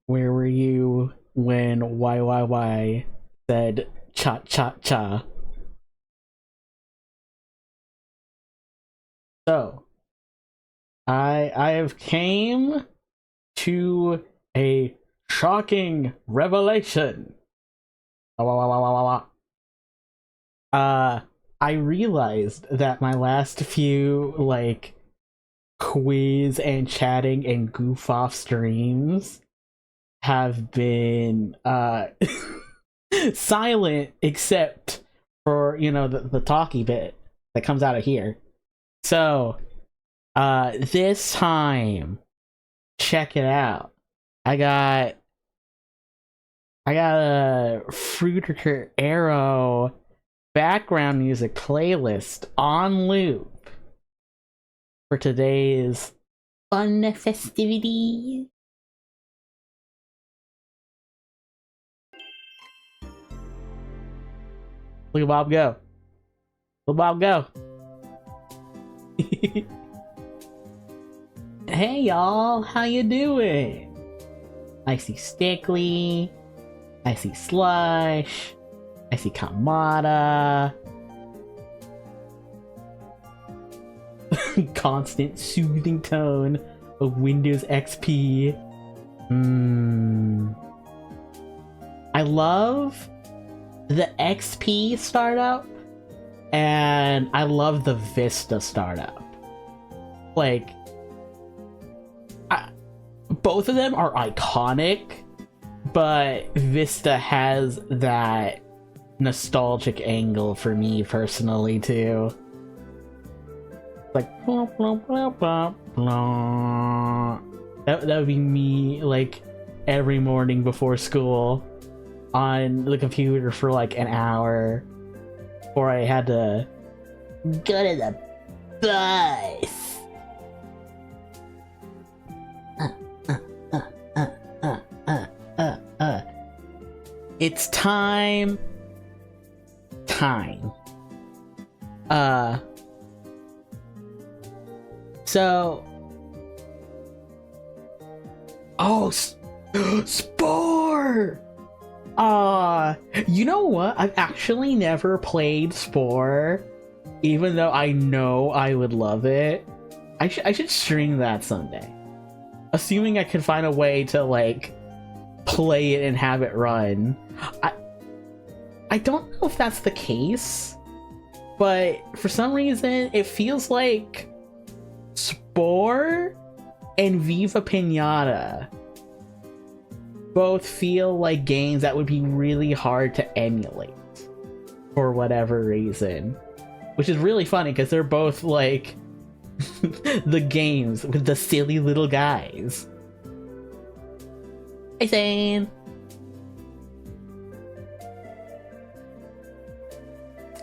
Where were you when YYY said cha cha cha? So, I have came to a shocking revelation. I realized that my last few like quiz and chatting and goof off streams have been silent except for, you know, the talky bit that comes out of here. So this time, check it out. I got a Fruiter Arrow background music playlist on loop for today's fun festivities. Look at Bob go. Look at Bob go. Hey y'all, how you doing? I see Stickly. I see Slush. I see Kamada. Constant soothing tone of Windows XP. I love the XP startup, and I love the Vista startup. Like, both of them are iconic, but Vista has that nostalgic angle for me personally too. Like blah, blah, blah, blah, blah. That would be me like every morning before school on the computer for like an hour before I had to go to the bus. It's time. So. Oh, Spore! You know what? I've actually never played Spore, even though I know I would love it. I should stream that someday. Assuming I can find a way to, like, play it and have it run. I don't know if that's the case, but for some reason it feels like Spore and Viva Pinata both feel like games that would be really hard to emulate for whatever reason, which is really funny because they're both like the games with the silly little guys. Hey Zane.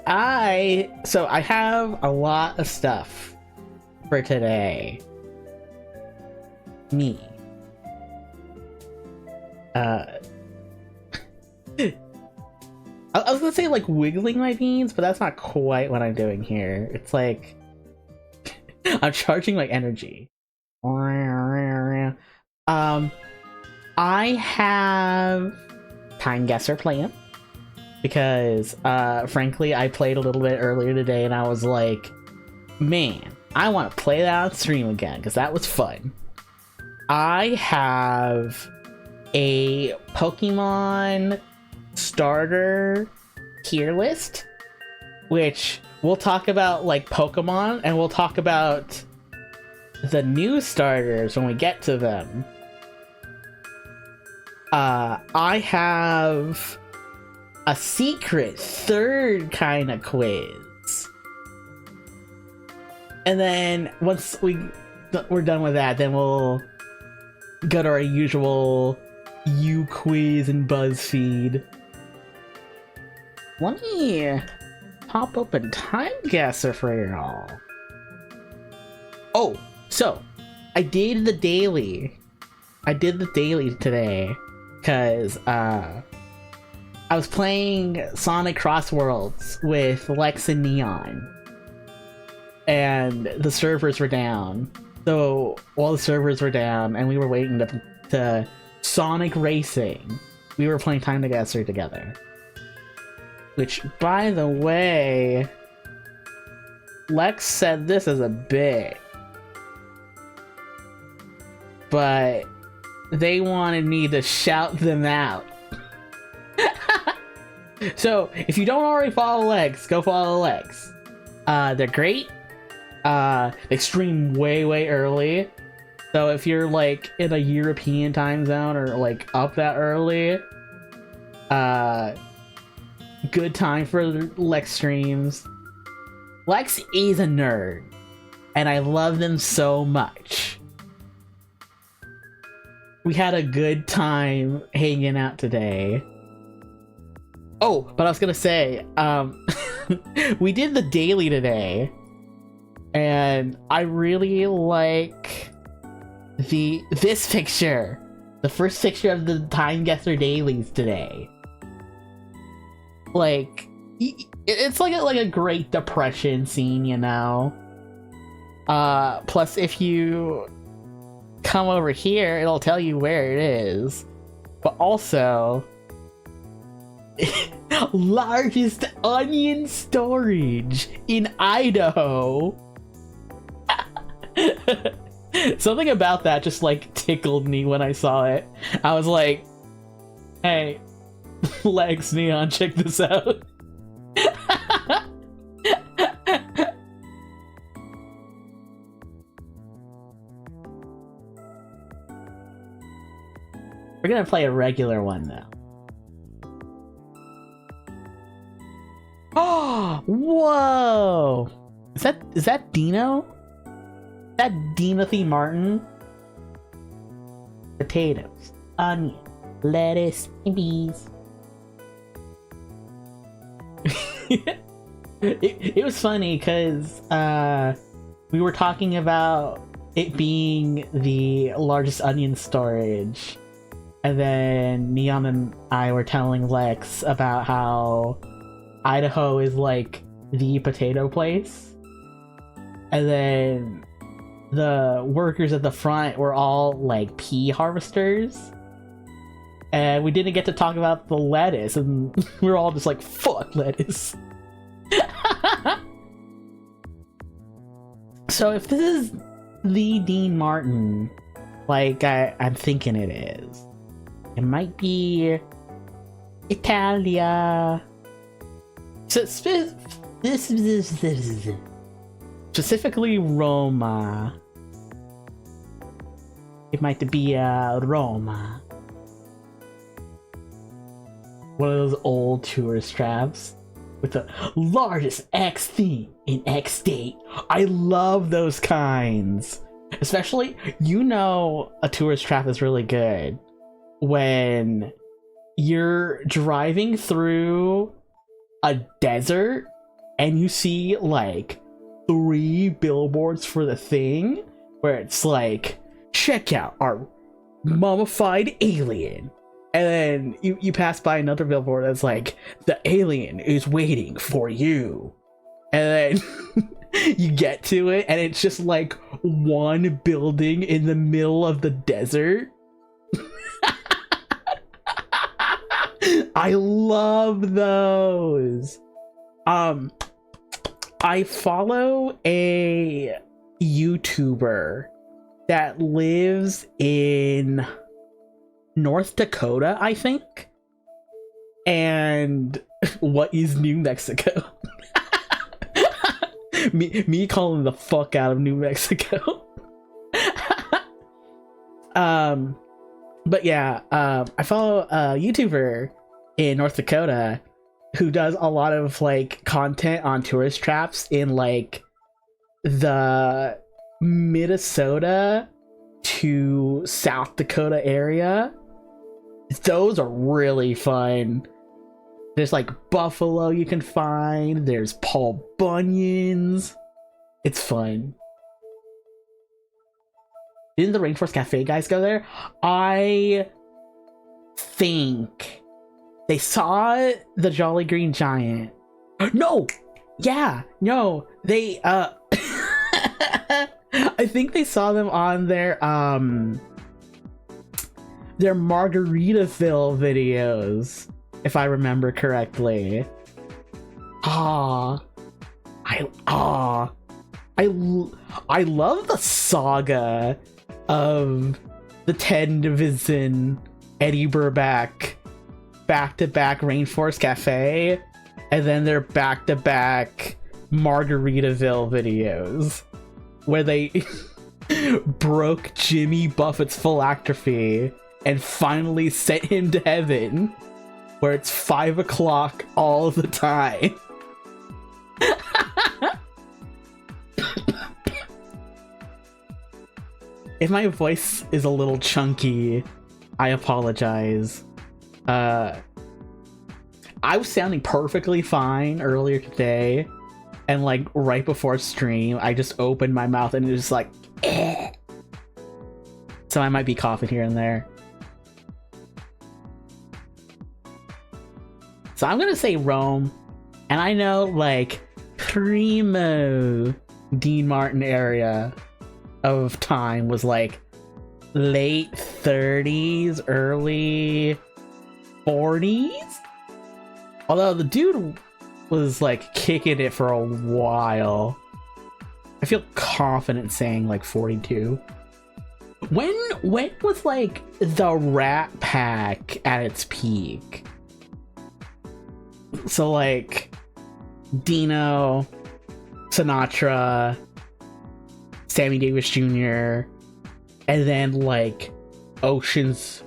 So I have a lot of stuff for today. Me. I was gonna say like wiggling my beans, but that's not quite what I'm doing here. It's like I'm charging my energy. I have Timeguessr planned because frankly I played a little bit earlier today and I was like, man, I want to play that on stream again because that was fun. I have a Pokemon starter tier list, which we'll talk about like Pokemon and we'll talk about the new starters when we get to them. I have a secret third kind of quiz. And then once we're done with that, then we'll go to our usual quiz and BuzzFeed. Let me pop open Timeguessr for y'all. Oh, so I did the daily. I did the daily today because I was playing Sonic Cross Worlds with Lex and Neon, and the servers were down. So while the servers were down and we were waiting to Sonic Racing, we were playing Timeguessr together. Which, by the way, Lex said this as a bit, but they wanted me to shout them out. So if you don't already follow Lex, go follow Lex. They're great. They stream way early, so if you're like in a European time zone or like up that early, good time for Lex streams. Lex is a nerd and I love them so much. We had a good time hanging out today. Oh, but I was gonna say, we did the daily today, and I really like this picture, the first picture of the Timeguessr dailies today. Like, it's like a Great Depression scene, you know. Plus, if you come over here, it'll tell you where it is. But also, largest onion storage in Idaho. Something about that just like tickled me when I saw it. I was like, hey, Lex, Neon, check this out. We're gonna play a regular one though. Oh, whoa! Is that Dino? Is that Dinothy Martin? Potatoes, onion, lettuce, and bees. It was funny because we were talking about it being the largest onion storage, and then Neon and I were telling Lex about how Idaho is like the potato place, and then the workers at the front were all like pea harvesters, and we didn't get to talk about the lettuce, and we were all just like, fuck lettuce. So if this is the Dean Martin, like I'm thinking it is, it might be Italia. So specifically Roma. It might be Roma. One of those old tourist traps with the largest X theme in X state. I love those kinds. Especially, you know, a tourist trap is really good when you're driving through a desert and you see like 3 billboards for the thing where it's like, check out our mummified alien, and then you pass by another billboard that's like, the alien is waiting for you, and then you get to it and it's just like one building in the middle of the desert. I love those. I follow a YouTuber that lives in North Dakota, I think. And what is New Mexico? me calling the fuck out of New Mexico. But yeah, I follow a YouTuber in North Dakota who does a lot of like content on tourist traps in like the Minnesota to South Dakota area. Those are really fun. There's like buffalo you can find. There's Paul Bunyan's. It's fun. Didn't the Rainforest Cafe guys go there? I think they saw the Jolly Green Giant. No! Yeah, no. They, I think they saw them on their Margaritaville videos, if I remember correctly. I love the saga of the Ted Davidson, Eddie Burback back-to-back Rainforest Cafe, and then their back-to-back Margaritaville videos where they broke Jimmy Buffett's philactery and finally sent him to heaven, where it's 5 o'clock all the time. If my voice is a little chunky, I apologize. I was sounding perfectly fine earlier today, and like right before stream, I just opened my mouth and it was just like, eh. So I might be coughing here and there. So I'm gonna say Rome, and I know like primo Dean Martin area of time was like late 30s, early 40s. Although the dude was like kicking it for a while. I feel confident saying like 42. When was like the Rat Pack at its peak? So like Dino, Sinatra, Sammy Davis Jr., and then like Ocean's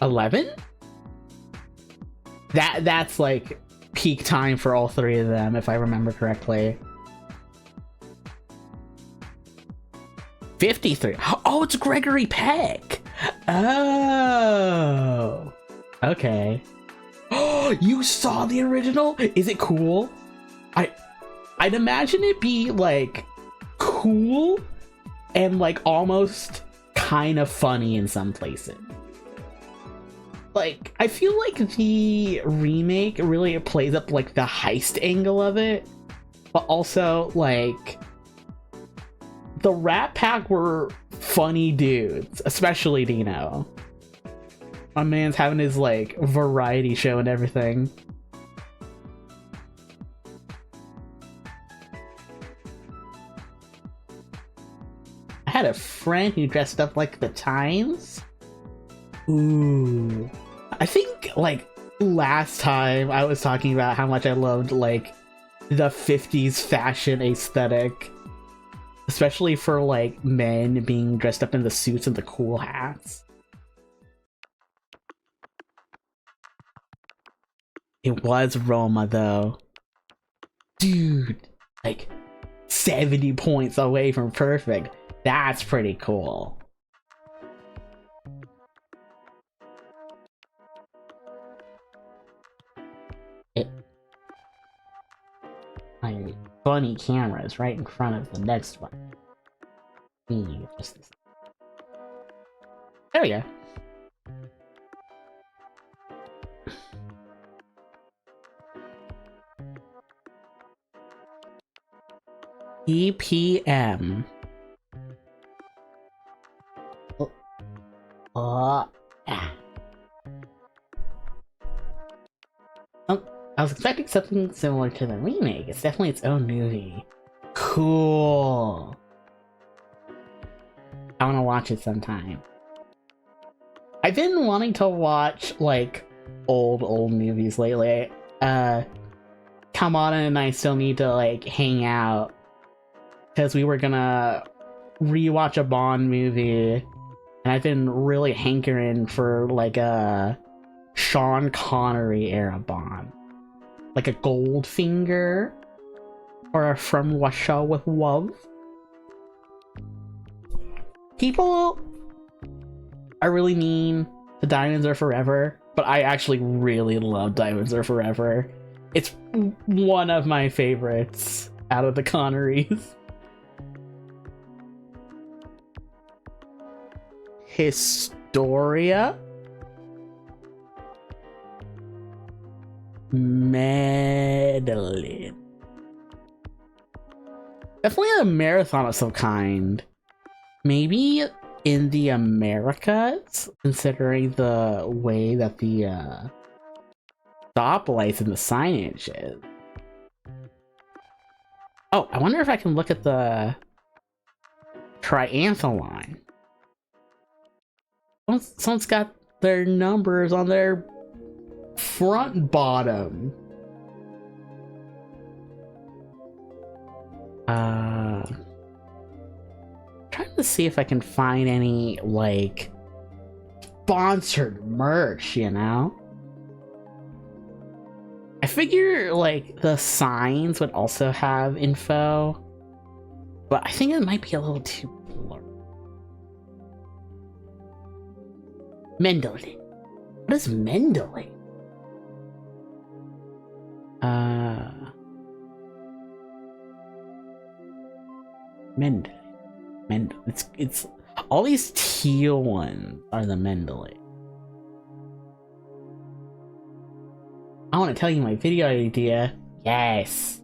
11? That's like peak time for all 3 of them, if I remember correctly. 53. Oh, it's Gregory Peck. Oh, okay. Oh, you saw the original? Is it cool? I'd imagine it be like cool and like almost kind of funny in some places. Like, I feel like the remake really plays up like the heist angle of it, but also like the Rat Pack were funny dudes, especially Dino. My man's having his like variety show and everything. I had a friend who dressed up like the Times. Ooh. I think like last time I was talking about how much I loved like the 50s fashion aesthetic, especially for like men being dressed up in the suits and the cool hats. It was Roma though. Dude, like 70 points away from perfect. That's pretty cool. my funny cameras right in front of the next one. Just this. There we go. EPM. Oh, I was expecting something similar to the remake. It's definitely its own movie. Cool. I want to watch it sometime. I've been wanting to watch, like, old movies lately. Kamada and I still need to, like, hang out. Because we were gonna rewatch a Bond movie. And I've been really hankering for, like, a Sean Connery era Bond. Like a Goldfinger. Or a From Russia with Love. People are really mean to Diamonds Are Forever, but I actually really love Diamonds Are Forever. It's one of my favorites out of the Connerys. Historia. Medellin. Definitely a marathon of some kind. Maybe in the Americas, considering the way that the stoplights and the signage is. Oh, I wonder if I can look at the triathlon. Someone's got their numbers on their front bottom. Trying to see if I can find any, like, sponsored merch, you know? I figure, like, the signs would also have info, but I think it might be a little too blurry. Mendelin. What is Mendelin? Mendel. It's all these teal ones are the Mendelin. I want to tell you my video idea. Yes.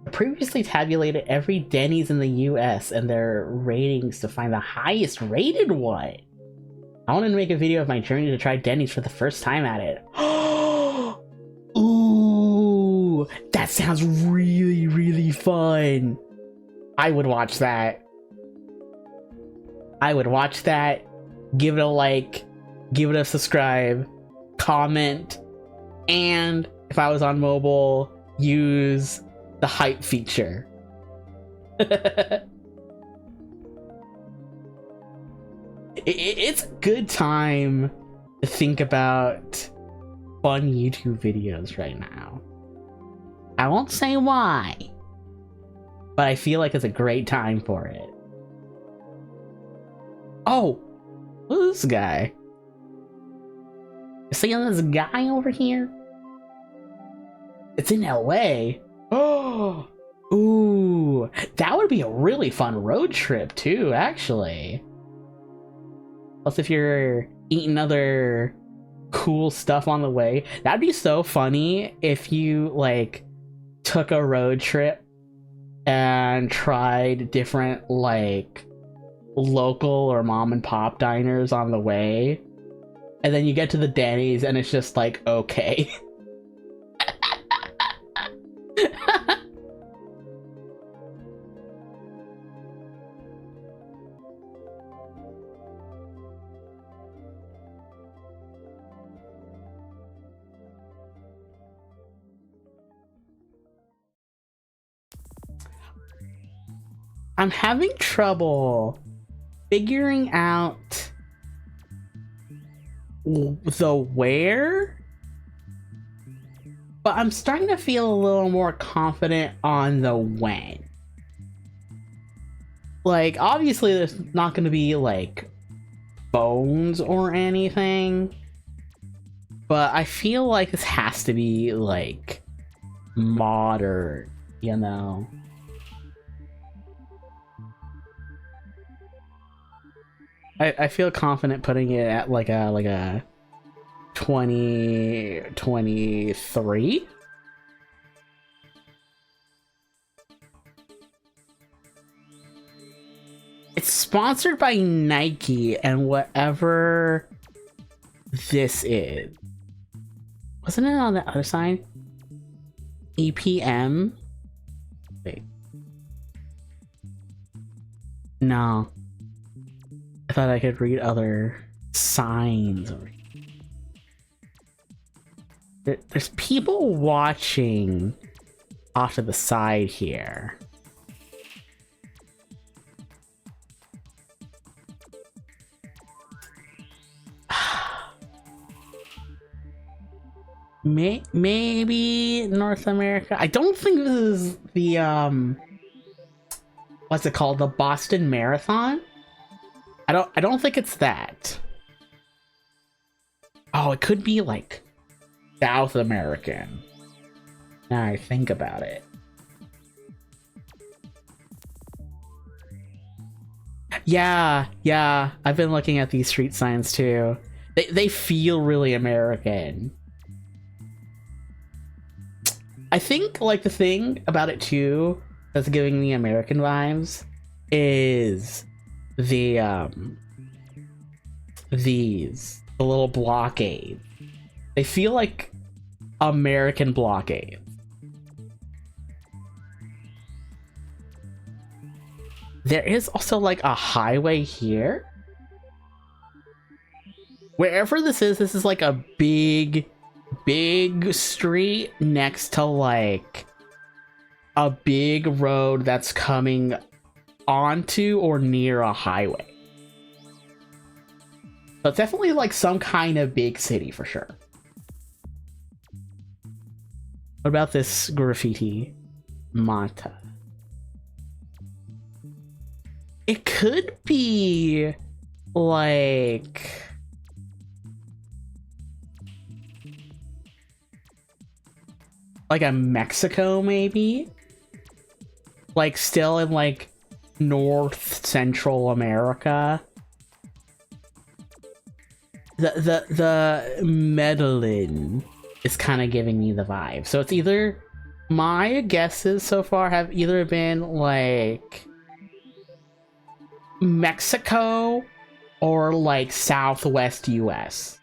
I previously tabulated every Denny's in the US and their ratings to find the highest rated one. I want to make a video of my journey to try Denny's for the first time at it. Ooh, that sounds really, really fun. I would watch that. I would watch that. Give it a like. Give it a subscribe. Comment. And if I was on mobile, use the hype feature. It's a good time to think about fun YouTube videos right now. I won't say why, but I feel like it's a great time for it. Oh, who's this guy? You see this guy over here? It's in LA. Oh, ooh, that would be a really fun road trip too, actually. Plus, if you're eating other cool stuff on the way, that'd be so funny if you, like, took a road trip and tried different, like, local or mom and pop diners on the way, and then you get to the Denny's and it's just like, okay. I'm having trouble figuring out the where, but I'm starting to feel a little more confident on the when. Like, obviously there's not going to be, like, bones or anything, but I feel like this has to be, like, modern, you know. I feel confident putting it at like a 2023. It's sponsored by Nike and whatever this is. Wasn't it on the other side? EPM? Wait. No. I thought I could read other signs. There's people watching off to the side here. Maybe North America. I don't think this is the what's it called? The Boston Marathon? I don't think it's that. Oh, it could be like South American. Now I think about it. Yeah, I've been looking at these street signs too. They feel really American. I think like the thing about it too that's giving me American vibes is the little blockade. They feel like American blockade. There is also like a highway here. Wherever this is like a big street next to like a big road that's coming onto or near a highway. So it's definitely like some kind of big city for sure. What about this graffiti? Mata. It could be like a Mexico maybe, like still in like North Central America. The Medellin is kind of giving me the vibe. So it's either, my guesses so far have either been like Mexico or like Southwest US.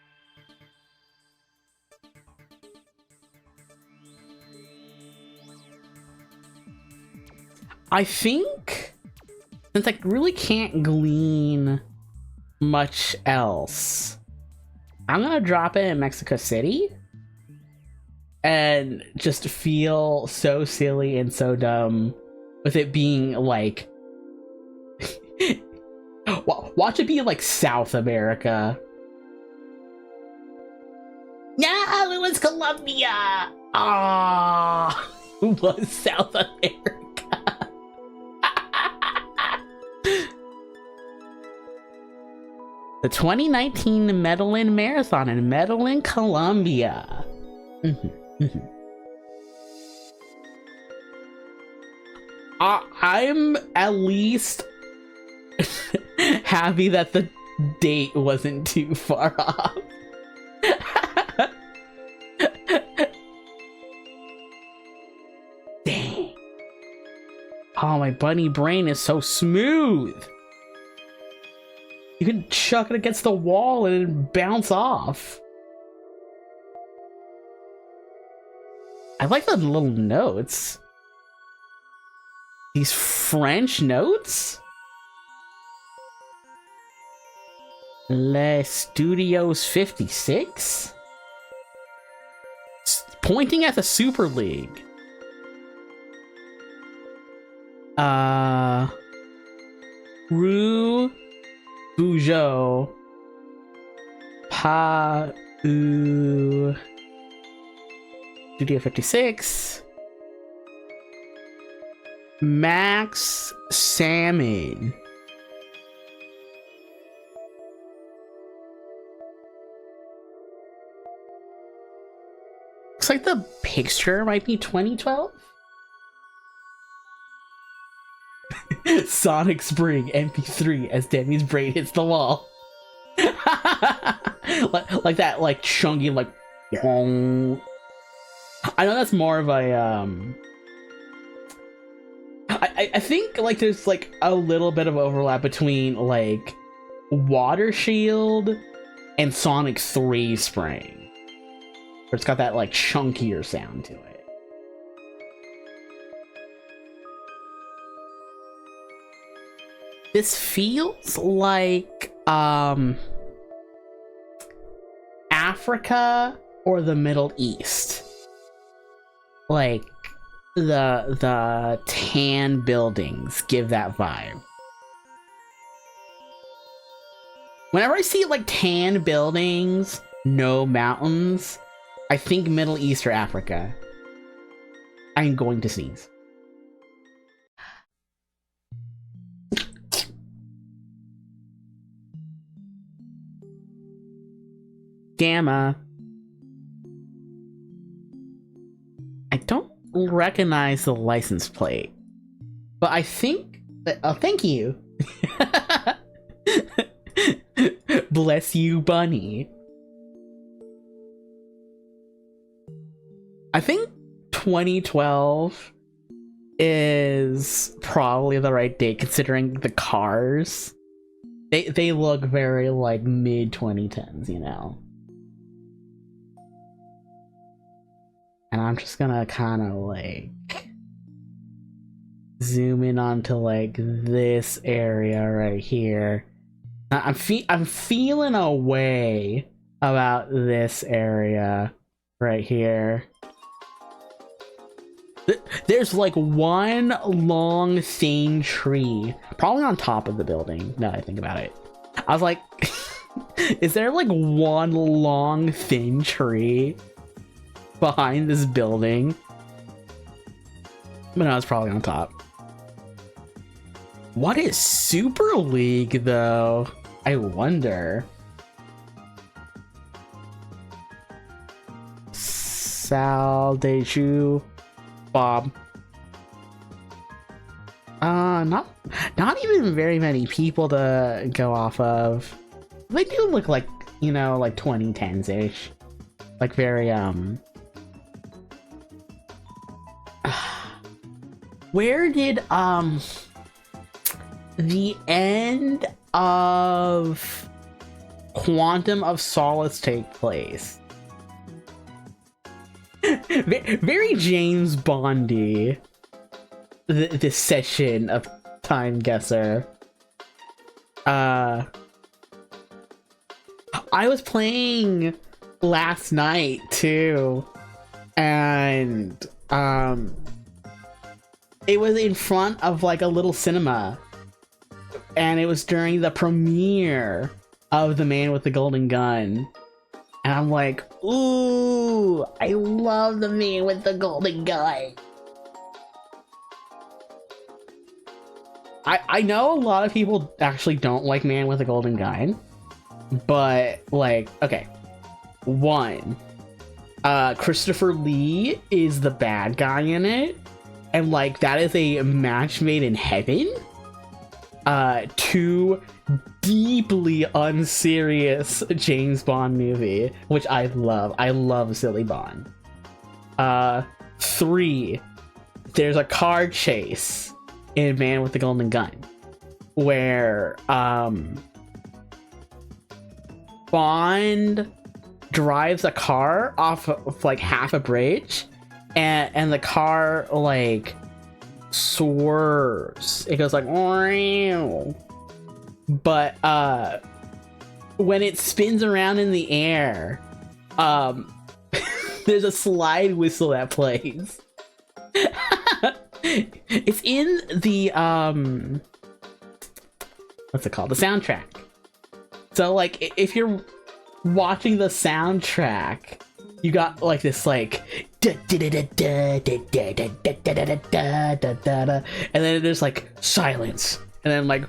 I think, since I really can't glean much else, I'm gonna drop it in Mexico City and just feel so silly and so dumb with it being like watch it be like South America. No, it was Colombia. Ah, it was South America. The 2019 Medellin Marathon in Medellin, Colombia. I'm at least happy that the date wasn't too far off. Dang. Oh, my bunny brain is so smooth. You can chuck it against the wall and it'd bounce off. I like the little notes. These French notes? Les Studios 56? Pointing at the Super League. Rue Bujo Pa Studio 56 Max Salmon. Looks like the picture might be 2012. Sonic Spring MP3 as Demi's brain hits the wall. like that, like chunky, like. I know that's more of a I think like there's like a little bit of overlap between like Water Shield and Sonic 3 Spring, where it's got that like chunkier sound to it. This feels like Africa or the Middle East. Like the tan buildings give that vibe. Whenever I see like tan buildings, no mountains, I think Middle East or Africa. I'm going to sneeze. Gamma. I don't recognize the license plate, but I think that, oh, thank you. Bless you, bunny. I think 2012 is probably the right date considering the cars. They look very like mid 2010s, you know. And I'm just gonna kind of like zoom in onto like this area right here. I'm feeling a way about this area right here. There's like one long thin tree, probably on top of the building. Now that I think about it, I was like, is there like one long thin tree behind this building? But no, it's probably on top. What is Super League though? I wonder. Sal Deju Bob. Not even very many people to go off of. They do look like, you know, like 2010s-ish. Like very where did the end of Quantum of Solace take place? Very James Bondy, this session of Timeguessr. I was playing last night too, and it was in front of like a little cinema, and it was during the premiere of The Man with the Golden Gun. And I'm like, ooh, I love The Man with the Golden Gun. I know a lot of people actually don't like Man with the Golden Gun, but like, okay, one, Christopher Lee is the bad guy in it, and like that is a match made in heaven. Two, deeply unserious James Bond movie, which I love. I love silly Bond. Three, there's a car chase in Man with the Golden Gun where Bond drives a car off of like half a bridge, and the car like swerves. It goes like, but when it spins around in the air, there's a slide whistle that plays. It's in the what's it called? The soundtrack. So like if watching the soundtrack, you got like this like and then there's like silence and then like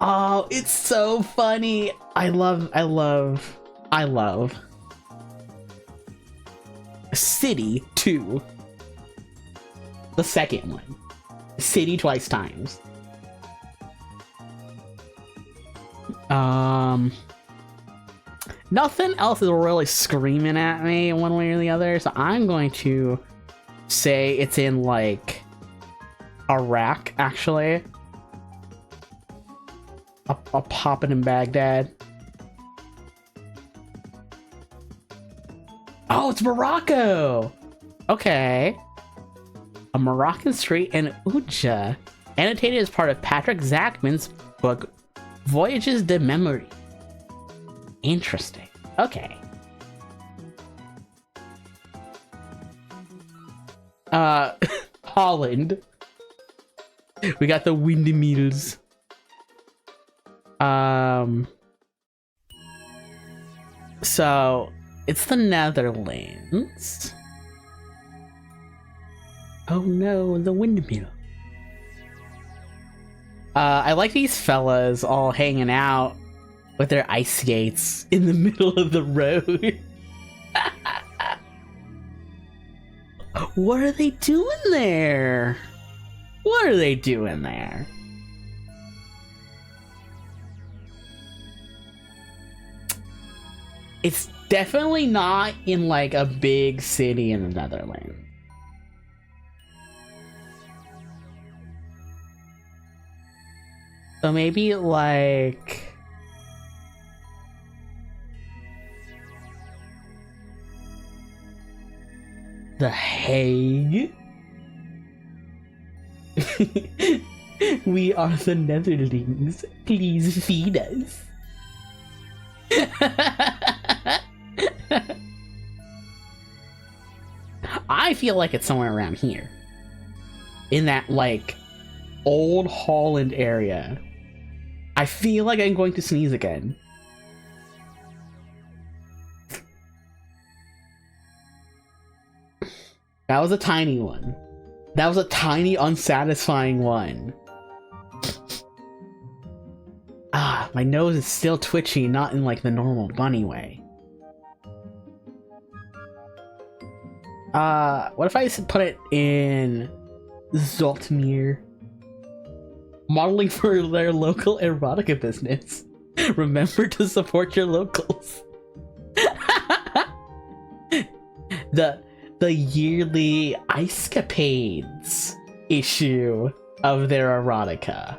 Oh, it's so funny. I love City 2. The second one. City twice times. Nothing else is really screaming at me one way or the other, so I'm going to say it's in, like, Iraq, actually. I'll pop it in Baghdad. Oh, it's Morocco! Okay. A Moroccan street in Uja, annotated as part of Patrick Zachman's book, Voyages de Memory. Interesting. Okay. Holland. We got the windmills. So it's the Netherlands. Oh no, the windmill. I like these fellas all hanging out with their ice skates in the middle of the road. What are they doing there? What are they doing there? It's definitely not in, like, a big city in the Netherlands. So maybe, like... The Hague? We are the Netherlings. Please feed us. I feel like it's somewhere around here. In that, like, old Holland area. I feel like I'm going to sneeze again. That was a tiny one. That was a tiny, unsatisfying one. Ah, my nose is still twitchy, not in, like, the normal bunny way. What if I put it in Zoltmir? Modeling for their local erotica business. Remember to support your locals. The yearly Icecapades issue of their erotica.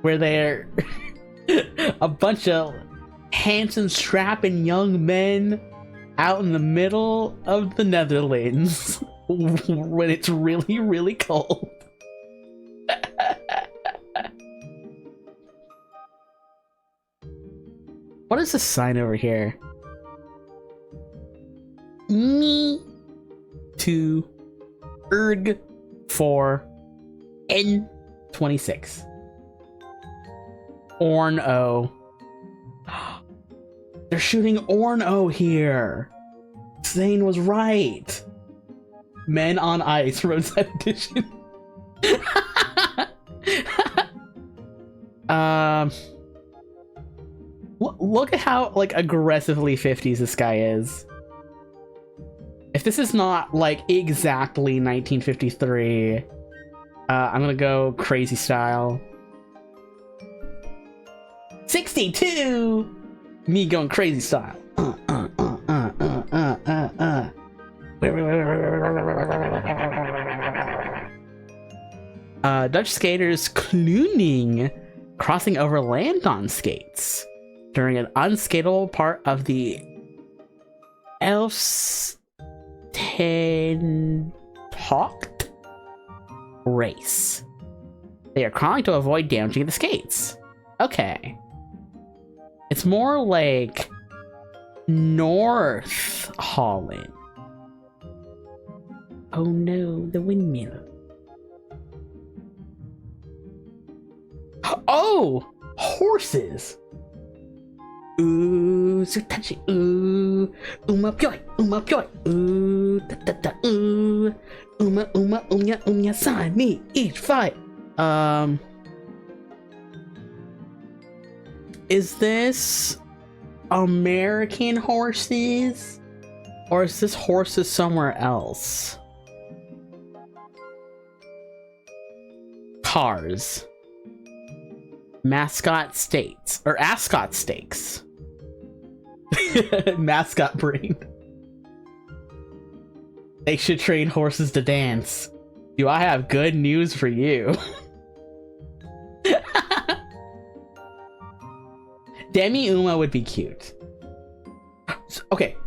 Where they're a bunch of handsome, strapping young men out in the middle of the Netherlands when it's really, really cold. What is this sign over here? Me to erg for N26. Orno. They're shooting Orno here. Zane was right. Men on Ice, roadside edition. Look at how, like, aggressively 50s this guy is. If this is not, like, exactly 1953, I'm gonna go crazy style. 62! Me going crazy style. Dutch skaters klooning, crossing over land on skates during an unskatable part of the Elfstedentocht race. They are crawling to avoid damaging the skates. Okay. It's more like North Holland. Oh no, the windmill. Oh! Horses! Ooh, so touchy. Ooh, uma poi, ooh, da da da, ooh, uma, sign me each fight. Um, is this American horses? Or is this horses somewhere else? Cars. Mascot states. Or ascot stakes. Mascot brain. They should train horses to dance. Do I have good news for you? Demi Uma would be cute. So, okay.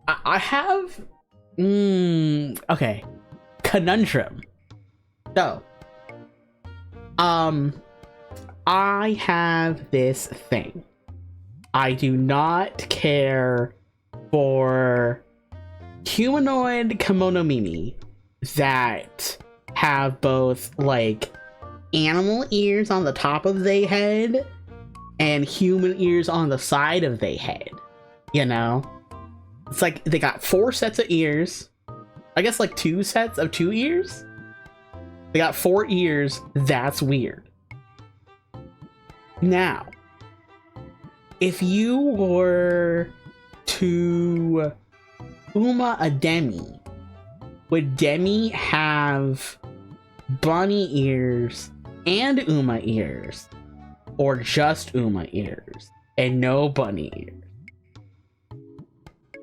I have... okay. Conundrum. So. I have this thing. I do not care for humanoid kimono mimi that have both like animal ears on the top of their head and human ears on the side of their head. You know? It's like they got 4 sets of ears. I guess like 2 sets of 2 ears. They got 4 ears. That's weird. Now, if you were to Uma a Demi, would Demi have bunny ears and Uma ears? Or just Uma ears and no bunny ears?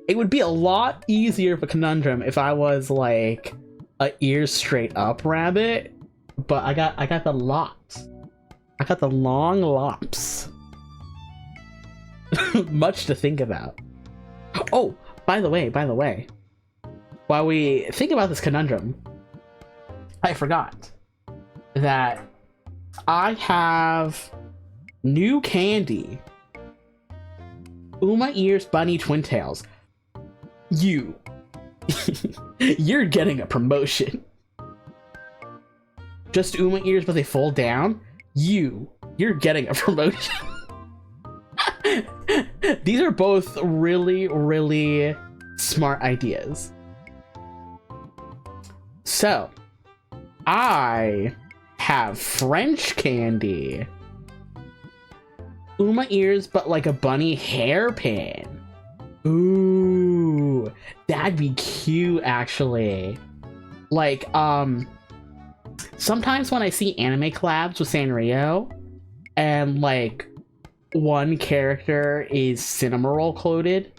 It would be a lot easier of a conundrum if I was like a ears straight up rabbit, but I got the lops. I got the long lops. Much to think about. Oh, by the way, while we think about this conundrum, I forgot that I have new candy. Uma ears bunny twin tails. You're getting a promotion. Just Uma ears but they fold down. You're getting a promotion. These are both really, really smart ideas. So, I have French candy. Uma ears, but like a bunny hairpin. Ooh, that'd be cute, actually. Like, sometimes when I see anime collabs with Sanrio, and like one character is Cinnamoroll clothed,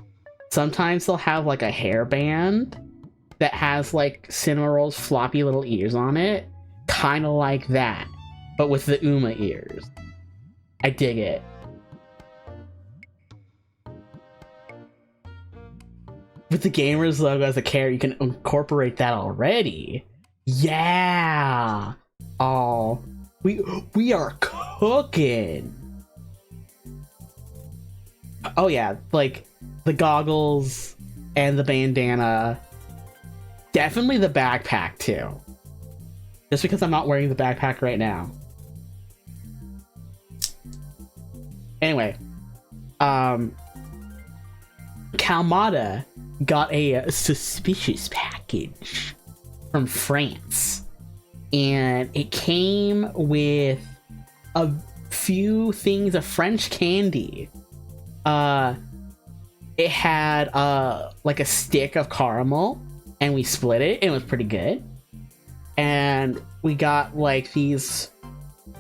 sometimes they'll have like a hairband that has like Cinnamoroll's floppy little ears on it, kind of like that, but with the Uma ears. I dig it. With the Gamers logo as a character, you can incorporate that already. Yeah. Oh, we are cooking. Oh yeah, like the goggles and the bandana. Definitely the backpack too. Just because I'm not wearing the backpack right now. Anyway, Calmada got a suspicious package from France, and it came with a few things of French candy. It had like a stick of caramel, and we split it, and it was pretty good. And we got like these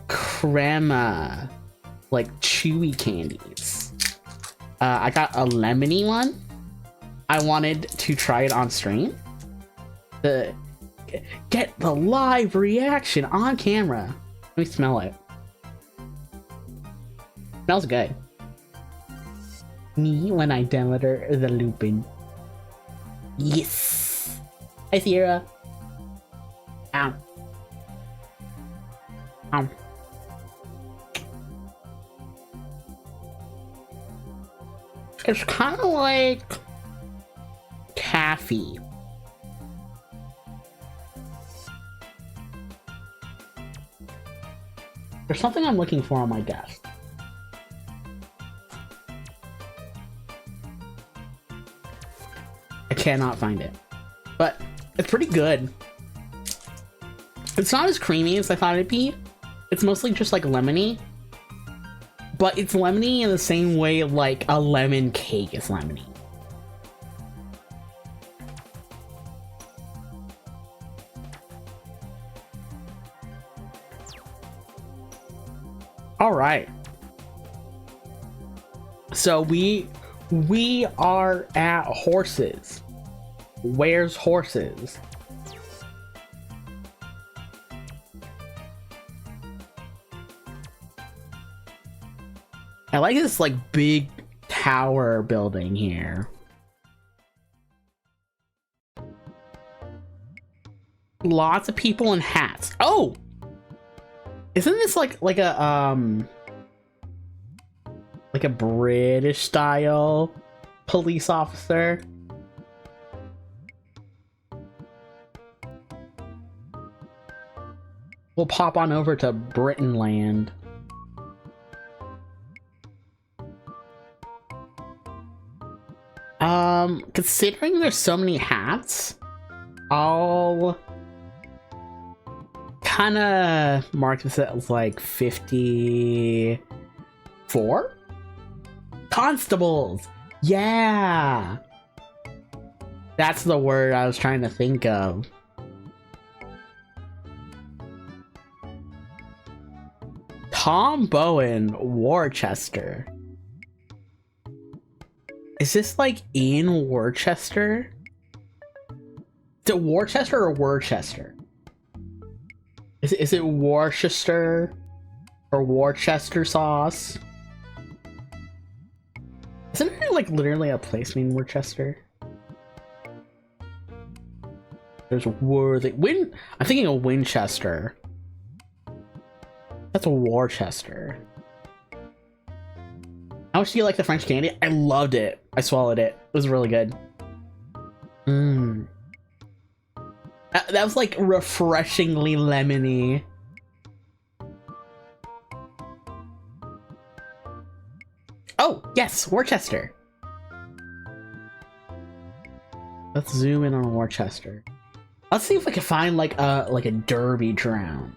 crema, like chewy candies. I got a lemony one. I wanted to try it on stream. Get the live reaction on camera. Let me smell it. Smells good. Me when I demeter the Lupin. Yes. Hi Sierra. Ow. Ow. It's kind of like taffy. There's something I'm looking for on my desk. I cannot find it, but it's pretty good. It's not as creamy as I thought it'd be. It's mostly just like lemony. But it's lemony in the same way like a lemon cake is lemony. All right. So we are at horses. Where's horses? I like this like big tower building here. Lots of people in hats. Oh! Isn't this like a British style police officer? We'll pop on over to Britain land. Considering there's so many hats, I'll kind of mark this as like 54 constables. Yeah, that's the word I was trying to think of. Tom Bowen, Worcester. Is this like in Worcester? Is it Worcester or Worcester? Is it Worcester or Worcester sauce? Isn't there like literally a place named Worcester? There's I'm thinking of Winchester. That's a Worcester. How much do you like the French candy? I loved it. I swallowed it. It was really good. Mmm. That was like refreshingly lemony. Oh, yes, Worcester. Let's zoom in on Worcester. Let's see if we can find like a Derby drown.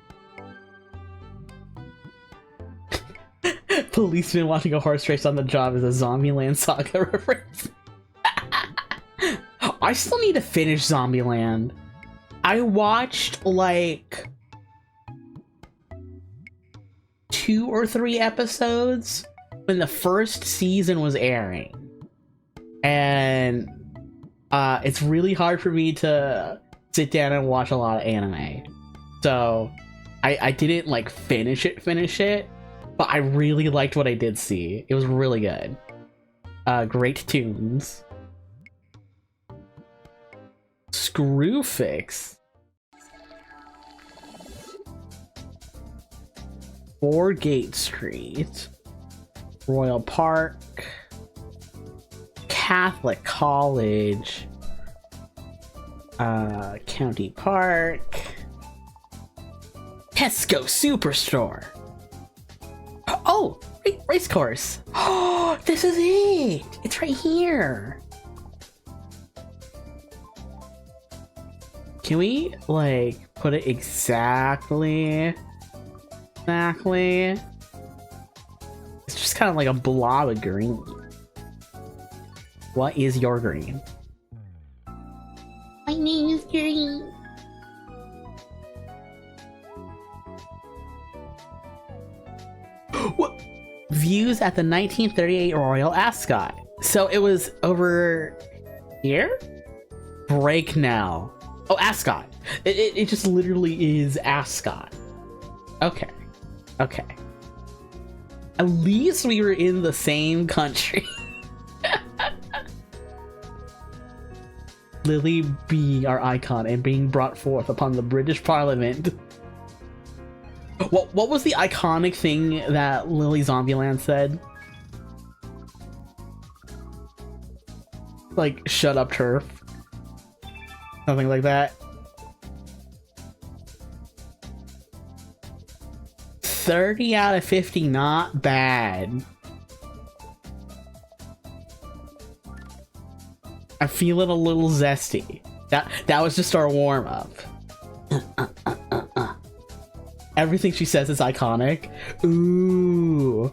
Policeman watching a horse race on the job is a Zombieland Saga reference. I still need to finish Zombieland. I watched like 2 or 3 episodes when the first season was airing. And it's really hard for me to sit down and watch a lot of anime. So I didn't like finish it. But I really liked what I did see. It was really good. Great tunes. Screwfix. Foregate Street. Royal Park. Catholic College. County Park. Tesco Superstore. Oh, race course. Oh, this is it. It's right here. Can we like put it exactly? It's just kind of like a blob of green. What is your green? My name is Green. What? Views at the 1938 Royal Ascot. So it was over here? Bracknell. Oh, Ascot. It just literally is Ascot. Okay. Okay. At least we were in the same country. Lily being our icon and being brought forth upon the British Parliament. What was the iconic thing that Lily Zombieland said? Like, shut up, turf. Something like that. 30 out of 50, not bad. I feel it a little zesty. That was just our warm-up. Everything she says is iconic. Ooh.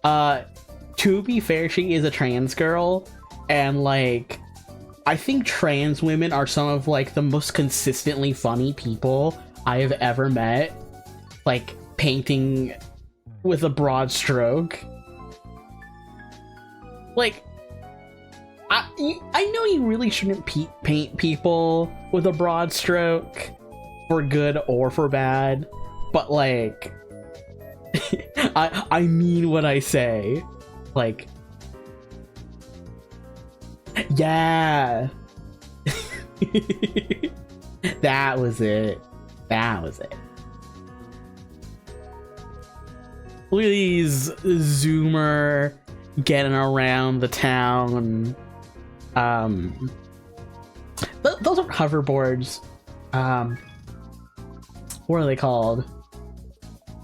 To be fair, she is a trans girl, and like, I think trans women are some of like the most consistently funny people I have ever met. Like, painting with a broad stroke. Like, I know you really shouldn't paint people with a broad stroke for good or for bad, but like, I mean what I say. Like, yeah. That was it. That was it. Please, Zoomer getting around the town. Those are hoverboards. What are they called?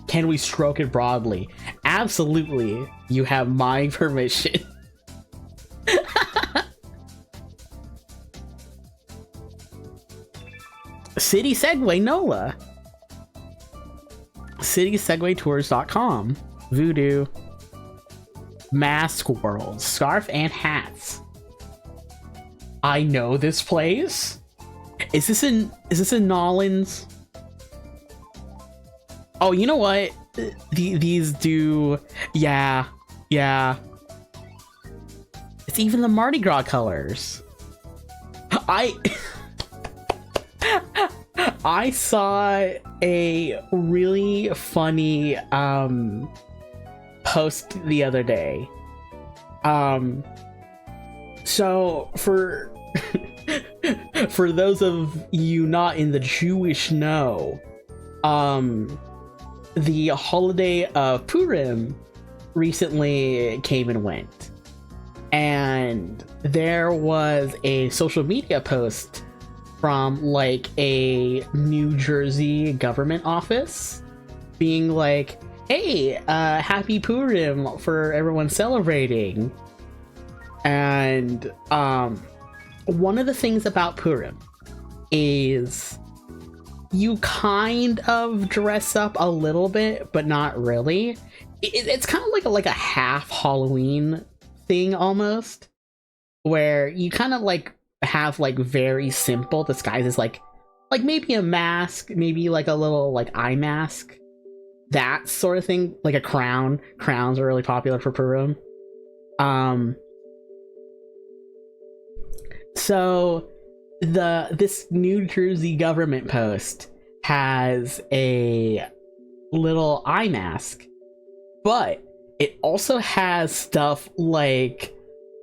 Can we stroke it broadly? Absolutely. You have my permission. City Segway NOLA. CitySegwayTours.com. Voodoo. Mask World. Scarf and hats. I know this place. Is this in Nolans? Oh, you know what? These do, yeah. It's even the Mardi Gras colors. I saw a really funny post the other day. So for for those of you not in the Jewish know, the holiday of Purim recently came and went, and there was a social media post from like a New Jersey government office being like, hey, happy Purim for everyone celebrating. And one of the things about Purim is you kind of dress up a little bit, but not really. It's kind of like a half Halloween thing almost, where you kind of like have like very simple disguises, like maybe a mask, maybe like a little like eye mask, that sort of thing, like a crown. Crowns are really popular for Purim. So this New Jersey government post has a little eye mask, but it also has stuff like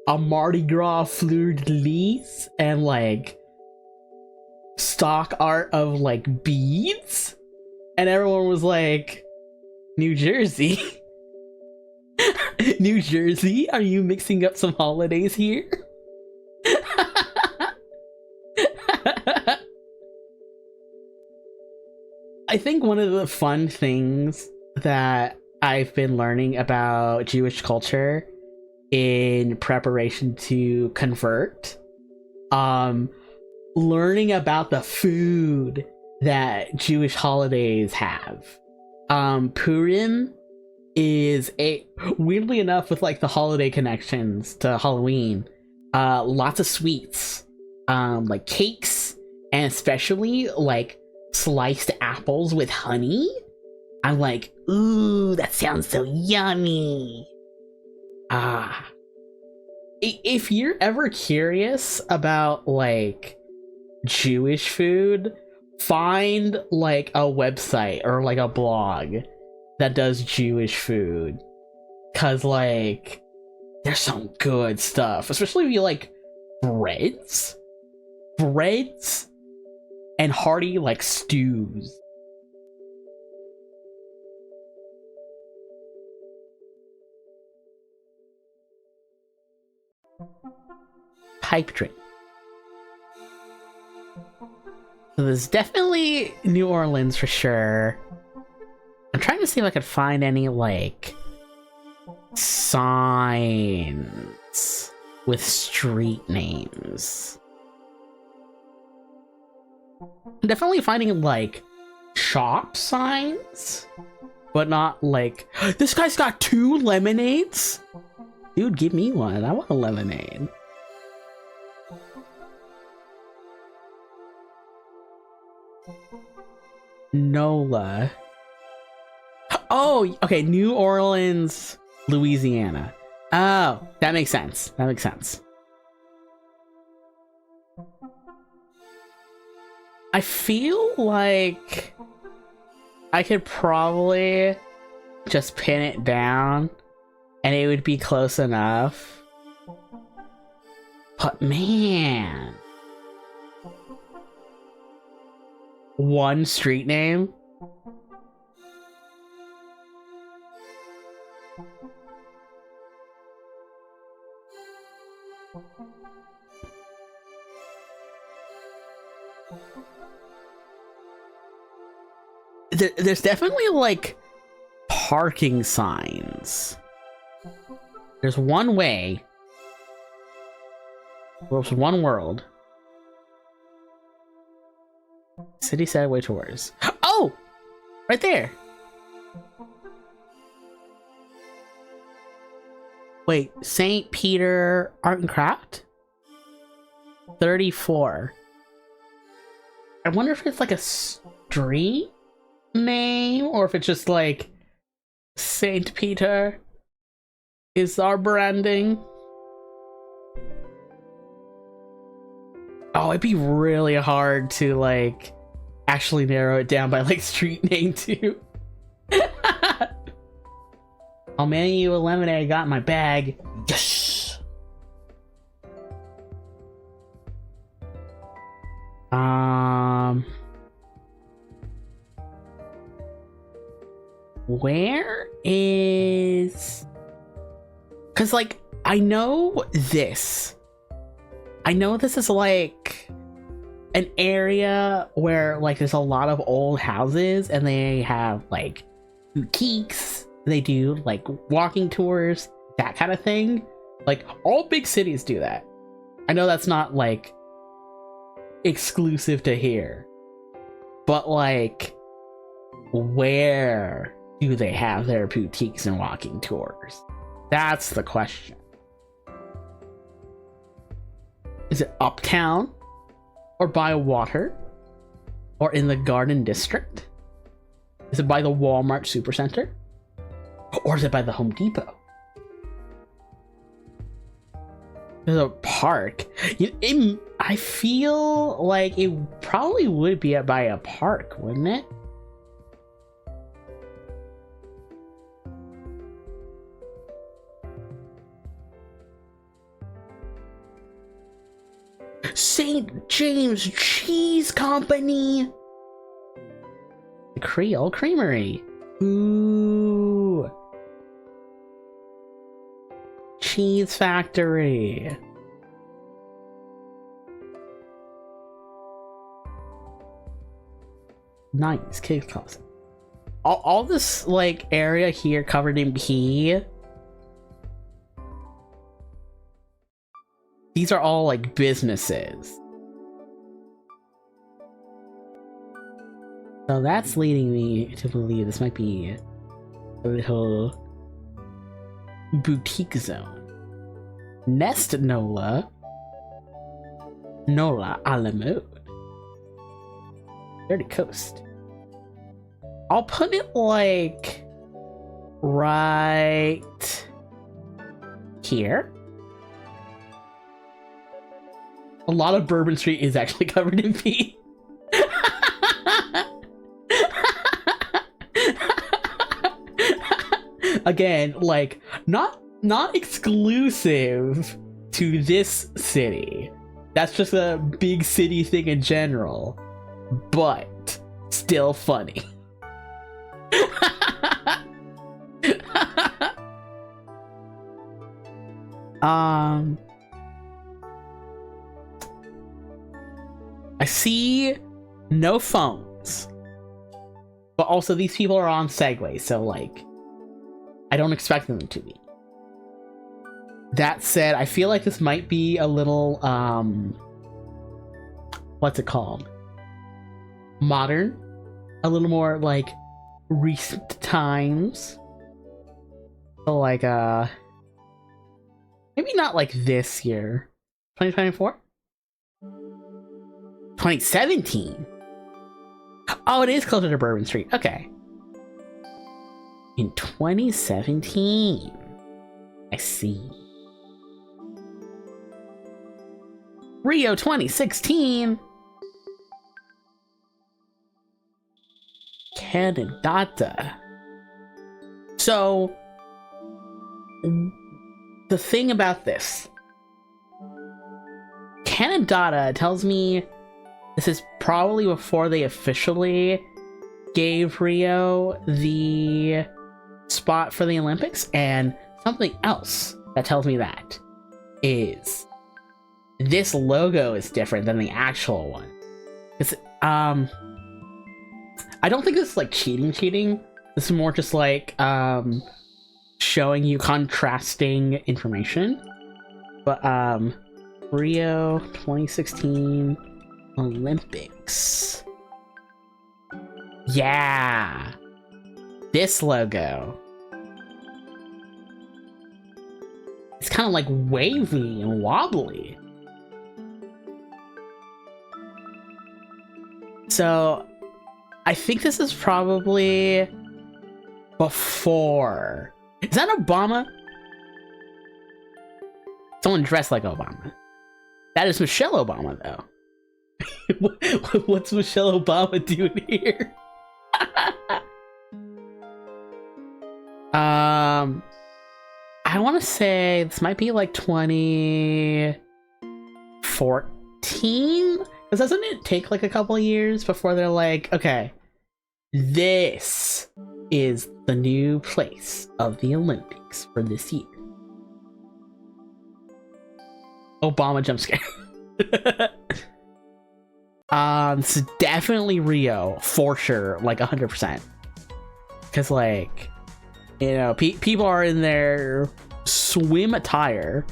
a Mardi Gras fleur-de-lis and like stock art of like beads, and everyone was like, New Jersey? New Jersey? Are you mixing up some holidays here? I think one of the fun things that I've been learning about Jewish culture in preparation to convert, learning about the food that Jewish holidays have. Purim is weirdly enough, with like the holiday connections to Halloween, lots of sweets, like cakes, and especially like sliced apples with honey. I'm like, ooh, that sounds so yummy. If you're ever curious about like Jewish food, find like a website or like a blog that does Jewish food, cause like there's some good stuff, especially if you like breads and hearty like stews. Pipe dream. So there's definitely New Orleans for sure. I'm trying to see if I could find any like signs with street names. Definitely finding like shop signs, but not like this guy's got 2 lemonades. Dude, give me one. I want a lemonade. NOLA. Oh, okay. New Orleans, Louisiana. Oh, that makes sense. That makes sense. I feel like I could probably just pin it down and it would be close enough. But man, one street name? There's definitely like parking signs. There's one way. There's one world. City set way towards. Oh! Right there! Wait, St. Peter Art and Craft? 34. I wonder if it's like a street name or if it's just like St. Peter is our branding. Oh, it'd be really hard to like actually narrow it down by like street name too. I'll mail you a lemonade I got in my bag. Yes. Where is... Because, like, I know this. I know this is, like, an area where, like, there's a lot of old houses, and they have, like, boutiques. They do, like, walking tours, that kind of thing. Like, all big cities do that. I know that's not, like, exclusive to here. But, like, where do they have their boutiques and walking tours? That's the question. Is it uptown? Or by water? Or in the Garden District? Is it by the Walmart Supercenter? Or is it by the Home Depot? There's a park. I feel like it probably would be by a park, wouldn't it? St. James Cheese Company. The Creole Creamery. Ooh. Cheese Factory. Nice. Cake closet. All this like area here covered in P. These are all like businesses. So that's leading me to believe this might be a little boutique zone. Nest NOLA. NOLA a la mode. Dirty Coast. I'll put it like right here. A lot of Bourbon Street is actually covered in pee. Again, like not exclusive to this city. That's just a big city thing in general, but still funny. I see no phones, but also these people are on Segway, so like I don't expect them to be. That said, I feel like this might be a little what's it called? modern, a little more like recent times. So like maybe not like this year. 2024? 2017. Oh, it is closer to Bourbon Street. Okay. In 2017. I see. Rio 2016. Canada. So, the thing about this, Canada tells me this is probably before they officially gave Rio the spot for the Olympics, and something else that tells me that is this logo is different than the actual one. It's I don't think this is like cheating. This is more just like showing you contrasting information. But Rio 2016 Olympics. Yeah. This logo. It's kind of like wavy and wobbly. So I think this is probably before. Is that Obama? Someone dressed like Obama. That is Michelle Obama, though. What's Michelle Obama doing here? I want to say this might be like 2014, because doesn't it take like a couple of years before they're like, okay, this is the new place of the Olympics for this year. Obama jump scare. It's definitely Rio for sure, like 100%. Because like, you know, people are in their swim attire.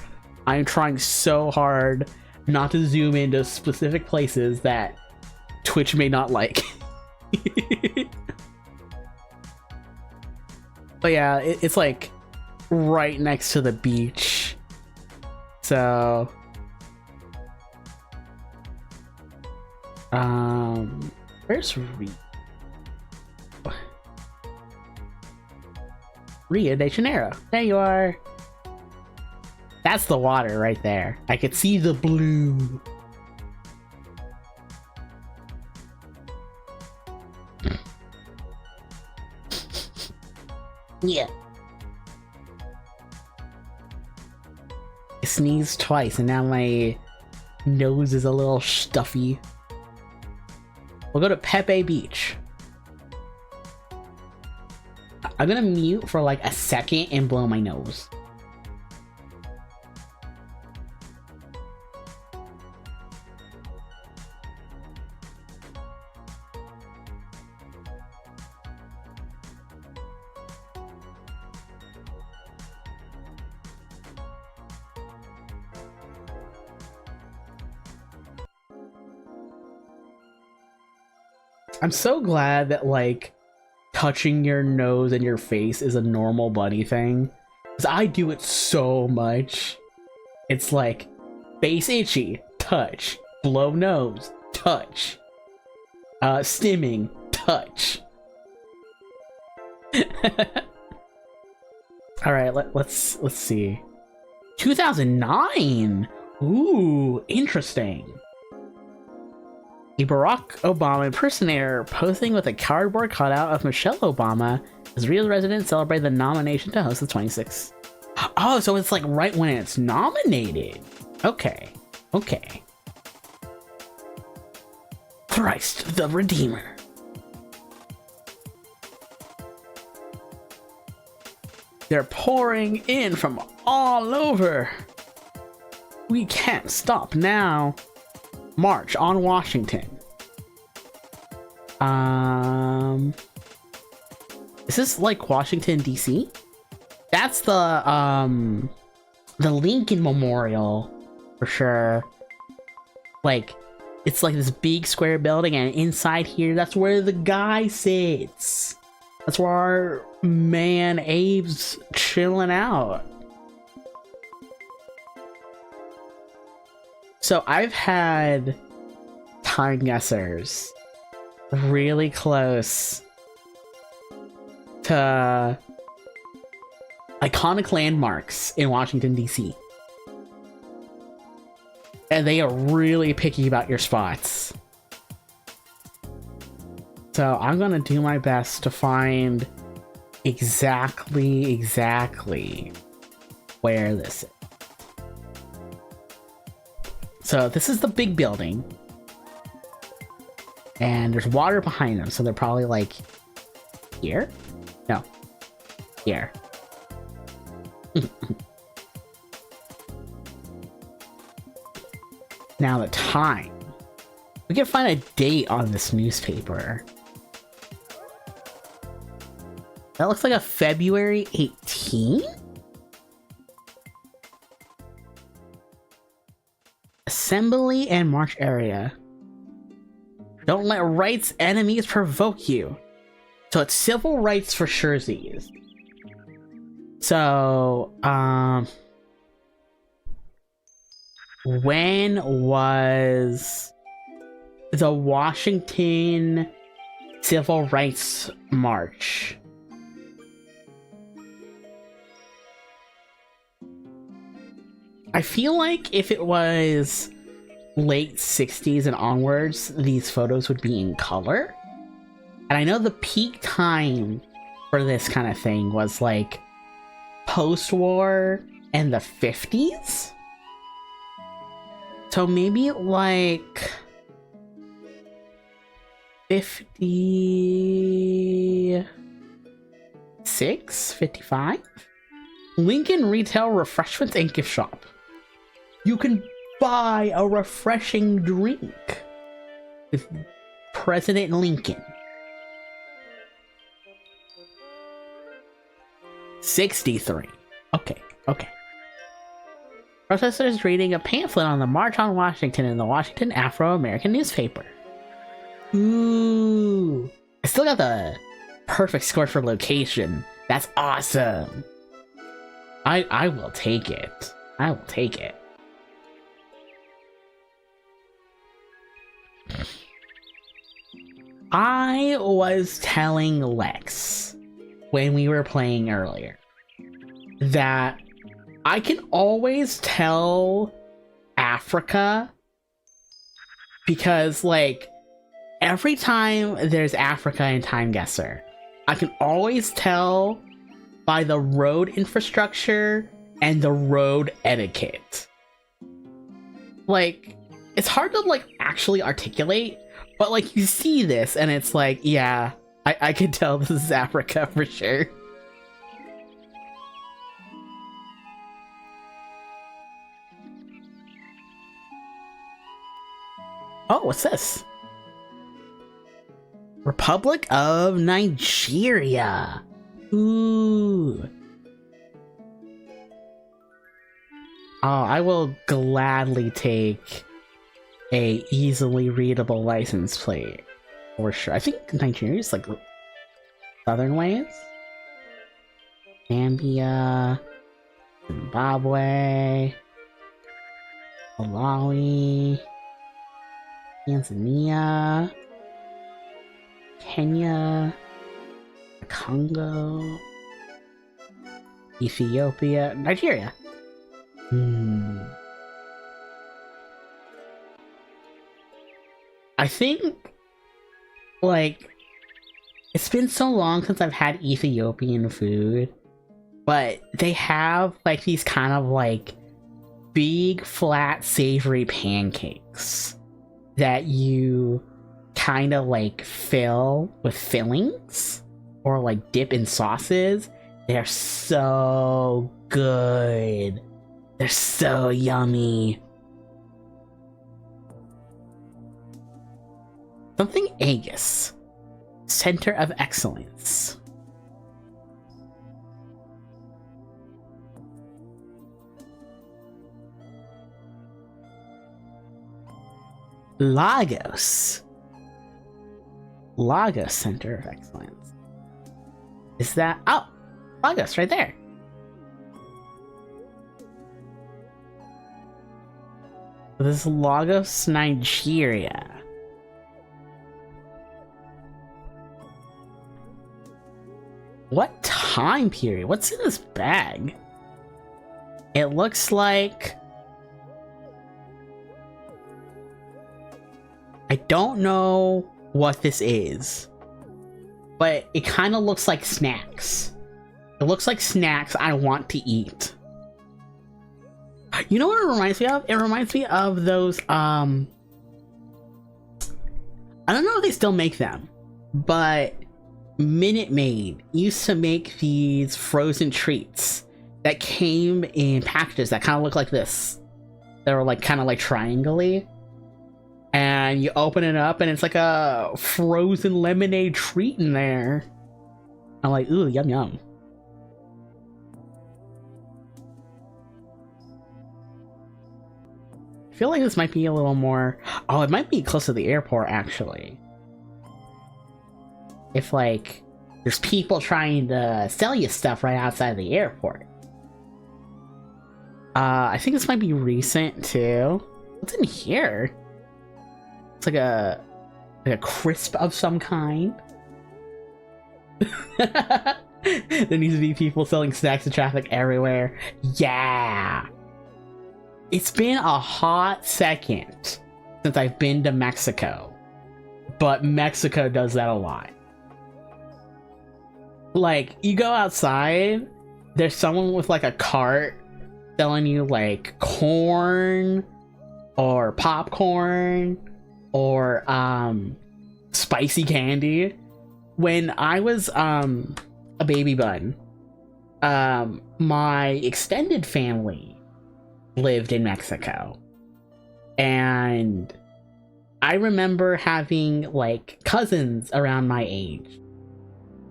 I'm trying so hard not to zoom into specific places that Twitch may not like. But yeah, it's like right next to the beach. So where's Rio de Janeiro? There you are. That's the water right there. I could see the blue. Yeah. I sneezed twice and now my nose is a little stuffy. We'll go to Pepe Beach. I'm gonna mute for like a second and blow my nose. I'm so glad that like touching your nose and your face is a normal bunny thing, because I do it so much. It's like face itchy, touch, blow nose, touch, stimming, touch. All right, let's see. 2009. Ooh, interesting. A Barack Obama impersonator posing with a cardboard cutout of Michelle Obama as Rio's residents celebrate the nomination to host the 26th. Oh, so it's like right when it's nominated. Okay. Okay. Christ the Redeemer. They're pouring in from all over. We can't stop now. March on Washington. Is this like Washington DC? That's the Lincoln Memorial for sure. Like It's like this big square building, and inside here, that's where the guy sits. That's where our man Abe's chilling out. So I've had Timeguessrs really close to iconic landmarks in Washington, D.C. And they are really picky about your spots. So I'm gonna do my best to find exactly where this is. So this is the big building. And there's water behind them, so they're probably like here? No. Here. Now the time. We can find a date on this newspaper. That looks like a February 18th? Assembly and March area. Don't let rights enemies provoke you. So it's civil rights for Sherzies. So, when was the Washington Civil Rights March? I feel like if it was late 60s and onwards, these photos would be in color. And I know the peak time for this kind of thing was like post-war and the 50s. So maybe like 56, 55? Lincoln Retail Refreshments and Gift Shop. You can buy a refreshing drink with President Lincoln. 63. Okay. Protesters reading a pamphlet on the March on Washington in the Washington Afro-American newspaper. Ooh. I still got the perfect score for location. That's awesome. I will take it. I will take it. I was telling Lex when we were playing earlier that I can always tell Africa because, like, every time there's Africa in Timeguessr, I can always tell by the road infrastructure and the road etiquette. Like, it's hard to, like, actually articulate, but, like, you see this and it's like, yeah, I can tell this is Africa for sure. Oh, what's this? Republic of Nigeria. Ooh. Oh, I will gladly take a easily readable license plate. For sure. I think Nigeria is like southern ways. Zambia, Zimbabwe, Malawi, Tanzania, Kenya, Congo, Ethiopia, Nigeria. I think, like, it's been so long since I've had Ethiopian food, but they have, like, these kind of, like, big, flat, savory pancakes that you kind of, like, fill with fillings or, like, dip in sauces. They're so good. They're so yummy. Something Aegis. Center of Excellence. Lagos. Lagos Center of Excellence. Is that... Oh! Lagos, right there. This is Lagos, Nigeria. What time period? What's in this bag? It looks like... I don't know what this is, but it kind of looks like snacks. It looks like snacks I want to eat. You know what it reminds me of? It reminds me of those, I don't know if they still make them, but Minute Maid used to make these frozen treats that came in packages that kind of look like this. They were like kind of like triangle-y. And you open it up and it's like a frozen lemonade treat in there. I'm like, ooh, yum yum. I feel like this might be a little more... Oh, it might be close to the airport, actually. If, like, there's people trying to sell you stuff right outside the airport. I think this might be recent, too. What's in here? It's like a crisp of some kind. There needs to be people selling snacks in traffic everywhere. Yeah! It's been a hot second since I've been to Mexico. But Mexico does that a lot. Like, you go outside, there's someone with like a cart selling you like corn or popcorn or spicy candy. When I was a baby bun, my extended family lived in Mexico, and I remember having like cousins around my age,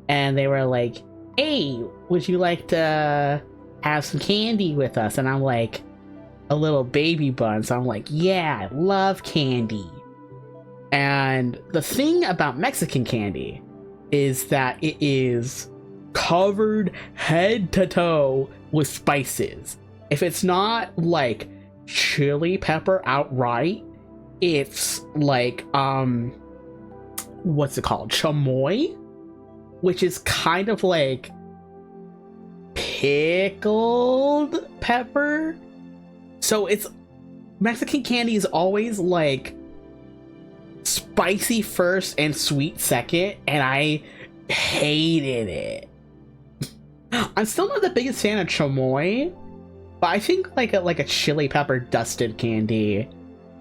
and they were like, hey, would you like to have some candy with us? And I'm like a little baby bun, so I'm like, yeah, I love candy. And the thing about Mexican candy is that it is covered head to toe with spices. If it's not like chili pepper outright, it's like what's it called, chamoy, which is kind of like pickled pepper. So it's Mexican candy is always like spicy first and sweet second, and I hated it. I'm still not the biggest fan of chamoy, but I think like a chili pepper dusted candy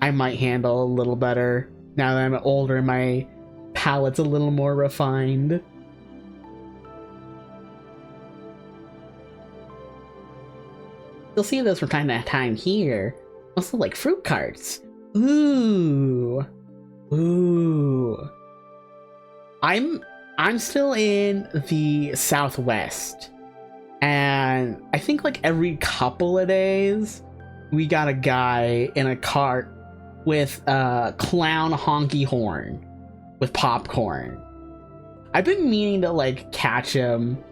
I might handle a little better now that I'm older and my palate's a little more refined. You'll see those from time to time here. Also like fruit carts. Ooh. Ooh. I'm still in the Southwest, and I think like every couple of days we got a guy in a cart with a clown honky horn with popcorn. I've been meaning to like catch him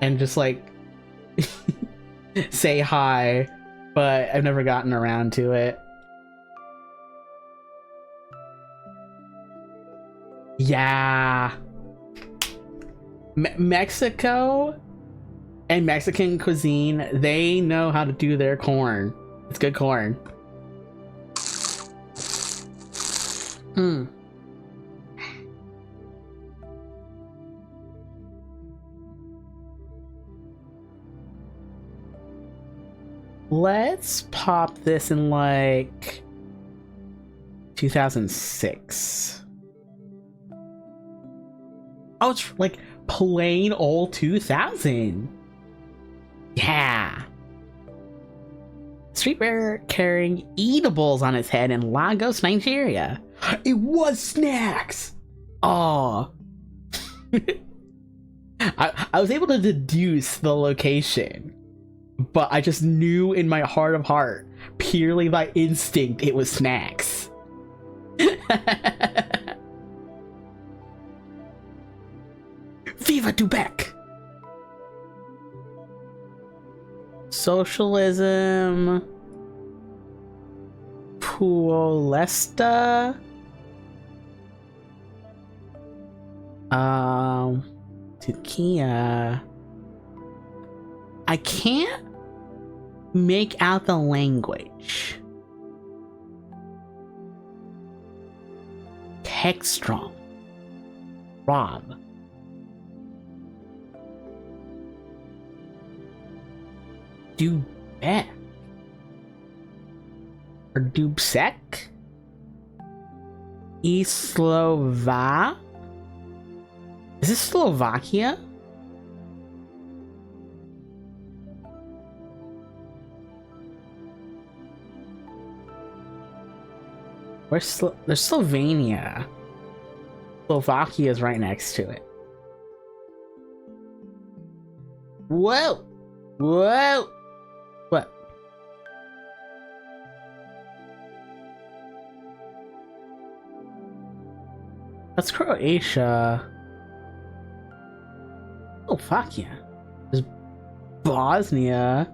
and just like say hi, but I've never gotten around to it. Yeah. Mexico and Mexican cuisine, they know how to do their corn. It's good corn. Let's pop this in like 2006. Oh, it's like plain old 2000. Yeah. Streetwear carrying eatables on his head in Lagos, Nigeria. It was snacks. Oh. I was able to deduce the location, but I just knew in my heart of heart, purely by instinct, it was snacks. Viva Dubec! Socialism. Puolesta. Tukia. I can't make out the language. Textron. Rob. Dubek. Or Dubsek? Eslova? Is this Slovakia? There's Slovenia. Slovakia is right next to it. Whoa! Whoa! What? That's Croatia. Slovakia. There's Bosnia.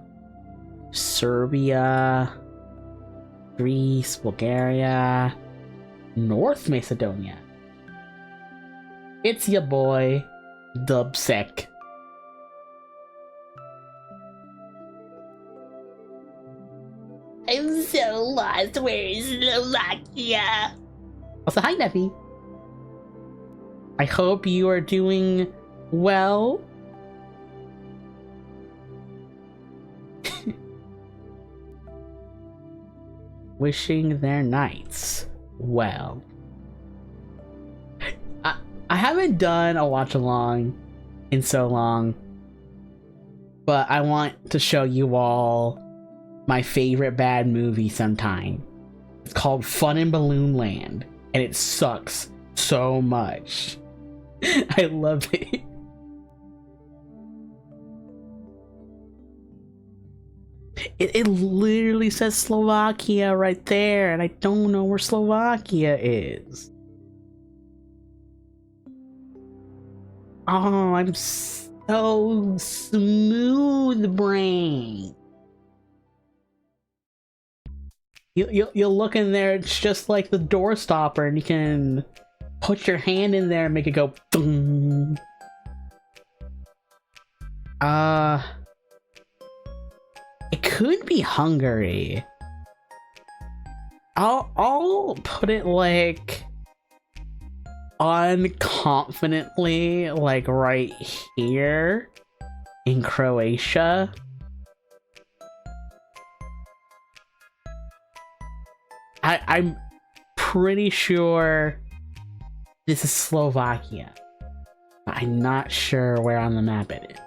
Serbia. Greece, Bulgaria, North Macedonia. It's your boy, Dubsec. I'm so lost. Where is Slovakia? Also, hi, Nevi. I hope you are doing well. Wishing their knights well. I haven't done a watch along in so long, but I want to show you all my favorite bad movie sometime. It's called Fun in Balloon Land, and it sucks so much. I love it. It literally says Slovakia right there, and I don't know where Slovakia is. Oh, I'm so smooth brain. You'll look in there, it's just like the door stopper, and you can put your hand in there and make it go boom. It could be Hungary. I'll put it like unconfidently, like right here in Croatia. I'm pretty sure this is Slovakia. I'm not sure where on the map it is.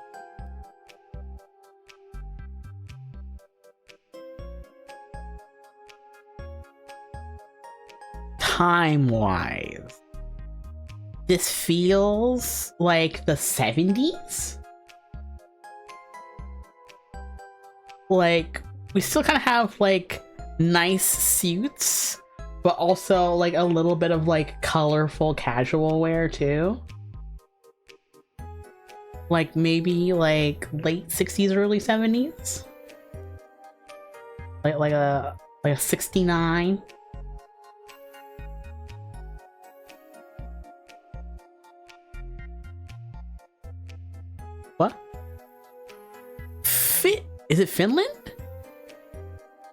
Time-wise, this feels like the 70s. Like, we still kind of have like nice suits, but also like a little bit of like colorful casual wear too. Like maybe like late 60s, early 70s. Like a 69. What? Is it Finland?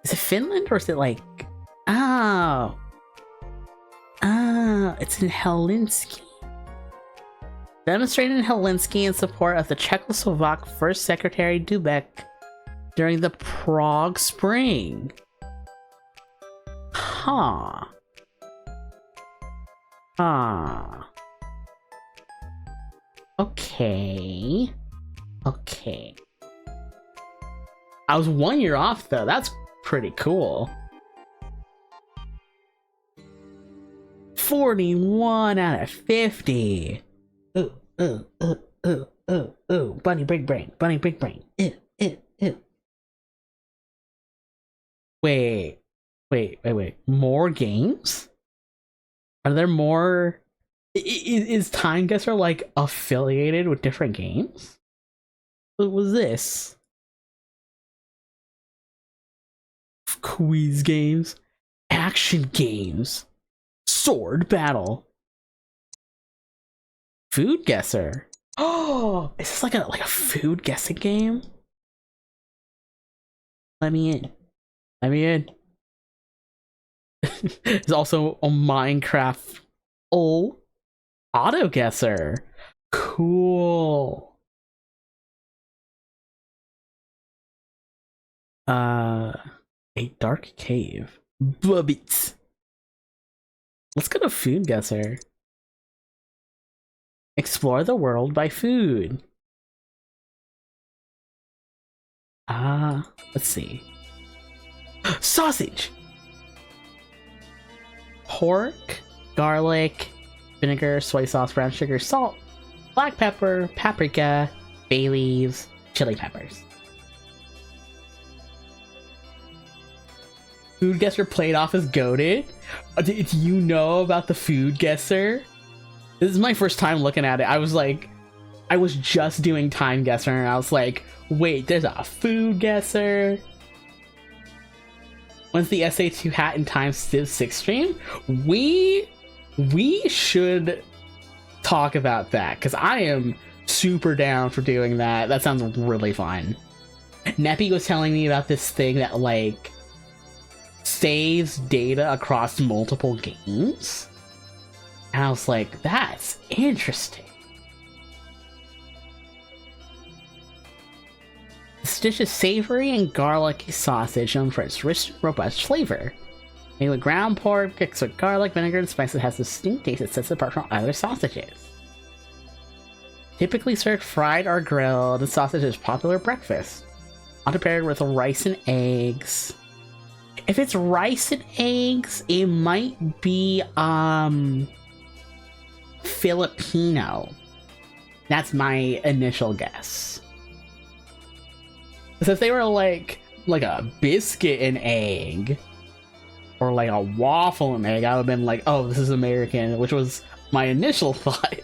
Is it Finland or is it like... Oh. Oh, it's in Helsinki. Demonstrated in Helsinki in support of the Czechoslovak First Secretary Dubek during the Prague Spring. Huh. Huh. Okay. Okay. I was 1 year off though. That's pretty cool. 41 out of 50. Ooh, ooh, ooh, ooh, ooh, ooh. Bunny big brain. Bunny big brain. Ew, ew, ew. Wait. More games? Are there more? Is Timeguessr like affiliated with different games? What was this? Quiz games, action games, sword battle, Foodguessr. Oh, is this like a food guessing game? Let me in. Let me in. There's also a Minecraft auto guesser. Cool. A dark cave. Bubbits. Let's go to Foodguessr. Explore the world by food. Let's see. Sausage! Pork, garlic, vinegar, soy sauce, brown sugar, salt, black pepper, paprika, bay leaves, chili peppers. Foodguessr played off as goated. Do you know about the Foodguessr? This is my first time looking at it. I was just doing Timeguessr and I was like, wait, there's a Foodguessr. Once the SA2 hat and Time Civ 6 stream, we should talk about that because I am super down for doing that. That sounds really fun. Neppy was telling me about this thing that like saves data across multiple games. And I was like, that's interesting. This dish is savory and garlicky sausage known for its rich, robust flavor. Made with ground pork, mixed with garlic, vinegar, and spice, it has a distinct taste that sets it apart from other sausages. Typically served fried or grilled, the sausage is popular breakfast. Often paired with rice and eggs. If it's rice and eggs, it might be Filipino. That's my initial guess. So if they were like a biscuit and egg, or like a waffle and egg, I would have been like, oh, this is American, which was my initial thought.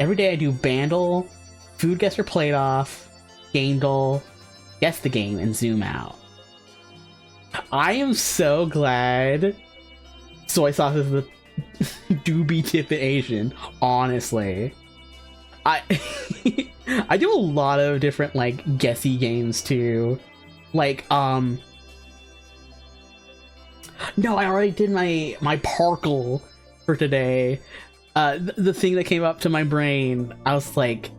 Every day I do Bandle, Foodguessr played off, Gamedle, guess the game, and zoom out. I am so glad soy sauce is the doobie tippet Asian, honestly. I do a lot of different like guessy games too. Like no, I already did my Parkle for today. The thing that came up to my brain, I was like,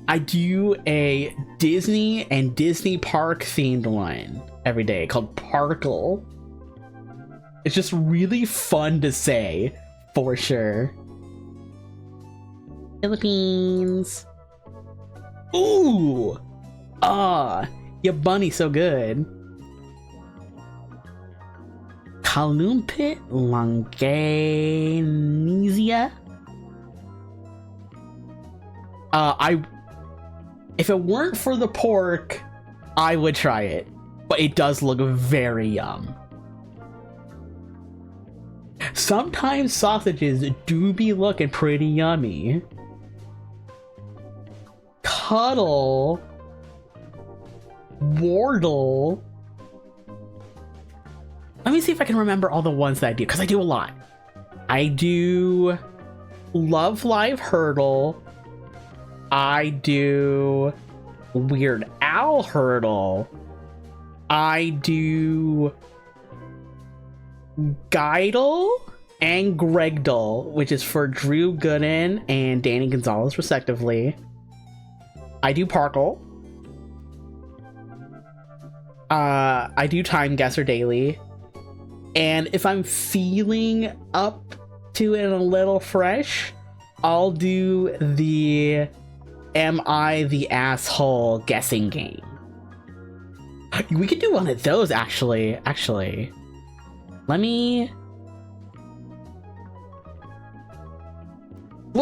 I do a Disney and Disney Park themed one every day called Parkle. It's just really fun to say, for sure. Philippines. Ooh! Your bunny's so good. Kalumpit Longanisia. If it weren't for the pork, I would try it. But it does look very yum. Sometimes sausages do be looking pretty yummy. Cuddle. Wardle. Let me see if I can remember all the ones that I do, because I do a lot. I do Love Live Hurdle. I do Weird Al Hurdle. I do Guidle and Gregdle, which is for Drew Gooden and Danny Gonzalez, respectively. I do Parkle. I do Timeguessr daily. And if I'm feeling up to it a little fresh, I'll do the Am I the Asshole guessing game. We could do one of those, actually. We'll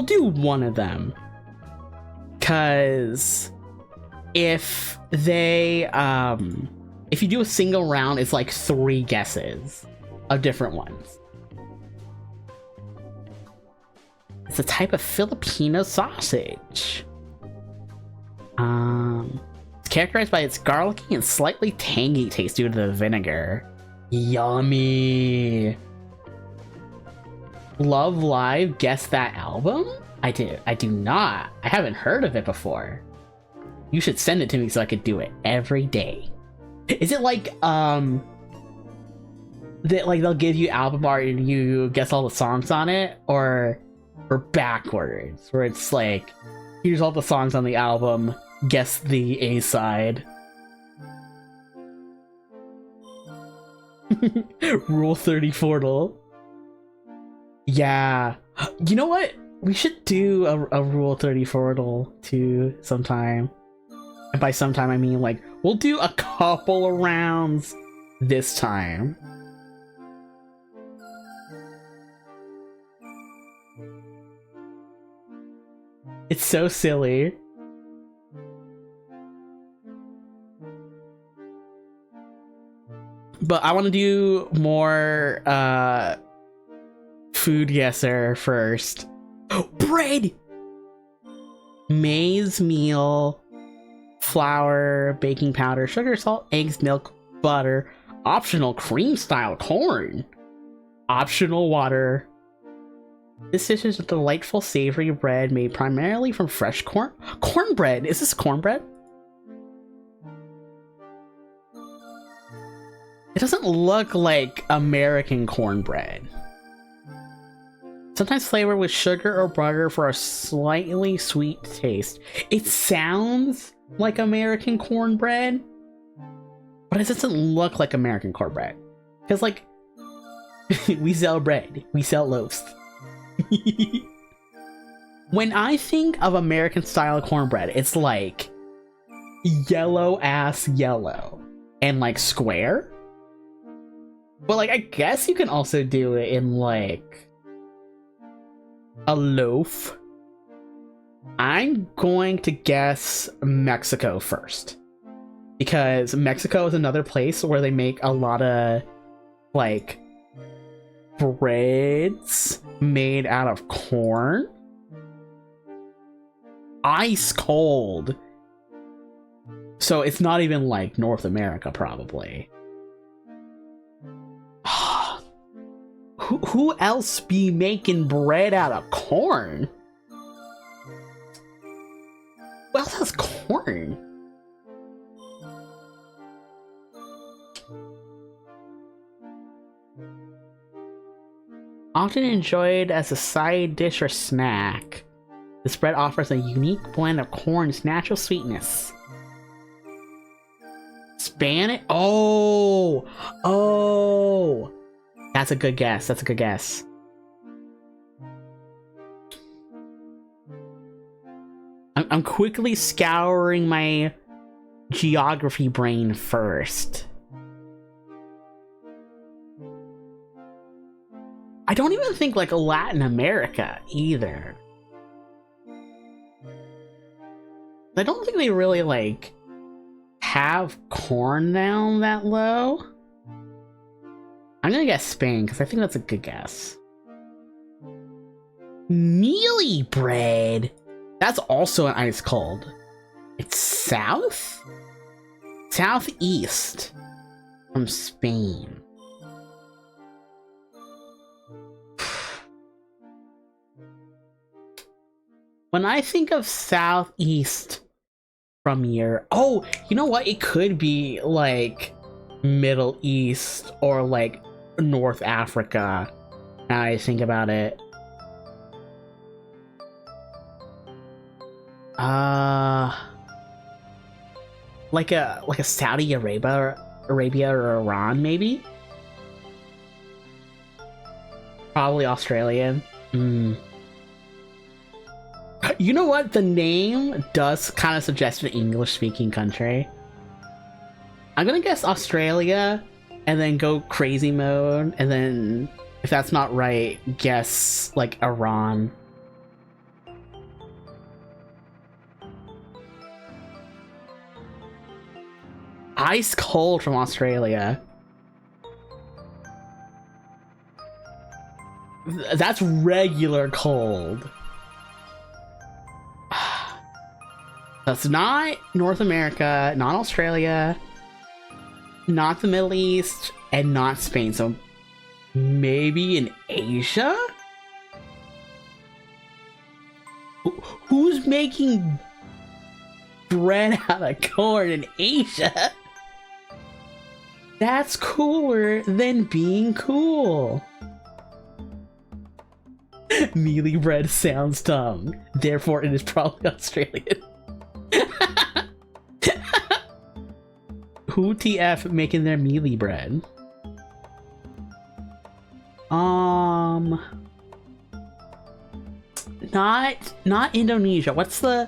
do one of them. Cause if they, if you do a single round, it's like 3 guesses of different ones. It's a type of Filipino sausage. It's characterized by its garlicky and slightly tangy taste due to the vinegar. Yummy. Love Live, Guess That album? I do not. I haven't heard of it before. You should send it to me so I could do it every day. Is it like, that like they'll give you album art and you guess all the songs on it? Or backwards, where it's like, here's all the songs on the album, guess the A-side. Rule 30 Portal. Yeah. You know what? We should do a Rule 30 Portal too sometime. And by sometime I mean like, we'll do a couple of rounds this time. It's so silly. But I want to do more Foodguessr first. Oh, bread! Maize meal, flour, baking powder, sugar, salt, eggs, milk, butter, optional cream style corn, optional water. This dish is a delightful savory bread made primarily from fresh corn. Cornbread! Is this cornbread? It doesn't look like American cornbread. Sometimes flavored with sugar or butter for a slightly sweet taste. It sounds like American cornbread, but it doesn't look like American cornbread. Because, like, we sell bread. We sell loaves. When I think of American style cornbread, it's like yellow ass yellow and like square. But like, I guess you can also do it in like a loaf. I'm going to guess Mexico first, because Mexico is another place where they make a lot of like breads made out of corn. Ice cold. So it's not even like North America, probably. Who else be making bread out of corn? Who else has corn? Often enjoyed as a side dish or snack, this bread offers a unique blend of corn's natural sweetness. Spanish? Oh! Oh! That's a good guess. That's a good guess. I'm quickly scouring my geography brain first. I don't even think like Latin America either. I don't think they really like have corn down that low. I'm gonna guess Spain because I think that's a good guess. Mealy bread. That's also an ice cold. It's south? Southeast from Spain. When I think of southeast from Europe, oh, you know what? It could be like Middle East or like North Africa. Now I think about it. Like a Saudi Arabia or Iran, maybe. Probably Australian. You know what? The name does kind of suggest an English-speaking country. I'm gonna guess Australia, and then go crazy mode, and then if that's not right, guess like Iran. Ice cold from Australia. That's regular cold. That's not North America, not Australia, not the Middle East, and not Spain. So maybe in Asia? Who's making bread out of corn in Asia? That's cooler than being cool. Mealy bread sounds dumb, therefore it is probably Australian. Who TF making their mealy bread? Not Indonesia. What's the...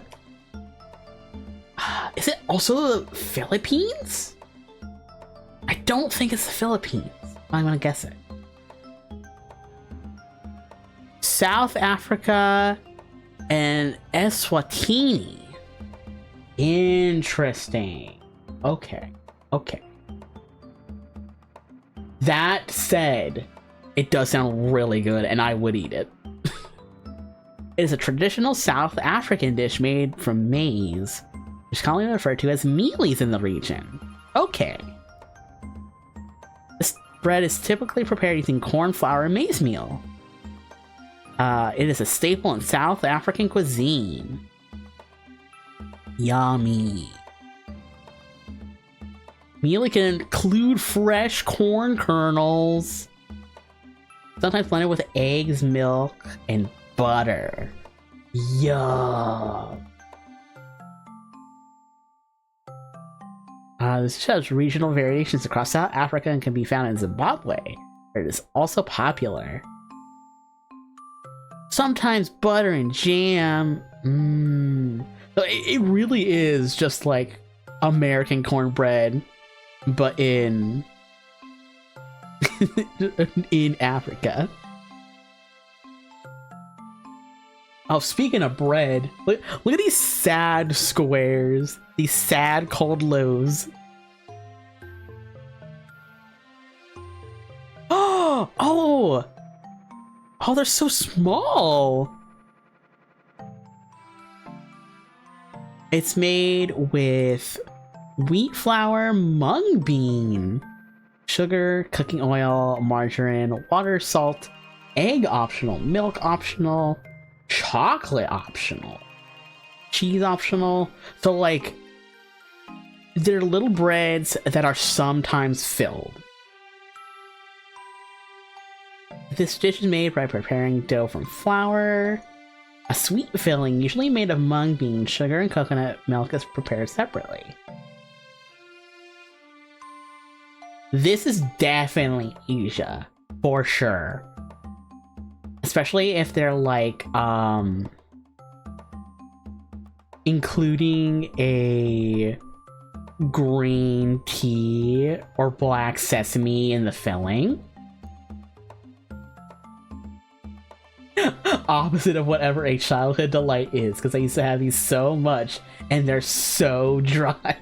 Is it also the Philippines? I don't think it's the Philippines. I'm gonna guess it. South Africa and Eswatini. Interesting. Okay. That said, it does sound really good and I would eat it. It is a traditional South African dish made from maize, which is commonly referred to as mealies in the region. Okay. This bread is typically prepared using corn flour and maize meal. It is a staple in South African cuisine. Yummy. Mealie can include fresh corn kernels, sometimes blended with eggs, milk, and butter. Yum. This shows regional variations across South Africa and can be found in Zimbabwe, where it is also popular. Sometimes butter and jam. So it really is just like American cornbread, but in in Africa. Oh, speaking of bread, look at these sad squares, these sad cold loaves. Oh, they're so small. It's made with wheat flour, mung bean, sugar, cooking oil, margarine, water, salt, egg optional, milk optional, chocolate optional, cheese optional. So like, they're little breads that are sometimes filled. This dish is made by preparing dough from flour. A sweet filling, usually made of mung bean, sugar, and coconut milk, is prepared separately. This is definitely Asia, for sure. Especially if they're like, including a green tea or black sesame in the filling. Opposite of whatever a childhood delight is, because I used to have these so much and they're so dry.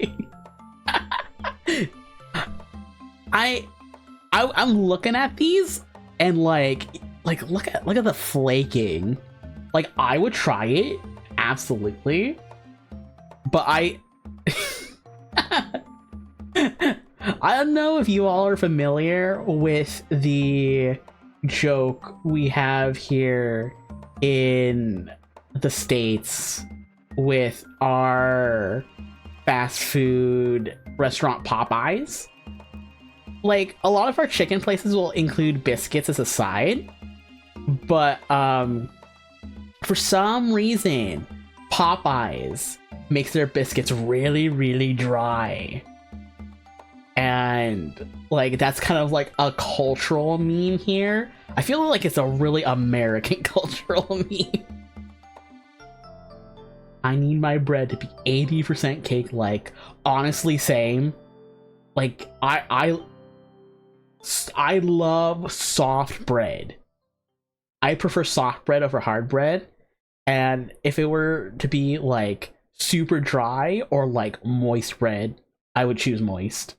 I'm looking at these and like look at the flaking. Like, I would try it, absolutely, but I don't know if you all are familiar with the joke we have here in the States with our fast food restaurant Popeyes. Like, a lot of our chicken places will include biscuits as a side, but for some reason Popeyes makes their biscuits really, really dry. And like, that's kind of like a cultural meme here. I feel like it's a really American cultural meme. I need my bread to be 80% cake. Like, honestly, same. Like, I love soft bread. I prefer soft bread over hard bread. And if it were to be like super dry or like moist bread, I would choose moist.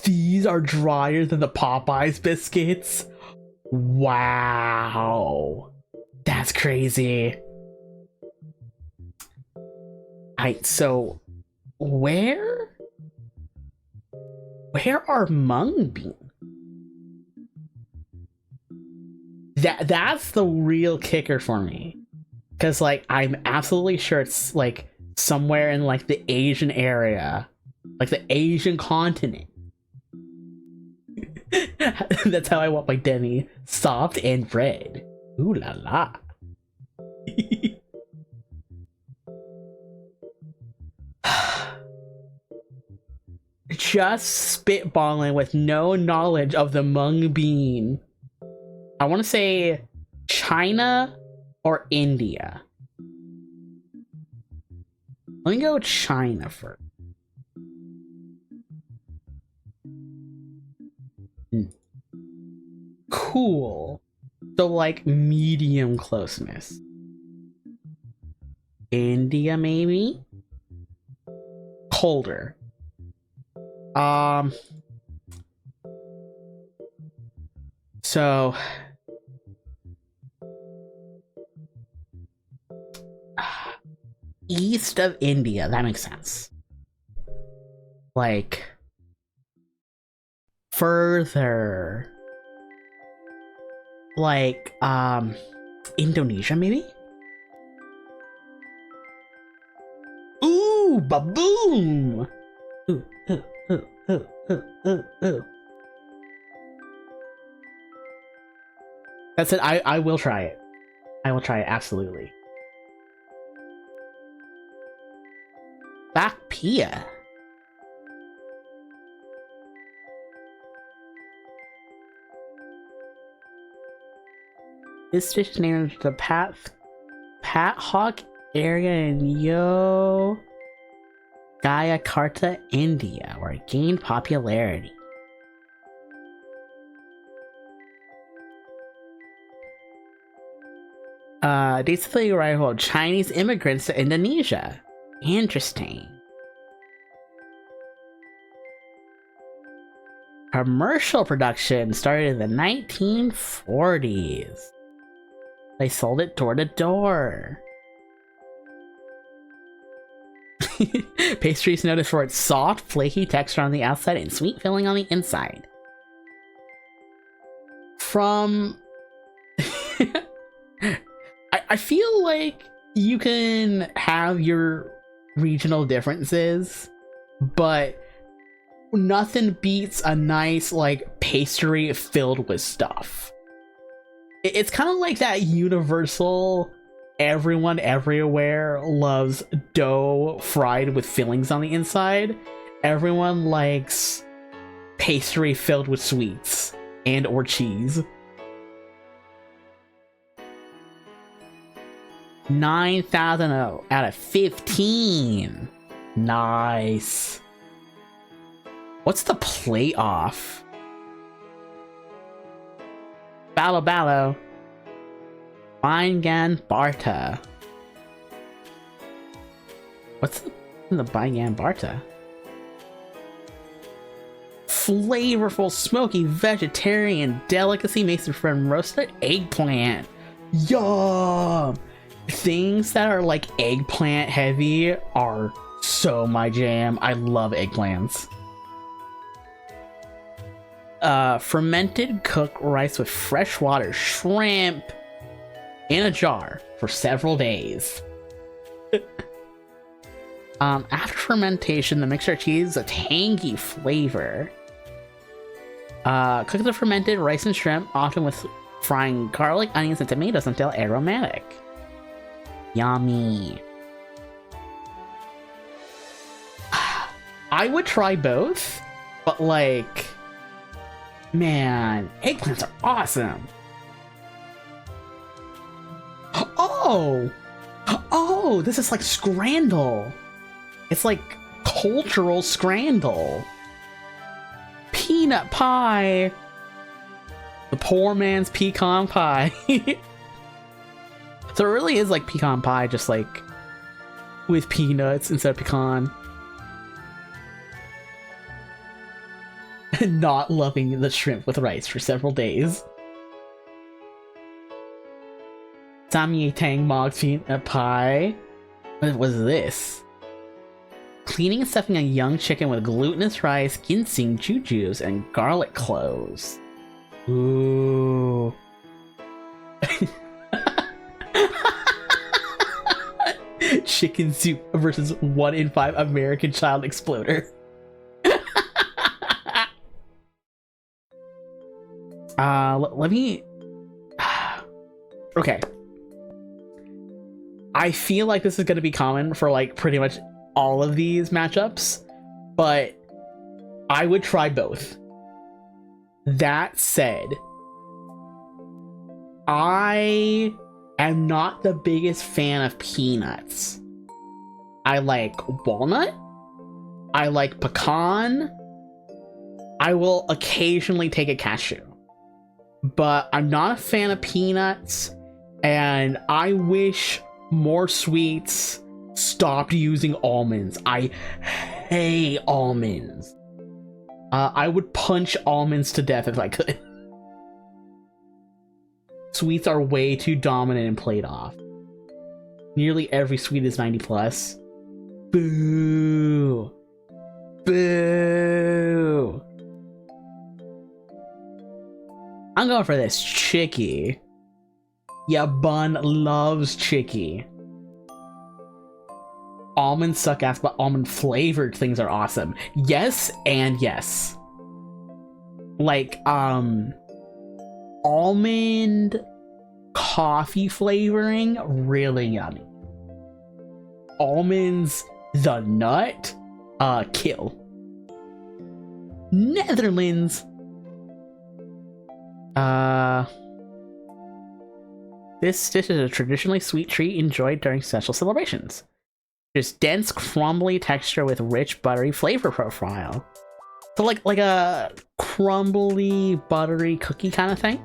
These are drier than the Popeyes biscuits. Wow. That's crazy. So where are mung bean? That's the real kicker for me. Because like I'm absolutely sure it's like somewhere in like the Asian area. Like the Asian continent. That's how I want my demi. Soft and red. Ooh la la. Just spitballing with no knowledge of the mung bean. I want to say China or India. Let me go China first. Cool. So like medium closeness. India maybe? Colder. So east of India, that makes sense. Like further, like Indonesia maybe? Ooh, baboom! Ooh, ooh, ooh, ooh, ooh, ooh, ooh. That's it. I will try it. I will try it, absolutely. Bakpia. This dish is named the Pat Hawk area in Yogyakarta, India, where it gained popularity. Dates of the arrival of Chinese immigrants to Indonesia. Interesting. Commercial production started in the 1940s. They sold it door to door. Pastry is noted for its soft, flaky texture on the outside and sweet filling on the inside. From... I feel like you can have your regional differences, but nothing beats a nice, like, pastry filled with stuff. It's kind of like that universal, everyone everywhere loves dough fried with fillings on the inside. Everyone likes pastry filled with sweets and or cheese. 9,000 out of 15. Nice. What's the play off? Ballo Ballo. Baigan Barta. What's the Baigan Barta? Flavorful, smoky vegetarian delicacy makes from roasted eggplant. Yum! Things that are like eggplant heavy are so my jam. I love eggplants. Fermented cooked rice with freshwater shrimp in a jar for several days. After fermentation, the mixture achieves a tangy flavor. Cook the fermented rice and shrimp, often with frying garlic, onions, and tomatoes until aromatic. Yummy. I would try both, but like, man, eggplants are awesome. Oh, this is like scrandle. It's like cultural scrandle. Peanut pie. The poor man's pecan pie. So it really is like pecan pie, just like with peanuts instead of pecan. Not loving the shrimp with rice for several days. Samyang Mog's peanut pie. What was this? Cleaning and stuffing a young chicken with glutinous rice, ginseng, jujubes, and garlic cloves. Ooh. Chicken soup versus 1 in 5 American Child Exploder. Let me... Okay. I feel like this is going to be common for like pretty much all of these matchups, but I would try both. That said, I am not the biggest fan of peanuts. I like walnut. I like pecan. I will occasionally take a cashew. But I'm not a fan of peanuts, and I wish more sweets stopped using almonds. I hate almonds. I would punch almonds to death if I could. Sweets are way too dominant and played off. Nearly every sweet is 90 plus. Boo! Boo! I'm going for this Chicky. Yeah, Bun loves Chicky. Almonds suck ass, but almond flavored things are awesome. Yes and yes. Like, almond coffee flavoring, really yummy. Almonds, the nut, kill. Netherlands. This dish is a traditionally sweet treat enjoyed during special celebrations. Just dense, crumbly texture with rich, buttery flavor profile. So like a crumbly, buttery cookie kind of thing.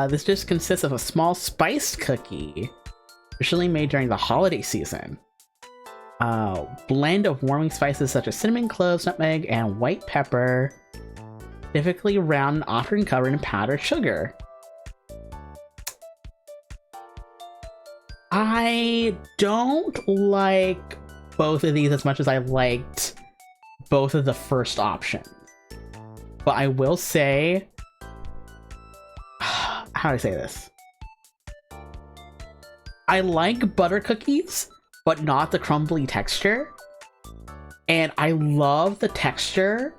This dish consists of a small spiced cookie, traditionally made during the holiday season. Blend of warming spices such as cinnamon, cloves, nutmeg, and white pepper. Typically round and often covered in powdered sugar. I don't like both of these as much as I liked both of the first options. But I will say... How do I say this? I like butter cookies, but not the crumbly texture. And I love the texture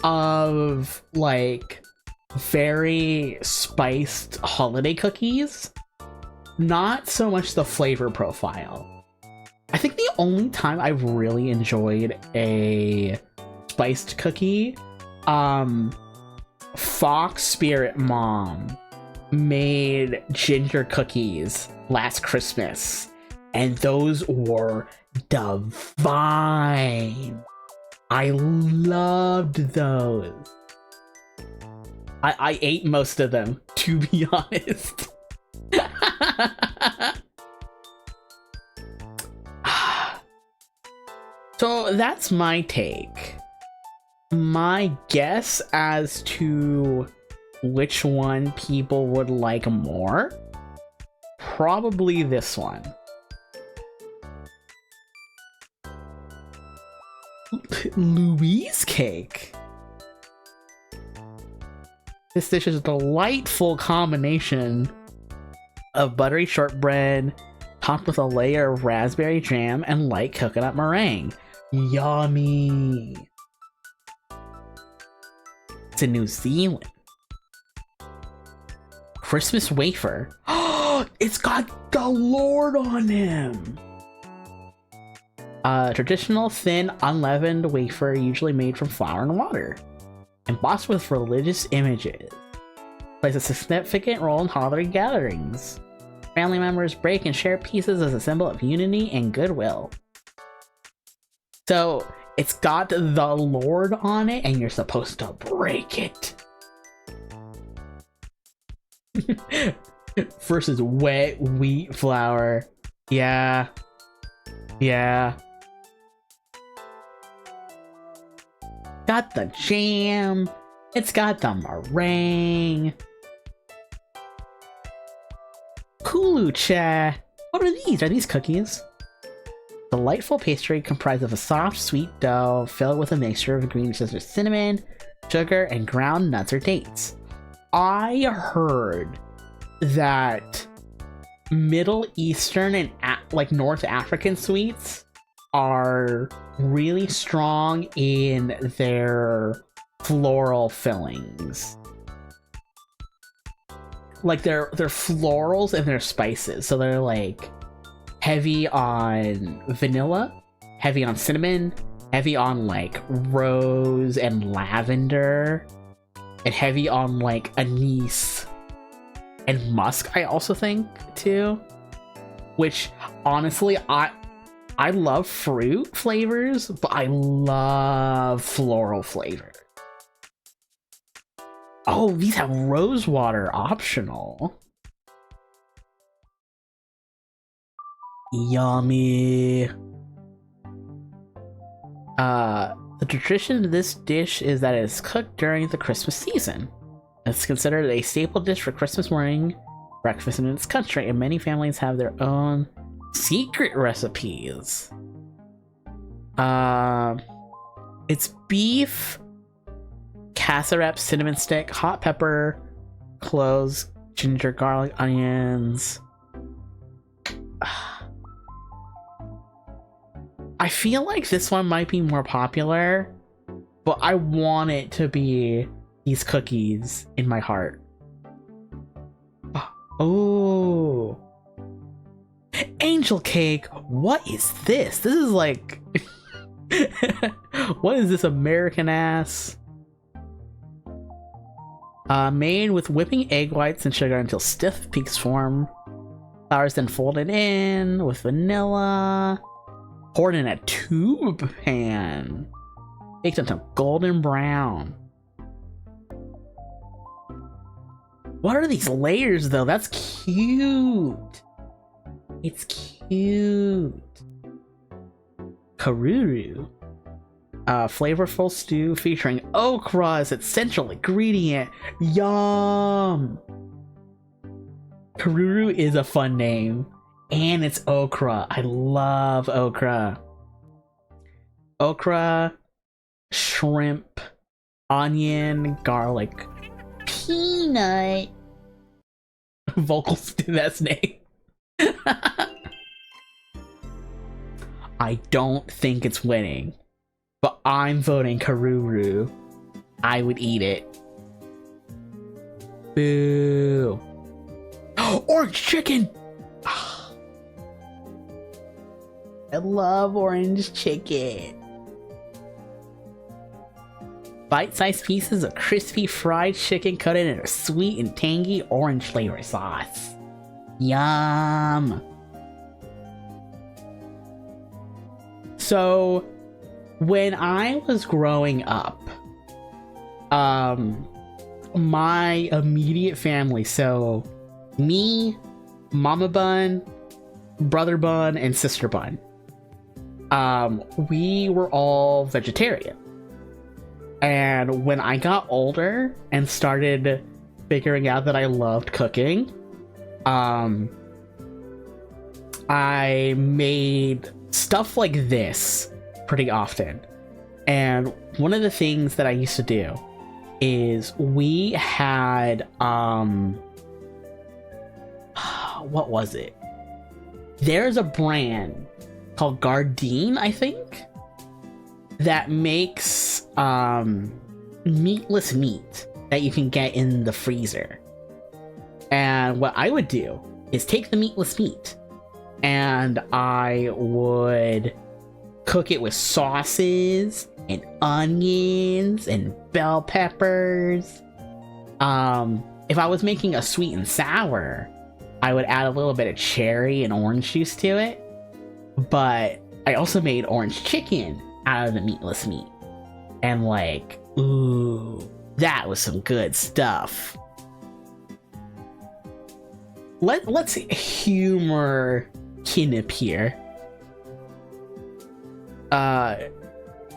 of like very spiced holiday cookies, not so much the flavor profile. I think the only time I've really enjoyed a spiced cookie, Fox Spirit Mom made ginger cookies last Christmas, and those were divine. I loved those. I ate most of them, to be honest. So that's my take. My guess as to which one people would like more, probably this one. Louise cake. This dish is a delightful combination of buttery shortbread topped with a layer of raspberry jam and light coconut meringue. Yummy. It's in New Zealand. Christmas wafer. Oh, it's got the Lord on him. Traditional, thin, unleavened wafer usually made from flour and water. Embossed with religious images. Plays a significant role in holiday gatherings. Family members break and share pieces as a symbol of unity and goodwill. So, it's got the Lord on it, and you're supposed to break it. Versus wet wheat flour. Yeah. Yeah. Got the jam. It's got the meringue. Kulucha. What are these? Are these cookies? Delightful pastry comprised of a soft, sweet dough filled with a mixture of ingredients such as cinnamon, sugar, and ground nuts or dates. I heard that Middle Eastern and like North African sweets are really strong in their floral fillings. Like they're florals and they're spices, so they're like heavy on vanilla, heavy on cinnamon, heavy on like rose and lavender, and heavy on like anise and musk, I also think too. Which honestly, I love fruit flavors, but I love floral flavor. Oh, these have rose water optional. Yummy. The tradition of this dish is that it is cooked during the Christmas season. It's considered a staple dish for Christmas morning breakfast in its country, and many families have their own secret recipes. It's beef, casserep, cinnamon stick, hot pepper, cloves, ginger, garlic, onions. I feel like this one might be more popular, but I want it to be these cookies in my heart. Oh, angel cake. What is this? This is like what is this American ass? Made with whipping egg whites and sugar until stiff peaks form. Flours then folded in with vanilla. Poured in a tube pan. Baked until golden brown. What are these layers though? That's cute. It's cute. Karuru. Flavorful stew featuring okra as its central ingredient. Yum! Karuru is a fun name. And it's okra. I love okra. Okra, shrimp, onion, garlic, peanut. Vocal stew, that's name. I don't think it's winning, but I'm voting Karuru. I would eat it. Boo. Orange chicken! I love orange chicken. Bite-sized pieces of crispy fried chicken coated in a sweet and tangy orange flavor sauce. Yum! So, when I was growing up, my immediate family, so me, Mama Bun, Brother Bun, and Sister Bun, we were all vegetarian. And when I got older and started figuring out that I loved cooking, I made stuff like this pretty often. And one of the things that I used to do is we had, what was it? There's a brand called Gardein, I think, that makes meatless meat that you can get in the freezer. And what I would do is take the meatless meat and I would cook it with sauces and onions and bell peppers. If I was making a sweet and sour, I would add a little bit of cherry and orange juice to it. But I also made orange chicken out of the meatless meat. And like, ooh, that was some good stuff. Let's humor Kinip here.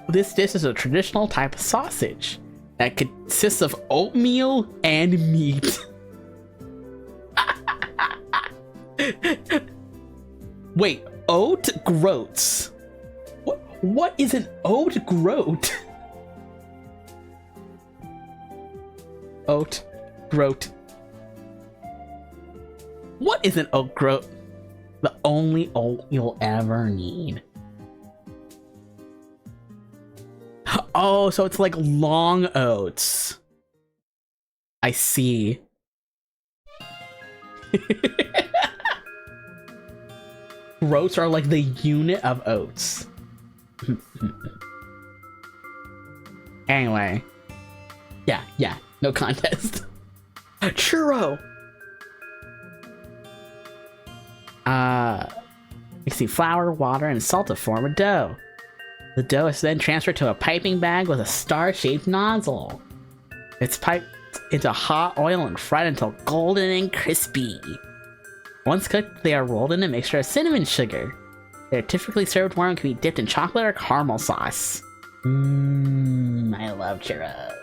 This dish is a traditional type of sausage that consists of oatmeal and meat. Wait, oat groats. What is an oat groat? Oat groat. What is an oat groat? The only oat you'll ever need. Oh, so it's like long oats. I see. Groats are like the unit of oats. Anyway. Yeah, no contest. Churro! You see flour, water, and salt to form a dough. The dough is then transferred to a piping bag with a star-shaped nozzle. It's piped into hot oil and fried until golden and crispy. Once cooked, they are rolled in a mixture of cinnamon sugar. They're typically served warm and can be dipped in chocolate or caramel sauce. I love churros.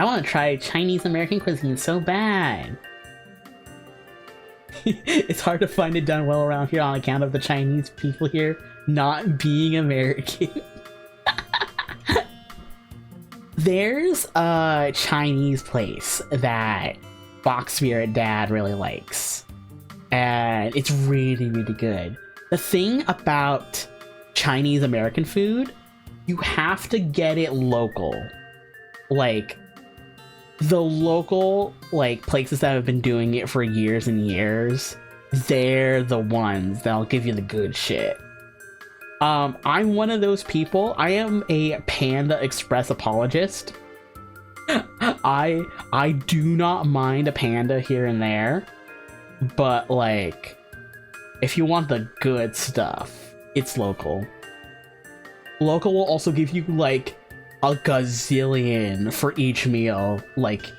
I want to try Chinese American cuisine so bad. It's hard to find it done well around here on account of the Chinese people here not being American. There's a Chinese place that Box Spirit Dad really likes, and it's really, really good. The thing about Chinese American food, you have to get it local. Like, the local, like, places that have been doing it for years and years, they're the ones that'll give you the good shit. I'm one of those people. I am a Panda Express apologist. I do not mind a panda here and there, but like, if you want the good stuff, it's local. Local will also give you like a gazillion for each meal, like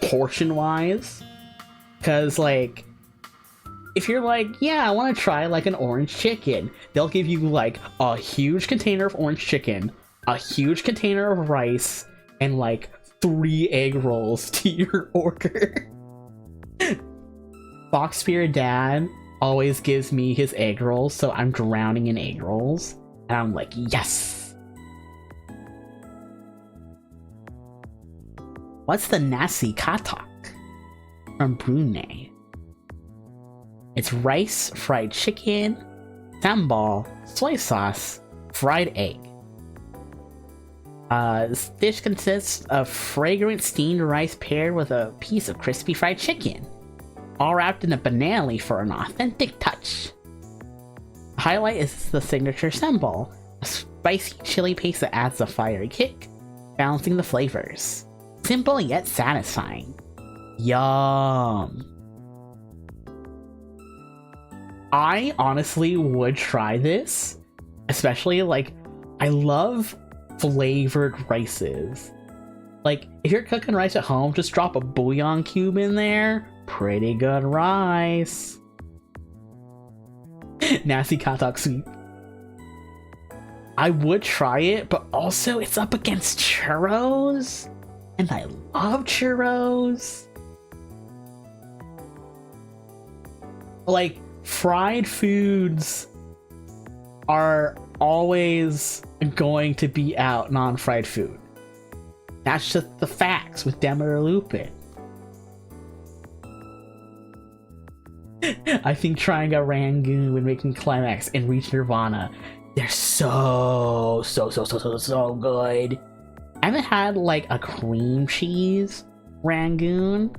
portion wise, because like, if you're like, yeah, I want to try like an orange chicken, they'll give you like a huge container of orange chicken, a huge container of rice, and like 3 egg rolls to your order. Fox Spirit Dad always gives me his egg rolls, so I'm drowning in egg rolls, and I'm like, yes! What's the nasi katak from Brunei? It's rice, fried chicken, sambal, soy sauce, fried egg. This dish consists of fragrant steamed rice paired with a piece of crispy fried chicken, all wrapped in a banana leaf for an authentic touch. The highlight is the signature sambal, a spicy chili paste that adds a fiery kick, balancing the flavors. Simple yet satisfying. Yum! I honestly would try this, especially like, I love flavored rices. Like, if you're cooking rice at home, just drop a bouillon cube in there. Pretty good rice. Nasi katak soup. I would try it, but also it's up against churros, and I love churros. Like, fried foods are always going to be out non-fried food. That's just the facts with Demeter Lupin. I think trying a Rangoon would make me climax and reach Nirvana. They're so good. I haven't had like a cream cheese Rangoon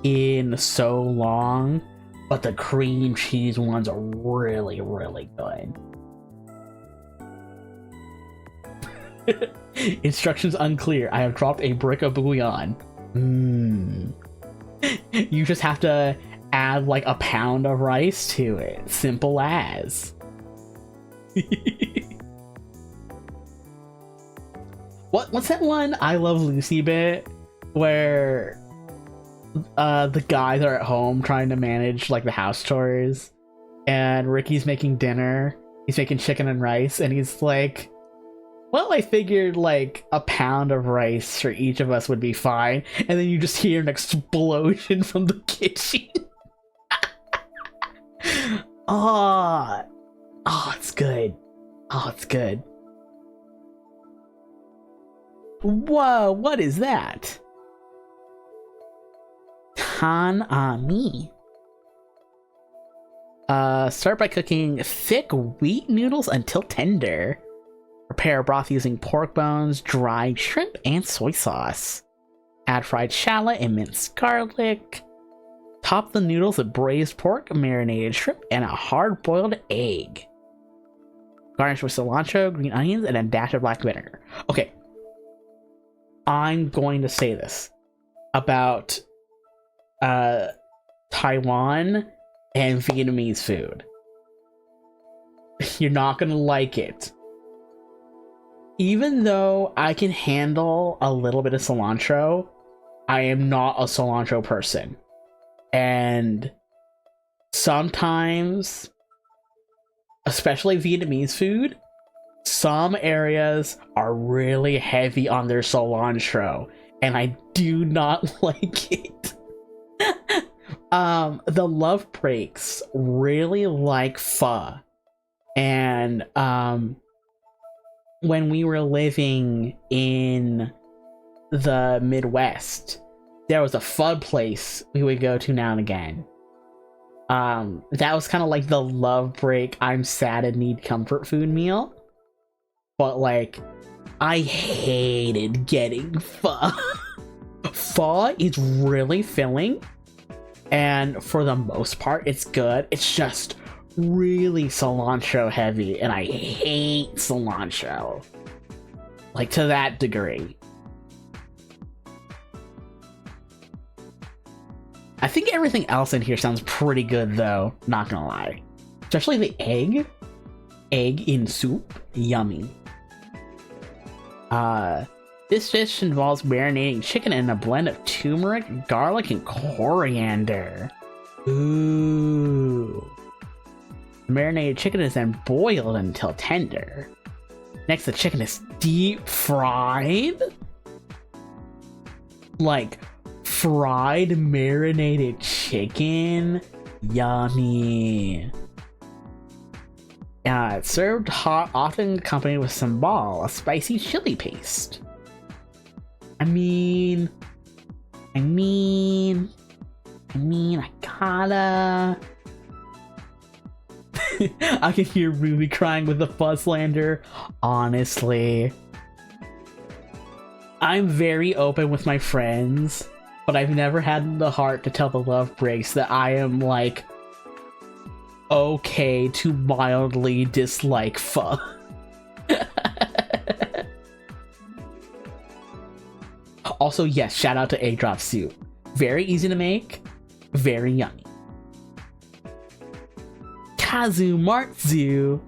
in so long, but the cream cheese ones are really, really good. Instructions unclear. I have dropped a brick of bouillon. You just have to add like a pound of rice to it. Simple as. What's that one I Love Lucy bit where the guys are at home trying to manage like the house chores, and Ricky's making dinner. He's making chicken and rice, and he's like, Well, I figured like a pound of rice for each of us would be fine, and then you just hear an explosion from the kitchen. Oh, it's good. Oh, it's good. Whoa, what is that? Me. Start by cooking thick wheat noodles until tender. Prepare a broth using pork bones, dried shrimp, and soy sauce. Add fried shallot and minced garlic. Top the noodles with braised pork, marinated shrimp, and a hard-boiled egg. Garnish with cilantro, green onions, and a dash of black vinegar. Okay. I'm going to say this about Taiwan and Vietnamese food. You're not gonna like it. Even though I can handle a little bit of cilantro, I am not a cilantro person. And sometimes, especially Vietnamese food, some areas are really heavy on their cilantro, and I do not like it. The love breaks really like pho, and when we were living in the Midwest, there was a pho place we would go to now and again. That was kind of like the love break, I'm sad and need comfort food meal. But like, I hated getting pho. Pho is really filling, and for the most part, it's good. It's just really cilantro heavy, and I hate cilantro. Like, to that degree. I think everything else in here sounds pretty good, though, not gonna lie. Especially the egg. Egg in soup. Yummy. This dish involves marinating chicken in a blend of turmeric, garlic, and coriander. Ooh. The marinated chicken is then boiled until tender. Next, the chicken is deep fried. Like, fried marinated chicken. Yummy. It's served hot, often accompanied with sambal, a spicy chili paste. I gotta... I can hear Ruby crying with the Fuzzlander. Honestly. I'm very open with my friends, but I've never had the heart to tell the love breaks that I am, like, okay to mildly dislike pho. Also, yes, shout out to egg drop soup. Very easy to make, very yummy. Kazumarzu.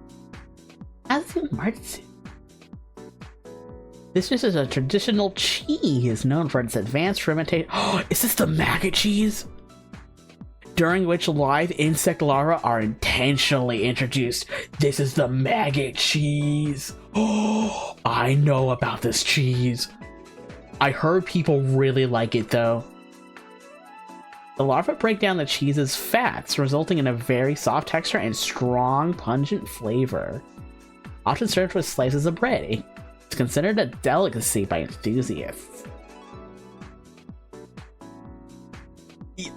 Kazumarzu. This dish is a traditional cheese known for its advanced fermentation. Oh, is this the maggot cheese? During which live insect larvae are intentionally introduced. This is the maggot cheese. Oh, I know about this cheese. I heard people really like it though. The larvae break down the cheese's fats, resulting in a very soft texture and strong, pungent flavor. Often served with slices of bread, it's considered a delicacy by enthusiasts.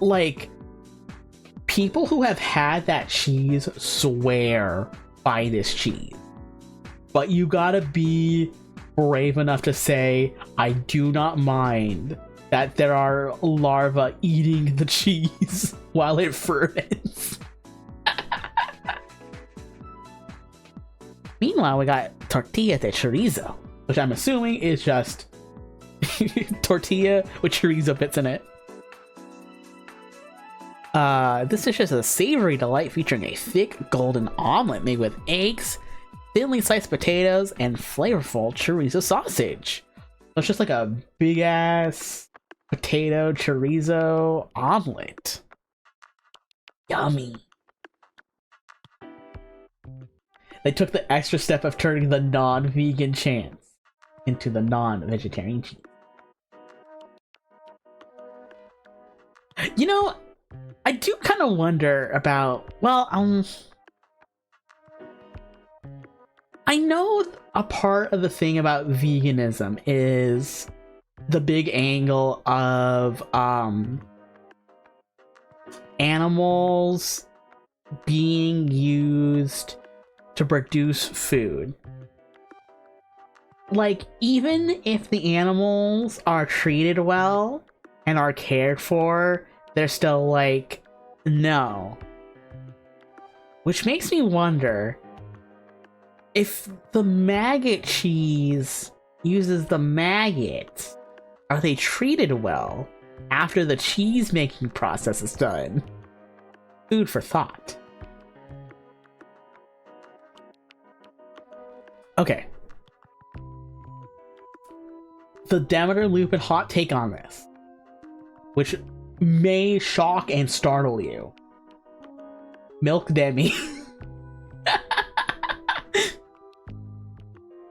Like, people who have had that cheese swear by this cheese. But you gotta be brave enough to say, I do not mind that there are larvae eating the cheese while it ferments. Meanwhile, we got tortilla de chorizo, which I'm assuming is just tortilla with chorizo bits in it. This dish is a savory delight featuring a thick golden omelet made with eggs, thinly sliced potatoes, and flavorful chorizo sausage. So it's just like a big ass potato chorizo omelet. Yummy. They took the extra step of turning the non-vegan chance. into the non-vegetarian cheese. You know, I do kind of wonder about, well, I know a part of the thing about veganism is the big angle of animals being used to produce food. Like, even if the animals are treated well and are cared for, they're still like, no. Which makes me wonder if the maggot cheese uses the maggots, are they treated well after the cheese making process is done? Food for thought. Okay. The Demeter Lupin hot take on this, which may shock and startle you. Milk Demi.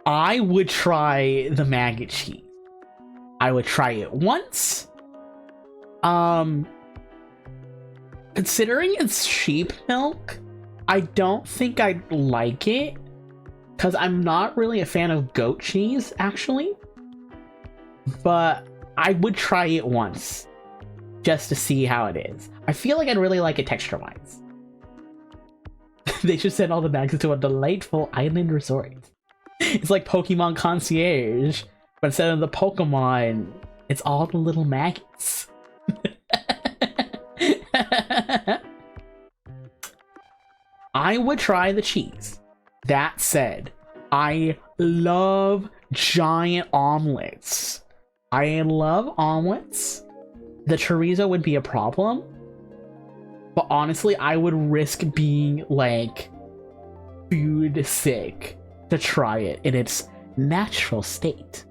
I would try the maggot cheese. I would try it once. Considering it's sheep milk, I don't think I'd like it, because I'm not really a fan of goat cheese, actually. But I would try it once, just to see how it is. I feel like I'd really like it texture-wise. They should send all the maggots to a delightful island resort. It's like Pokemon Concierge, but instead of the Pokemon, it's all the little maggots. I would try the cheese. That said, I love giant omelets. I love omelets. The chorizo would be a problem, but honestly, I would risk being like food sick to try it in its natural state.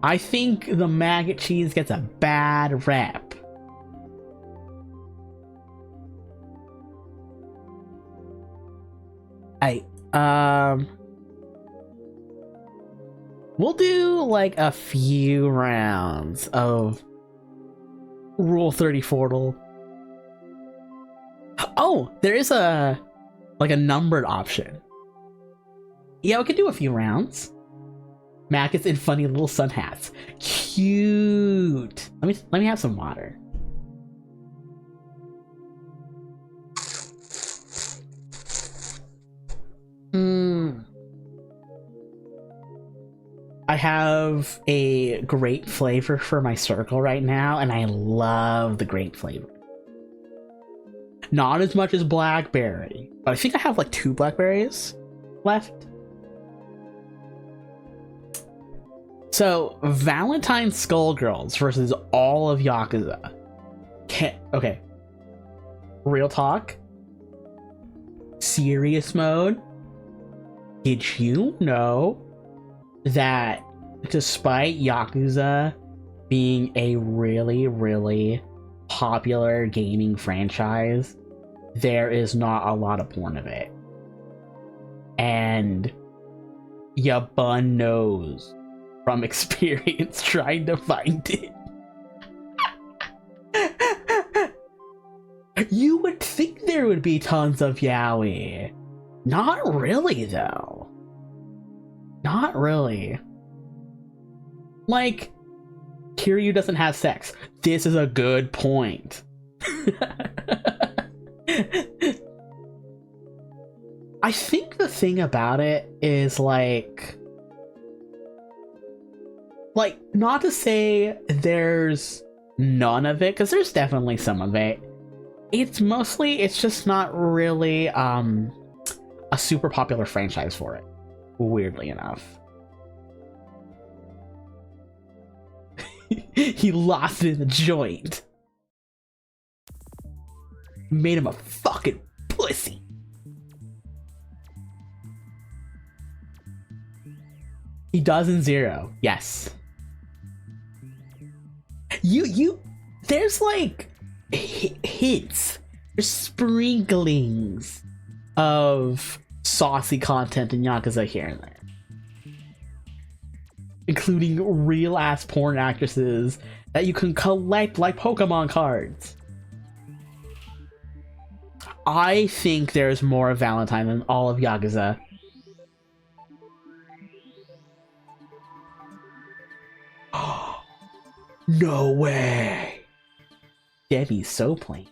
I think the maggot cheese gets a bad rap. We'll do like a few rounds of Rule 34. Oh, there is a numbered option. Yeah, we could do a few rounds. Maggots in funny little sun hats. Cute. Let me have some water. I have a grape flavor for my circle right now, and I love the grape flavor. Not as much as blackberry, but I think I have like 2 blackberries left. So, Valentine Skullgirls versus all of Yakuza. Okay. Real talk. Serious mode. Did you know that despite Yakuza being a really, really popular gaming franchise, there is not a lot of porn of it? And ya bun knows from experience trying to find it. You would think there would be tons of yaoi. Not really, though. Not really. Like, Kiryu doesn't have sex. This is a good point. I think the thing about it is like, not to say there's none of it, because there's definitely some of it. It's just not really a super popular franchise for it, weirdly enough. He lost it in the joint. Made him a fucking pussy. He does in Zero, yes. There's like hints, there's sprinklings of saucy content in Yakuza here and there, including real-ass porn actresses that you can collect like Pokemon cards. I think there's more of Valentine than all of Yakuza. No way! Debbie's so plain.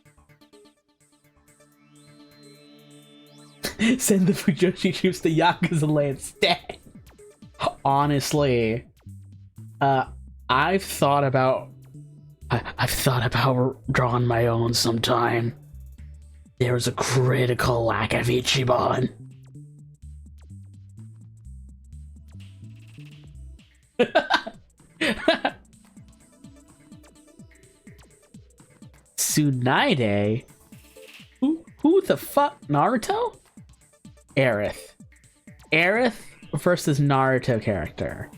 Send the Fujoshi troops to Yakuza land stat. Honestly, I've thought about drawing my own sometime. There was a critical lack of Ichiban. Tsunaide? Who the fuck? Naruto? Aerith. Aerith versus Naruto character.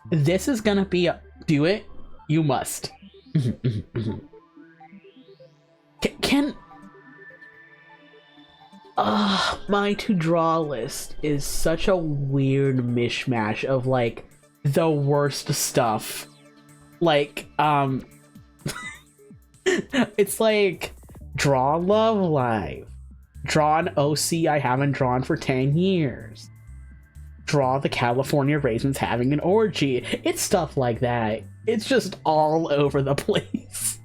This is gonna be a do it. You must. My to draw list is such a weird mishmash of like the worst stuff. Like, it's like draw Love Live, draw an OC I haven't drawn for 10 years, draw the California Raisins having an orgy. It's stuff like that. It's just all over the place.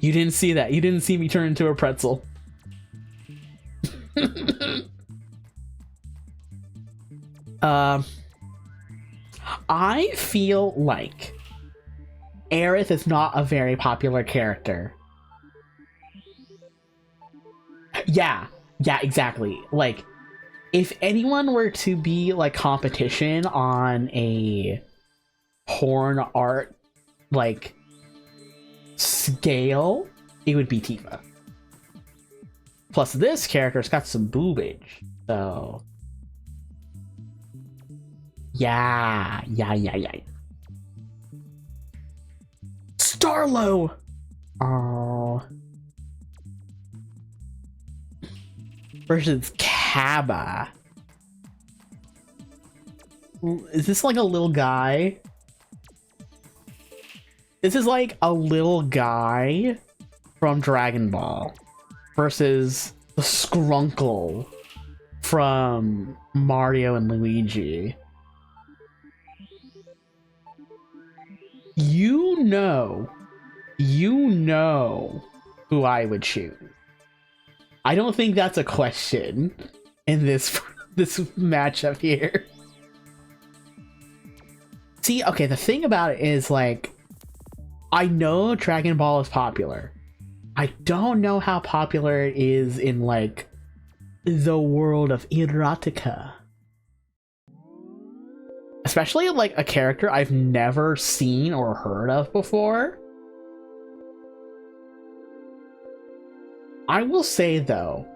You didn't see that. You didn't see me turn into a pretzel. I feel like Aerith is not a very popular character. Yeah, exactly. Like, if anyone were to be like competition on a porn art like scale, it would be Tifa. Plus this character's got some boobage, so yeah. Starlo! Oh. Versus Kaba. Is this like a little guy? This is like a little guy from Dragon Ball versus the Skrunkle from Mario and Luigi. You know who I would choose. I don't think that's a question in this matchup here. See, okay, the thing about it is, like, I know Dragon Ball is popular. I don't know how popular it is in, like, the world of erotica. Especially, like, a character I've never seen or heard of before. I will say, though,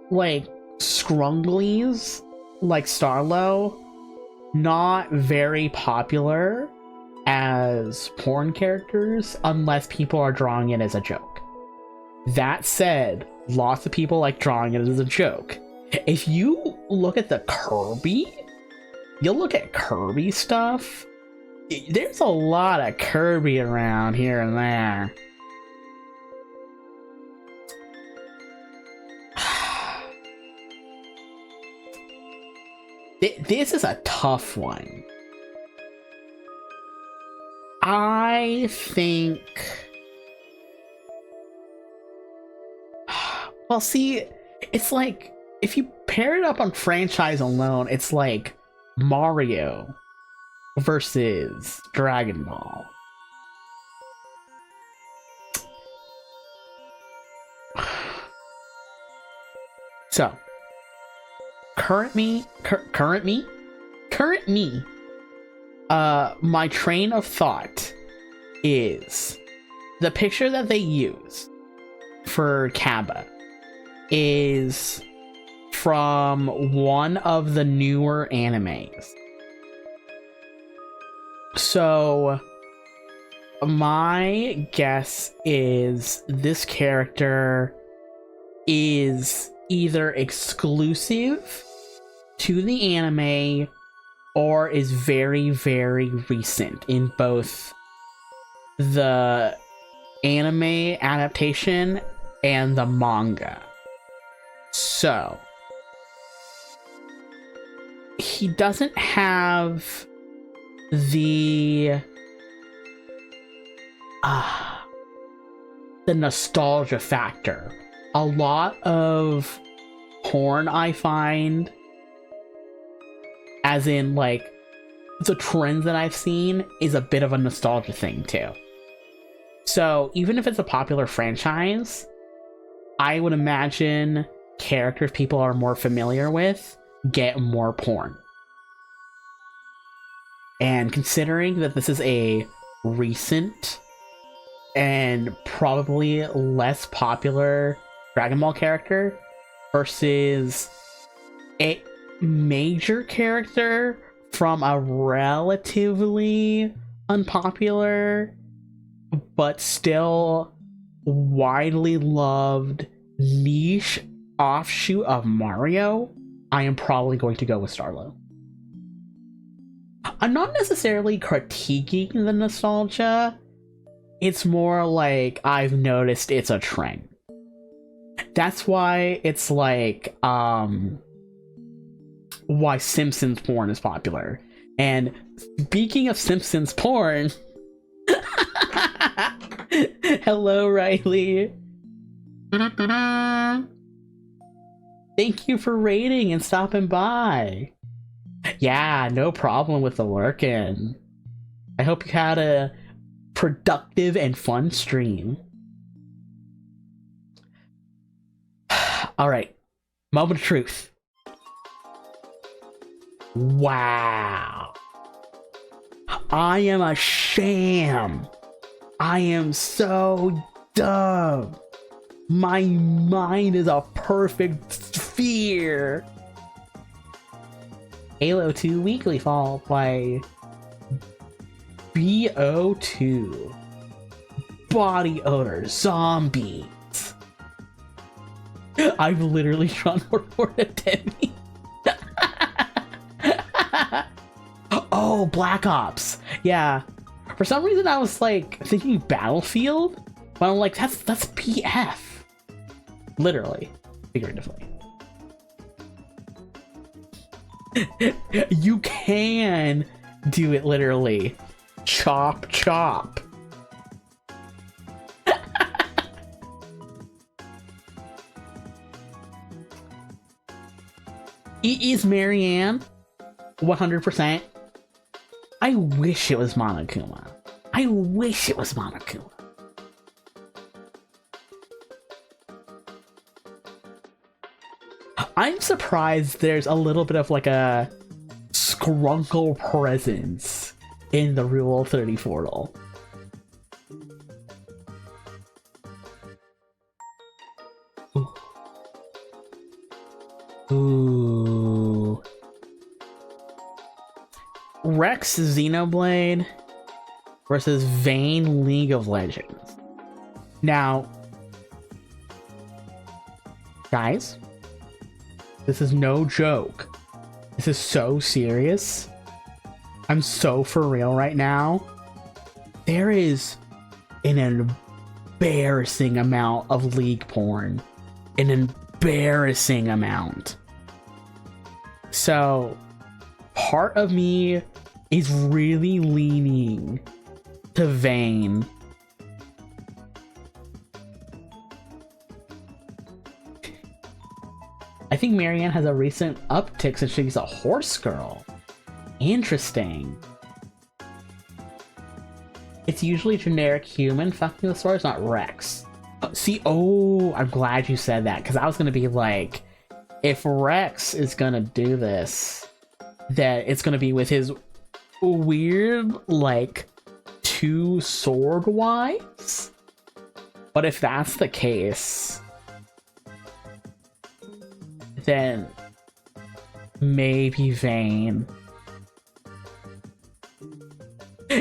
like, Scrunglies, like Starlo, not very popular as porn characters unless people are drawing it as a joke. That said, lots of people like drawing it as a joke. If you look at the Kirby, you'll look at Kirby stuff, there's a lot of Kirby around here and there. This is a tough one. I think... Well, see, it's like, if you pair it up on franchise alone, it's like Mario versus Dragon Ball. So, current me, my train of thought is the picture that they use for Kaba is from one of the newer animes. So My guess is this character is either exclusive to the anime or is very, very recent in both the anime adaptation and the manga. So, he doesn't have the nostalgia factor. A lot of porn I find, as in like the trends that I've seen, is a bit of a nostalgia thing too. So even if it's a popular franchise, I would imagine characters people are more familiar with get more porn. And considering that this is a recent and probably less popular Dragon Ball character versus a major character from a relatively unpopular but still widely loved niche offshoot of Mario, I am probably going to go with Starlo. I'm not necessarily critiquing the nostalgia. It's more like I've noticed it's a trend. That's why it's like why Simpsons porn is popular. And speaking of Simpsons porn, hello Riley. Thank you for rating and stopping by. Yeah, no problem with the lurkin. I hope you had a productive and fun stream. Alright, moment of truth. Wow. I am a sham. I am so dumb. My mind is a perfect sphere. Halo 2 Weekly Fall by BO2. Body odor zombies. I've literally drawn more a Demi. Oh, Black Ops. Yeah. For some reason I was like thinking Battlefield, but I'm like, that's PF. Literally. Figuratively. You can do it literally. Chop, chop. It is Marianne. 100%. I wish it was Monokuma. I wish it was Monokuma. I'm surprised there's a little bit of like a Skrunkle presence in the Rule 30 portal. Ooh. Rex Xenoblade versus Vayne League of Legends. Now, guys, this is no joke. This is so serious. I'm so for real right now. There is an embarrassing amount of League porn. An embarrassing amount. So, part of me is really leaning to Vayne. I think Marianne has a recent uptick since she's a horse girl. Interesting. It's usually generic human fucking the story, it's not Rex. See, oh, I'm glad you said that, because I was gonna be like, if Rex is gonna do this, that it's gonna be with his weird, like, two sword wives? But if that's the case, then maybe Vayne.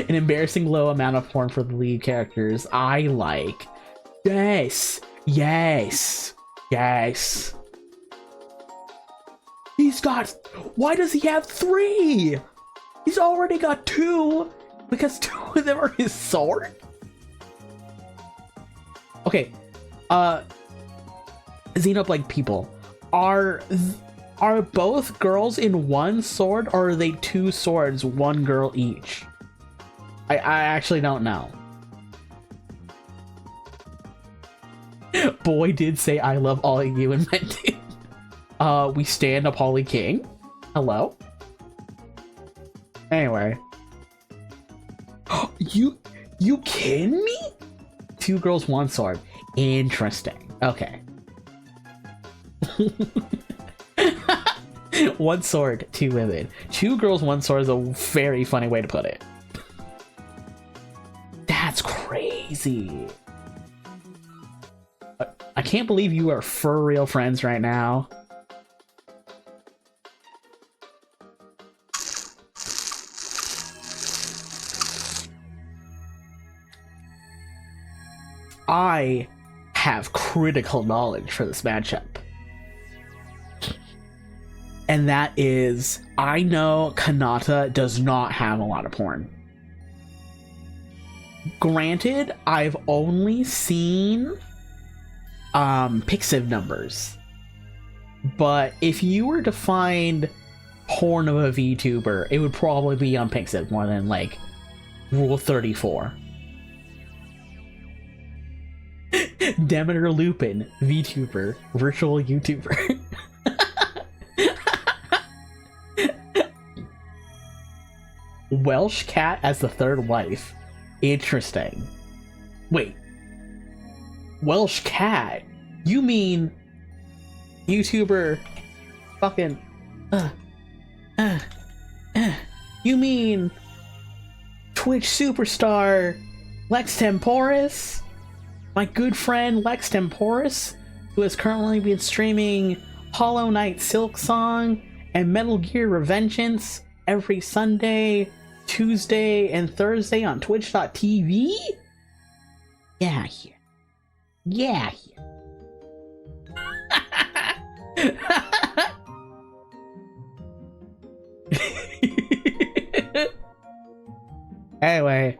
An embarrassing low amount of porn for the lead characters. I like. Yes. Yes. Yes. He's got... Why does he have 3? He's already got 2. Because 2 of them are his sword? Okay. Xenoblade people. Are both girls in one sword, or are they 2 swords, 1 girl each? I actually don't know. Boy did say I love all of you and meant it. We stand up Holly King. Hello? Anyway. You kidding me? 2 girls, 1 sword. Interesting. Okay. 1 sword, 2 women. 2 girls, 1 sword is a very funny way to put it. That's crazy. I can't believe you are for real friends right now. I have critical knowledge for this matchup. And that is, I know Kanata does not have a lot of porn. Granted, I've only seen Pixiv numbers. But if you were to find porn of a VTuber, it would probably be on Pixiv more than like Rule 34. Demeter Lupin, VTuber, virtual YouTuber. Welsh cat as the 3rd wife. Interesting. Wait. Welsh cat? You mean YouTuber fucking you mean Twitch superstar Lex Temporis? My good friend Lex Temporis, who has currently been streaming Hollow Knight Silksong and Metal Gear Revengeance every Sunday, Tuesday, and Thursday on twitch.tv? Yeah, here. Yeah, here. Anyway,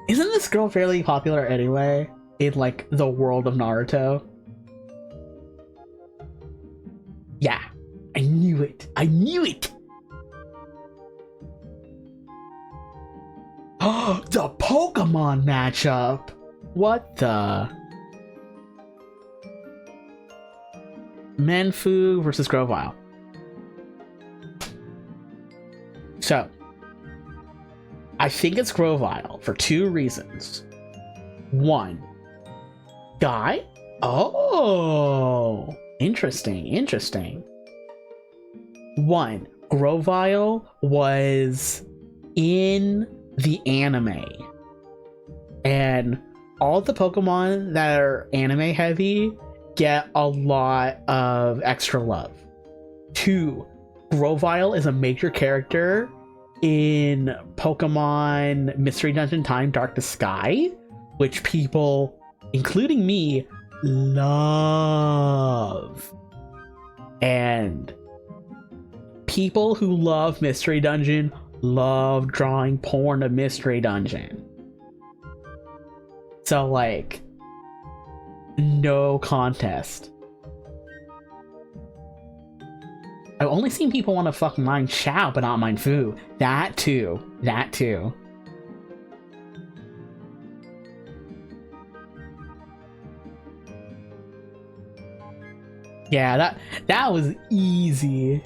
isn't this girl fairly popular anyway in like the world of Naruto? Yeah, I knew it. I knew it. Oh, the Pokemon matchup. What the? Menfu versus Grovyle. So, I think it's Grovyle for 2 reasons. 1, guy? Oh, interesting, interesting. 1, Grovyle was in the anime. And all the Pokemon that are anime heavy get a lot of extra love. 2, Grovyle is a major character in Pokemon Mystery Dungeon Time Darkest Sky, which people, including me, love. And people who love Mystery Dungeon love drawing porn of Mystery Dungeon. So, like, no contest. I've only seen people want to fuck mine Xiao, but not mine Fu. That too. That too. Yeah, that was easy.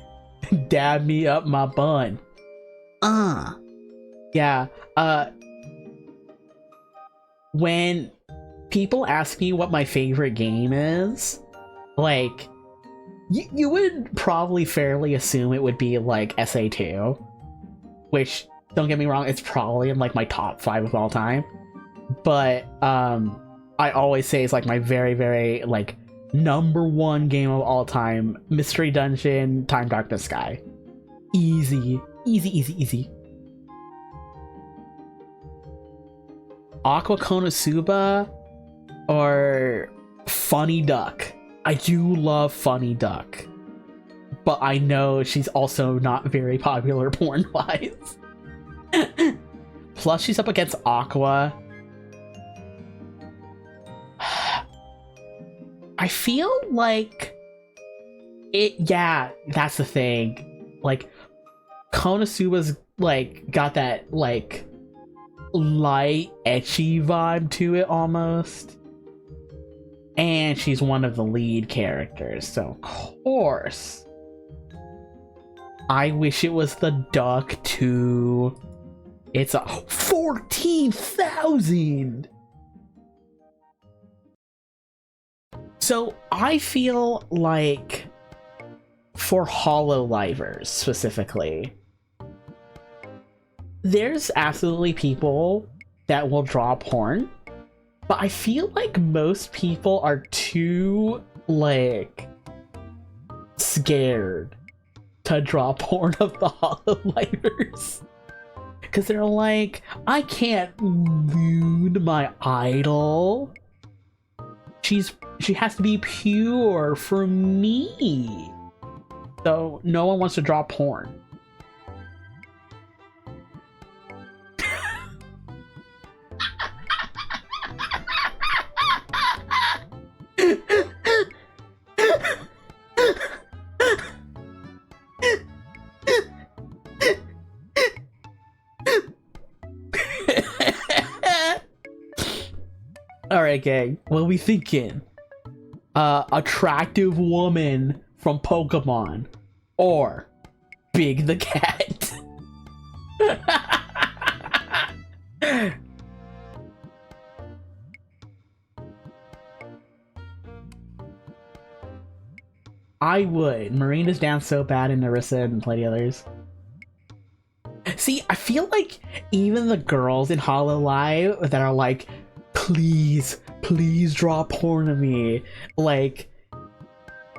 Dab me up my bun. Yeah, when people ask me what my favorite game is, like, you would probably fairly assume it would be like SA2, which, don't get me wrong, it's probably in like my top 5 of all time. But I always say it's like my very, very like #1 game of all time, Mystery Dungeon Time Darkness Sky. Easy, easy, easy, easy. Aqua Konosuba or Funny Duck. I do love Funny Duck, but I know she's also not very popular porn-wise. Plus, she's up against Aqua. I feel like it. Yeah, that's the thing. Like, Konosuba's like got that like light, ecchi vibe to it almost, and she's one of the lead characters, so of course I wish it was the duck too. It's a 14,000. So I feel like for HoloLivers specifically, there's absolutely people that will draw porn, but I feel like most people are too like scared to draw porn of the HoloLivers. Because they're like, I can't lewd my idol. She has to be pure for me. So no one wants to draw porn. Alright, gang. What are we thinking? Attractive woman from Pokemon or Big the Cat? I would. Marina's down so bad in Narissa and plenty others. See, I feel like even the girls in HoloLive that are like, please draw porn of me, like,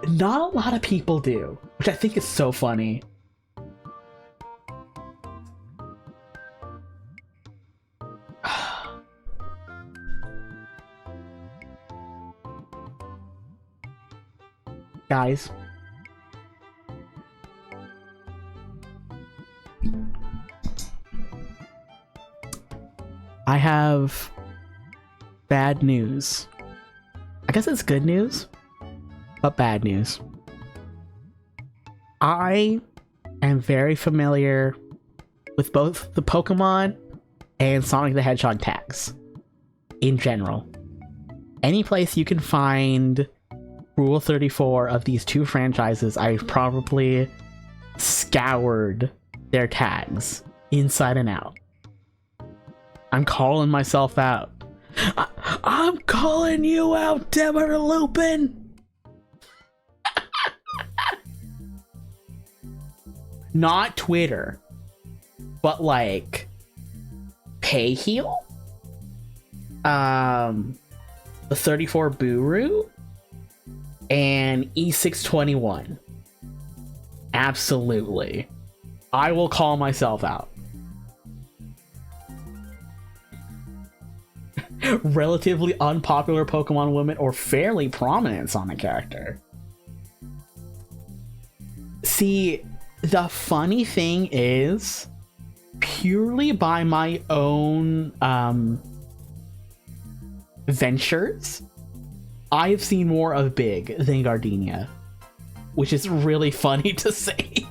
not a lot of people do, which I think is so funny. Guys, I have bad news. I guess it's good news, but bad news. I am very familiar with both the Pokemon and Sonic the Hedgehog tags in general. Any place you can find Rule 34 of these two franchises, I've probably scoured their tags inside and out. I'm calling myself out. I'm calling you out, Deborah Lupin! Not Twitter, but like Payheal? The 34 Buru? And E621. Absolutely. I will call myself out. Relatively unpopular Pokemon woman or fairly prominent Sonic character. See, the funny thing is, purely by my own ventures, I've seen more of Big than Gardenia, which is really funny to say.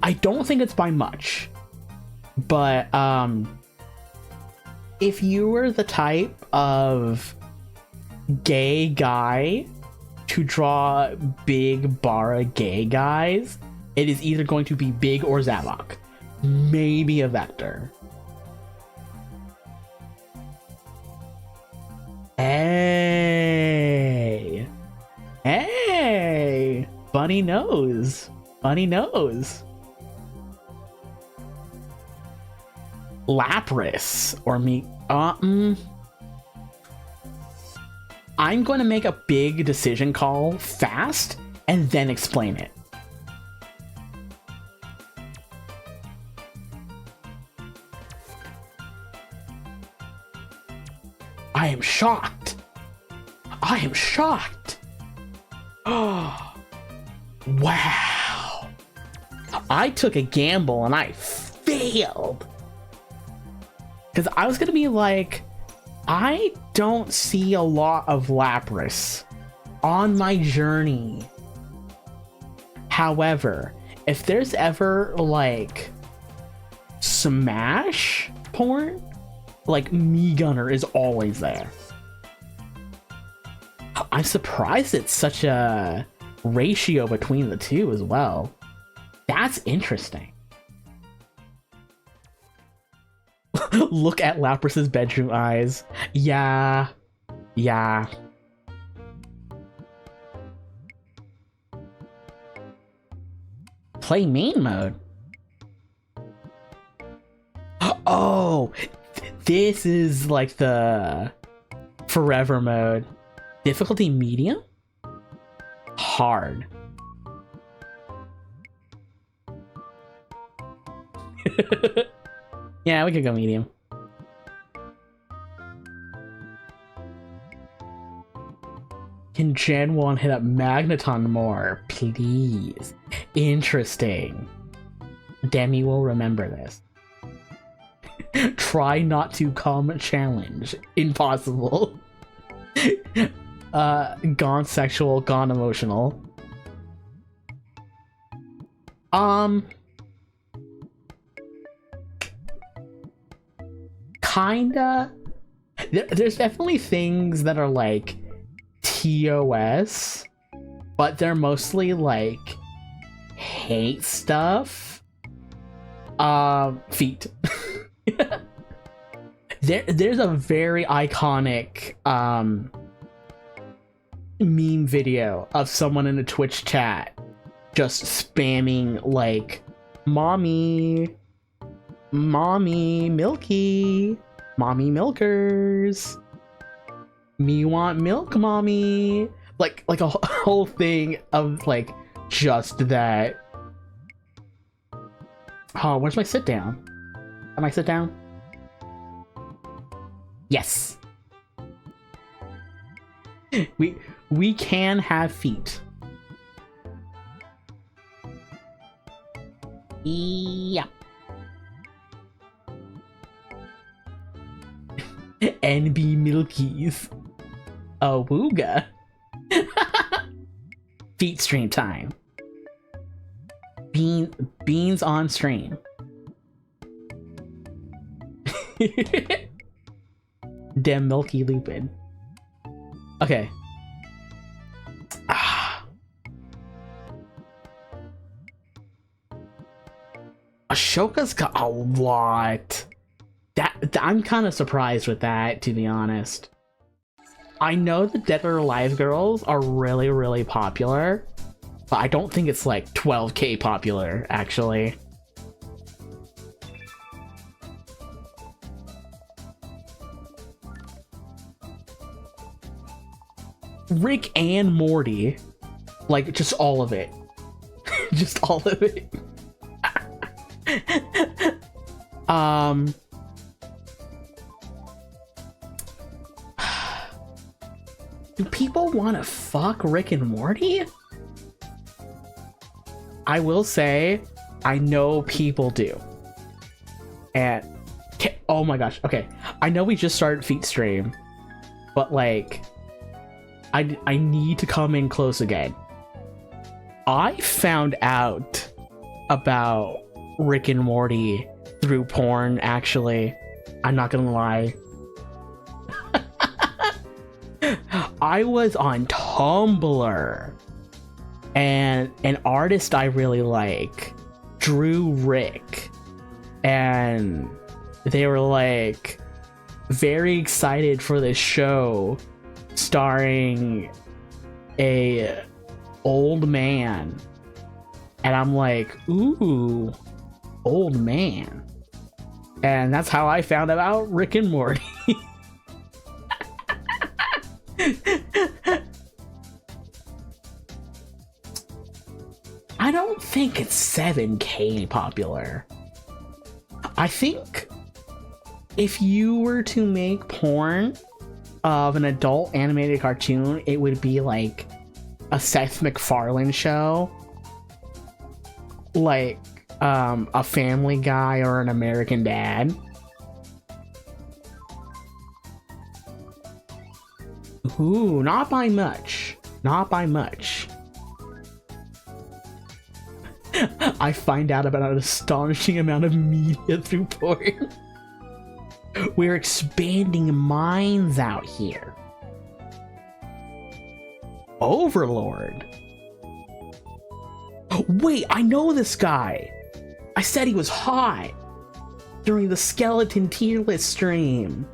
I don't think it's by much, but if you were the type of gay guy to draw big bara gay guys, it is either going to be Big or Zavok, maybe a Vector. Hey, bunny nose, Lapras or me. I'm going to make a big decision call fast and then explain it. I am shocked. I am shocked. Oh, wow. I took a gamble and I failed. Because I was going to be like, I don't see a lot of Lapras on my journey. However, if there's ever like Smash porn, like Me Gunner is always there. I'm surprised it's such a ratio between the two as well. That's interesting. Look at Lapras's bedroom eyes. Yeah. Yeah. Play main mode. Oh, this is like the forever mode. Difficulty medium? Hard. Yeah, we could go medium. Can Gen 1 hit up Magneton more, please? Interesting. Demi will remember this. Try not to come challenge. Impossible. Gone sexual, gone emotional. Kinda. There's definitely things that are like TOS, but they're mostly like hate stuff. Feet. There's a very iconic meme video of someone in a Twitch chat just spamming like mommy milky, mommy milkers, me want milk mommy, like a whole thing of like just that. Oh, where's my sit down? Am I sit down? Yes. We can have feet. Yeah. NB Milkies. Oh, wooga. Feet stream time. Beans on stream. Dem Milky Lupin. Okay. Ashoka's got a lot. I'm kind of surprised with that, to be honest. I know the Dead or Alive girls are really, really popular, but I don't think it's like 12k popular, actually. Rick and Morty, like just all of it. Just all of it. Do people want to fuck Rick and Morty? I will say, I know people do. And, oh my gosh, okay. I know we just started Feet stream, but like, I need to come in close again. I found out about Rick and Morty through porn, actually. I'm not gonna lie. I was on Tumblr, and an artist I really like drew Rick, and they were like very excited for this show starring a old man, and I'm like, ooh, old man. And that's how I found about Rick and Morty. I don't think it's 7k popular. I think if you were to make porn of an adult animated cartoon, it would be like a Seth MacFarlane show, like a Family Guy or an American Dad. Ooh, not by much. Not by much. I find out about an astonishing amount of media through porn. We're expanding minds out here. Overlord. Wait, I know this guy. I said he was hot during the skeleton tier list stream.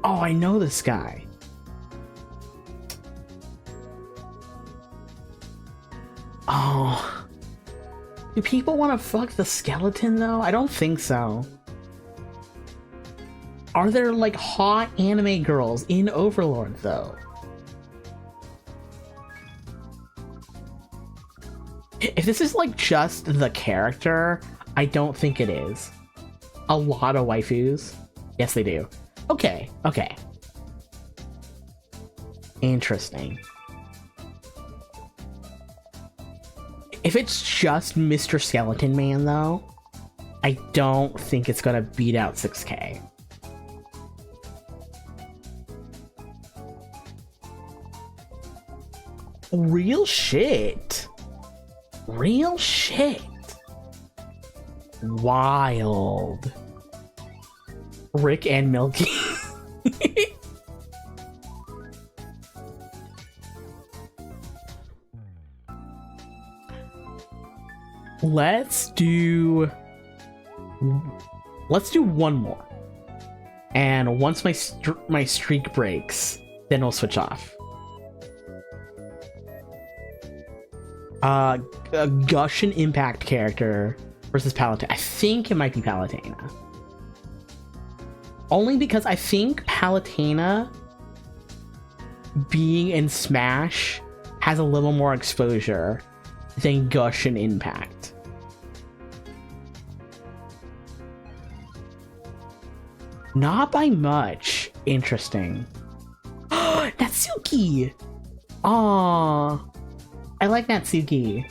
Oh, I know this guy. Oh. Do people want to fuck the skeleton though? I don't think so. Are there like hot anime girls in Overlord though? If this is like just the character, I don't think it is. A lot of waifus. Yes, they do. Okay, okay. Interesting. If it's just Mr. Skeleton Man though, I don't think it's gonna beat out 6K. Real shit. Real shit. Wild. Rick and Milky. Let's do one more. And once my streak breaks, then we'll switch off. A Gushin Impact character versus Palutena. I think it might be Palutena. Only because I think Palutena being in Smash has a little more exposure than Gushin Impact. Not by much. Interesting. Natsuki! Aww. I like Natsuki.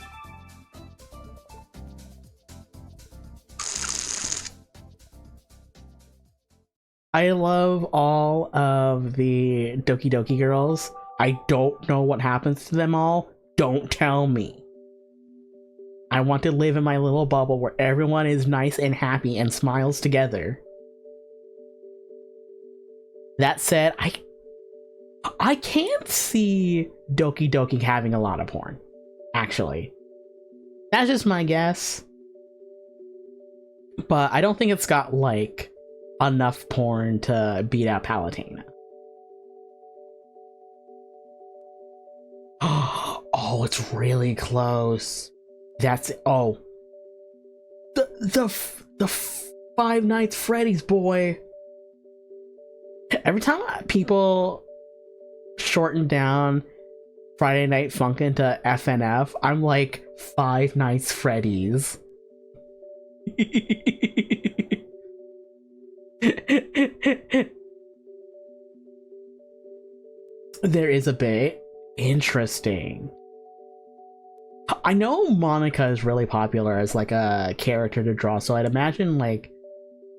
I love all of the Doki Doki girls. I don't know what happens to them all. Don't tell me. I want to live in my little bubble where everyone is nice and happy and smiles together. That said, I can't see Doki Doki having a lot of porn, actually. That's just my guess. But I don't think it's got, like, enough porn to beat out Palutena. Oh, it's really close. That's it. Oh. The Five Nights Freddy's boy. Every time people shorten down Friday Night Funkin' to FNF, I'm like, Five Nights Freddy's. There is a bit. Interesting. I know Monica is really popular as like a character to draw, so I'd imagine like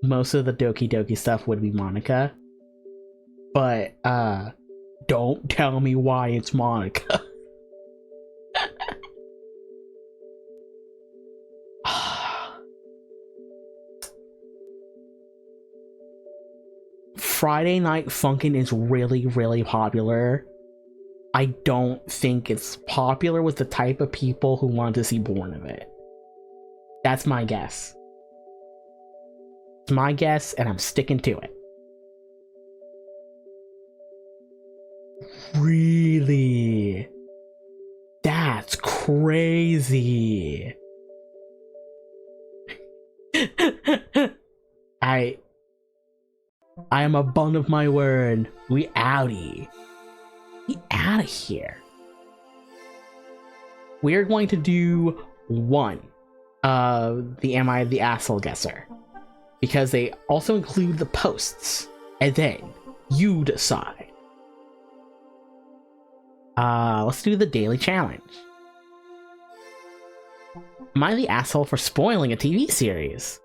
most of the Doki Doki stuff would be Monica. But don't tell me why it's Monica. Friday Night Funkin' is really, really popular. I don't think it's popular with the type of people who want to see Born of it. That's my guess. It's my guess, and I'm sticking to it. Really? That's crazy. I am a bun of my word. We outie. We out of here. We're going to do one of the Am I the Asshole Guesser, because they also include the posts, and then you decide Let's do the daily challenge. Am I the asshole for spoiling a TV series?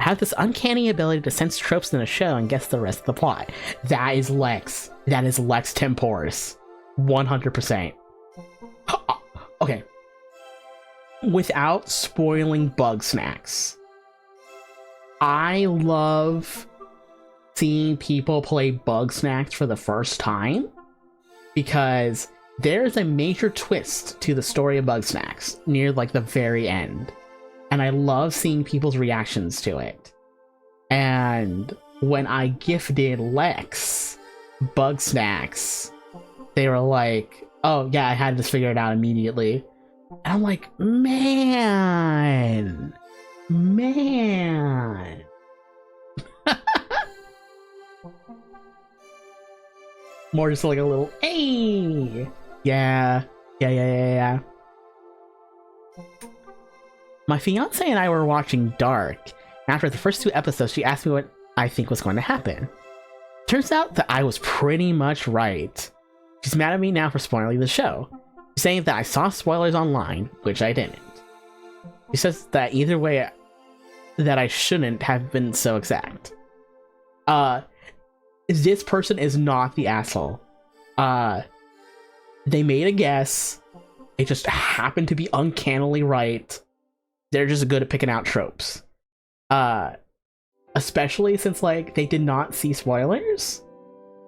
I have this uncanny ability to sense tropes in a show and guess the rest of the plot. That is Lex. That is Lex Temporis. 100%. Okay. Without spoiling bug snacks, I love seeing people play bug snacks for the first time because there's a major twist to the story of bug snacks near like the very end, and I love seeing people's reactions to it. And when I gifted Lex bug snacks, they were like, oh yeah, I had this figured out immediately. And I'm like, man. More just like a little, hey. Yeah. My fiance and I were watching Dark. After the first 2 episodes, she asked me what I think was going to happen. Turns out that I was pretty much right. She's mad at me now for spoiling the show. She's saying that I saw spoilers online, which I didn't. She says that either way, that I shouldn't have been so exact. This person is not the asshole. They made a guess. It just happened to be uncannily right. They're just good at picking out tropes. Especially since, like, they did not see spoilers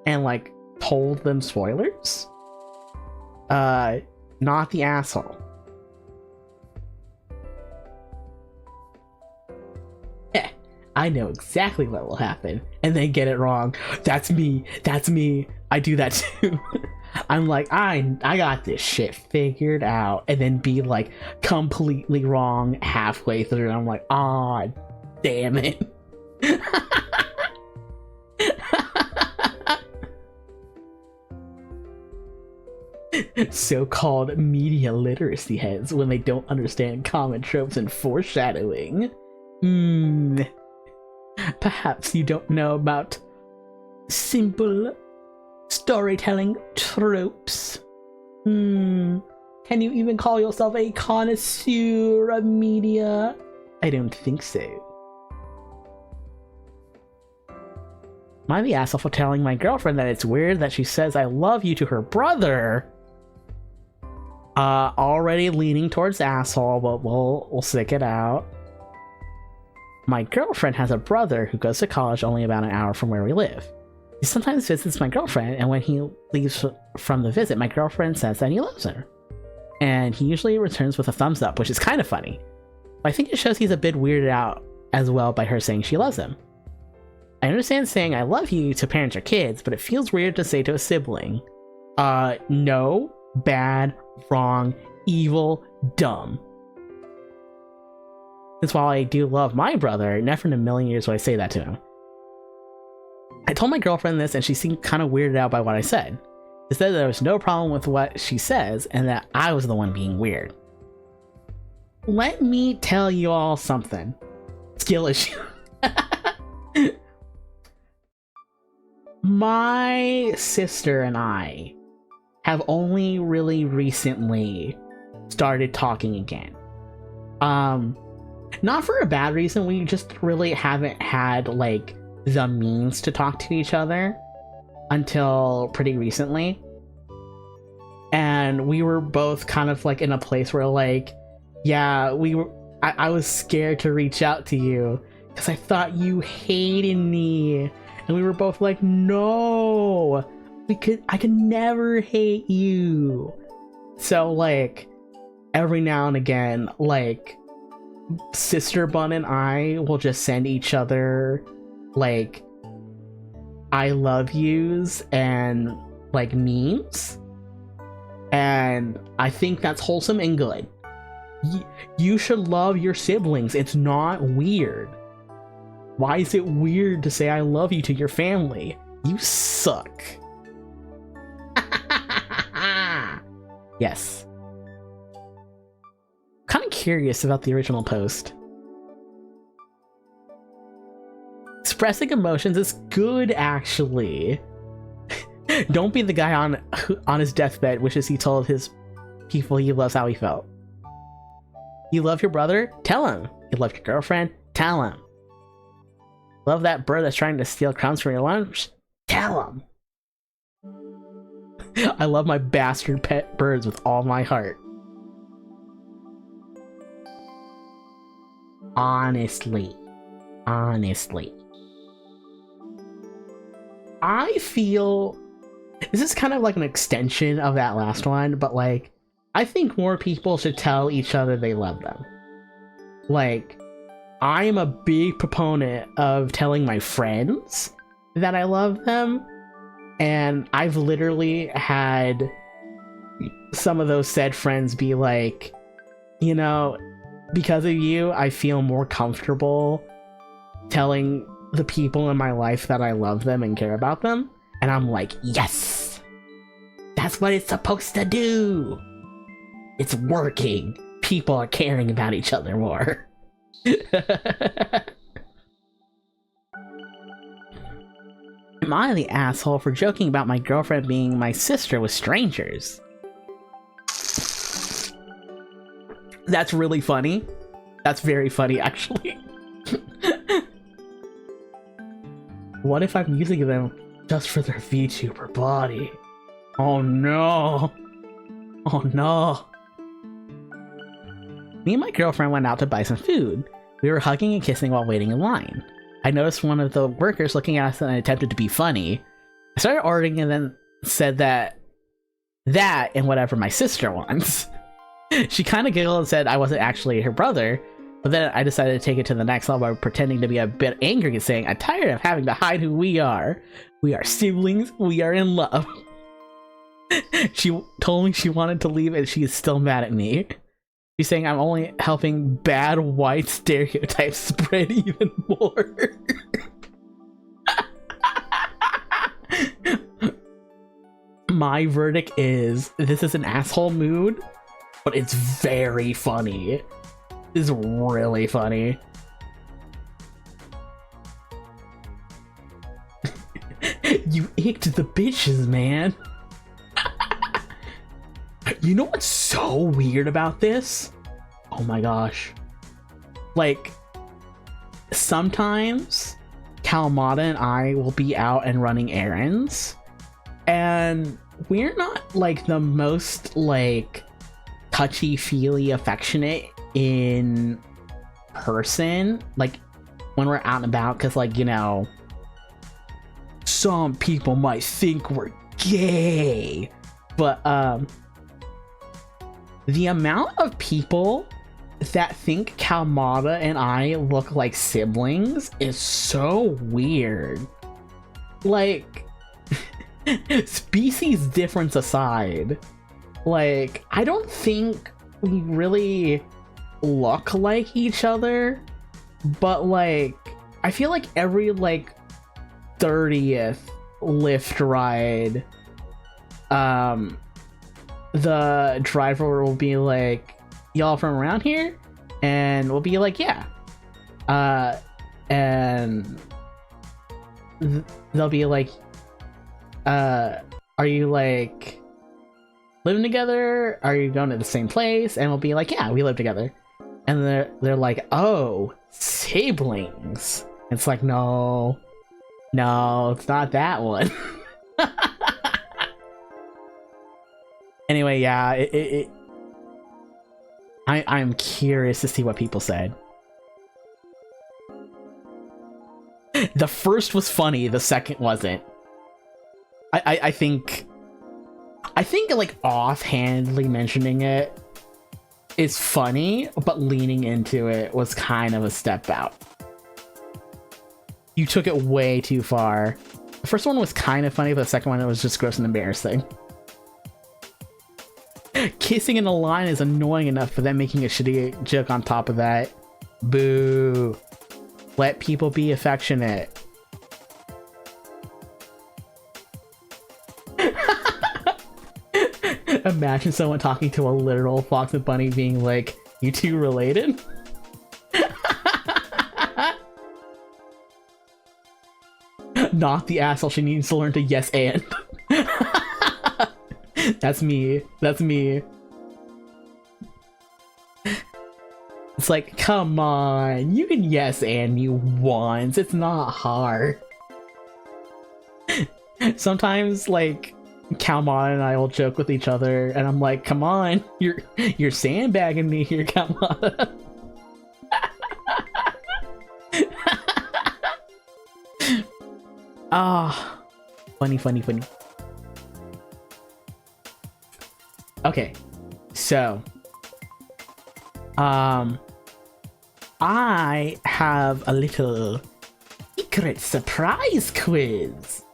and, like, told them spoilers. Not the asshole. I know exactly what will happen, and they get it wrong. That's me. I do that too. I'm like, I got this shit figured out, and then be like completely wrong halfway through. And I'm like, ah, damn it. So-called media literacy heads when they don't understand common tropes and foreshadowing. Perhaps you don't know about simple storytelling tropes. Can you even call yourself a connoisseur of media? I don't think so. Am I the asshole for telling my girlfriend that it's weird that she says I love you to her brother? Already leaning towards asshole, but we'll stick it out. My girlfriend has a brother who goes to college only about an hour from where we live. He sometimes visits my girlfriend, and when he leaves from the visit, my girlfriend says that he loves her. And he usually returns with a thumbs up, which is kind of funny. But I think it shows he's a bit weirded out as well by her saying she loves him. I understand saying I love you to parents or kids, but it feels weird to say to a sibling. No, bad, wrong, evil, dumb. Since while I do love my brother, never in a million years would I say that to him. I told my girlfriend this and she seemed kind of weirded out by what I said. She said there was no problem with what she says and that I was the one being weird. Let me tell you all something. Skill issue. My sister and I have only really recently started talking again. Not for a bad reason, we just really haven't had, like, the means to talk to each other until pretty recently. And we were both kind of, like, in a place where, like, yeah, I was scared to reach out to you because I thought you hated me. And we were both like, no, I could never hate you. So, like, every now and again, like, Sister Bun and I will just send each other, like, I love yous and, like, memes. And I think that's wholesome and good. You should love your siblings. It's not weird. Why is it weird to say I love you to your family? You suck. Yes. Kind of curious about the original post. Expressing emotions is good, actually. Don't be the guy on his deathbed wishes he told his people he loves how he felt. You love your brother? Tell him. You love your girlfriend? Tell him. Love that bird that's trying to steal crumbs from your lunch? Tell him. I love my bastard pet birds with all my heart. Honestly. I feel this is kind of like an extension of that last one, but like, I think more people should tell each other they love them. Like, I am a big proponent of telling my friends that I love them, and I've literally had some of those said friends be like, you know, because of you, I feel more comfortable telling the people in my life that I love them and care about them. And I'm like, yes! That's what it's supposed to do! It's working! People are caring about each other more. Am I the asshole for joking about my girlfriend being my sister with strangers? That's really funny. That's very funny, actually. What if I'm using them just for their VTuber body? Oh no! Oh no! Me and my girlfriend went out to buy some food. We were hugging and kissing while waiting in line. I noticed one of the workers looking at us and attempted to be funny. I started ordering and then said that and whatever my sister wants. She kind of giggled and said I wasn't actually her brother, but then I decided to take it to the next level by pretending to be a bit angry and saying, I'm tired of having to hide who we are. We are siblings, we are in love. She told me she wanted to leave and she is still mad at me. She's saying I'm only helping bad white stereotypes spread even more. My verdict is, this is an asshole mood, but it's very funny. It's really funny. You icked the bitches, man. You know what's so weird about this? Oh my gosh. Like, sometimes Kalamata and I will be out and running errands, and we're not like the most like touchy-feely affectionate in person, like when we're out and about, because like, you know, some people might think we're gay, but the amount of people that think Kalamata and I look like siblings is so weird. Like, species difference aside, like, I don't think we really look like each other, but like, I feel like every like 30th Lyft ride, the driver will be like, y'all from around here? And we'll be like, yeah. And they'll be like, are you like living together? Are you going to the same place? And we'll be like, yeah, we live together. And they're like, oh, siblings. It's like, no, it's not that one. Anyway, yeah, I'm curious to see what people said. The first was funny, the second wasn't. I think like offhandedly mentioning it is funny, but leaning into it was kind of a step out. You took it way too far. The first one was kind of funny, but the second one it was just gross and embarrassing. Kissing in a line is annoying enough, but then making a shitty joke on top of that. Boo. Let people be affectionate. Imagine someone talking to a literal fox and bunny being like, you two related? Not the asshole, she needs to learn to yes and. That's me. That's me. It's like, come on, you can yes and me once. It's not hard. Sometimes, like, Calmon and I will joke with each other, and I'm like, come on, you're sandbagging me here, Calmon. Ah, funny. Okay, so I have a little secret surprise quiz.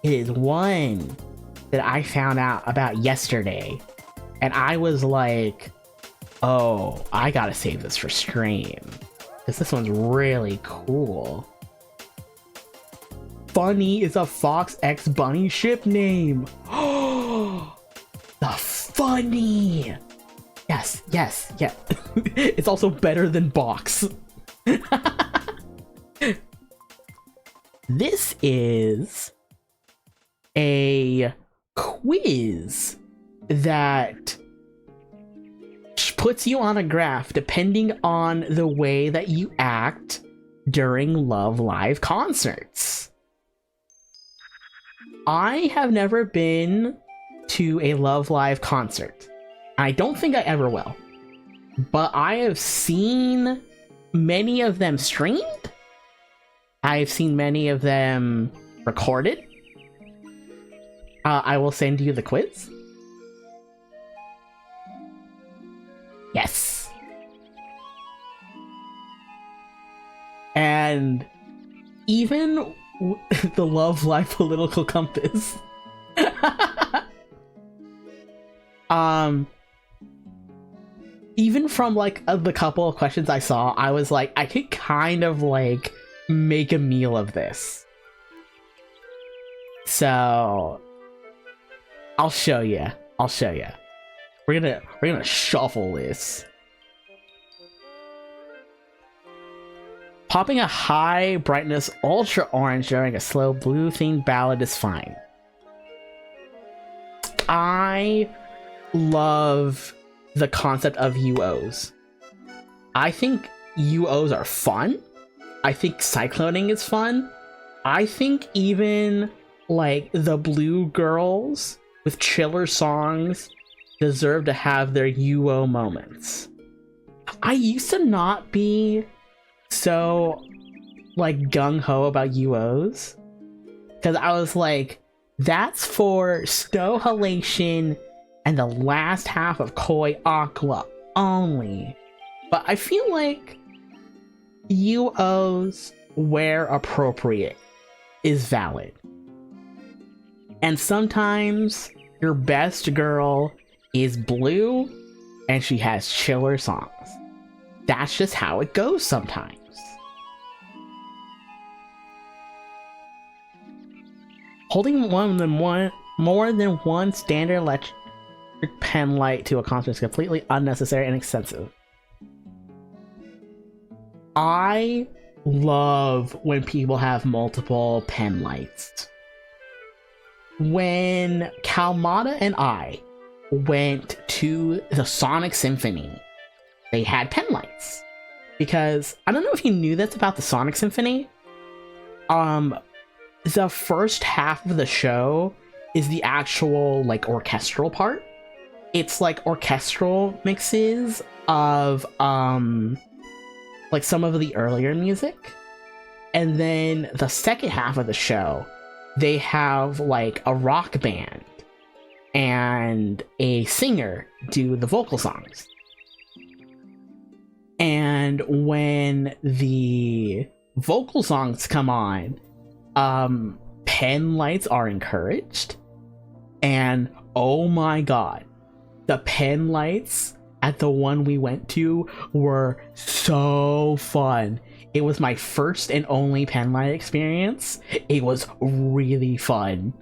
It is one that I found out about yesterday, and I was like, oh, I gotta save this for stream, because this one's really cool. Funny is a Fox X Bunny ship name. Oh, the Funny. Yes. It's also better than Box. This is a quiz that puts you on a graph depending on the way that you act during Love Live concerts. I have never been to a Love Live concert. I don't think I ever will. But I have seen many of them streamed. I've seen many of them recorded. I will send you the quiz. Yes. And even the Love Live political compass. Even from like the couple of questions I saw, I was like, I could kind of like make a meal of this. So I'll show you. We're gonna shuffle this. Popping a high brightness ultra orange during a slow blue themed ballad is fine. I love the concept of UOs. I think UOs are fun. I think cycloning is fun. I think even like the blue girls with chiller songs deserve to have their UO moments. I used to not be so like gung-ho about UOs, because I was like, that's for Snow Halation and the last half of Koi Aqua only. But I feel like UOs where appropriate is valid. And sometimes your best girl is blue and she has chiller songs. That's just how it goes sometimes. Holding more than one standard electric pen light to a concert is completely unnecessary and expensive. I love when people have multiple pen lights. When Calmata and I went to the Sonic Symphony, they had pen lights. Because, I don't know if you knew this about the Sonic Symphony. The first half of the show is the actual, like, orchestral part. It's, like, orchestral mixes of, like, some of the earlier music. And then the second half of the show, they have, like, a rock band and a singer do the vocal songs. And when the vocal songs come on, pen lights are encouraged. And oh my god, the pen lights at the one we went to were so fun. It was my first and only pen light experience. It was really fun.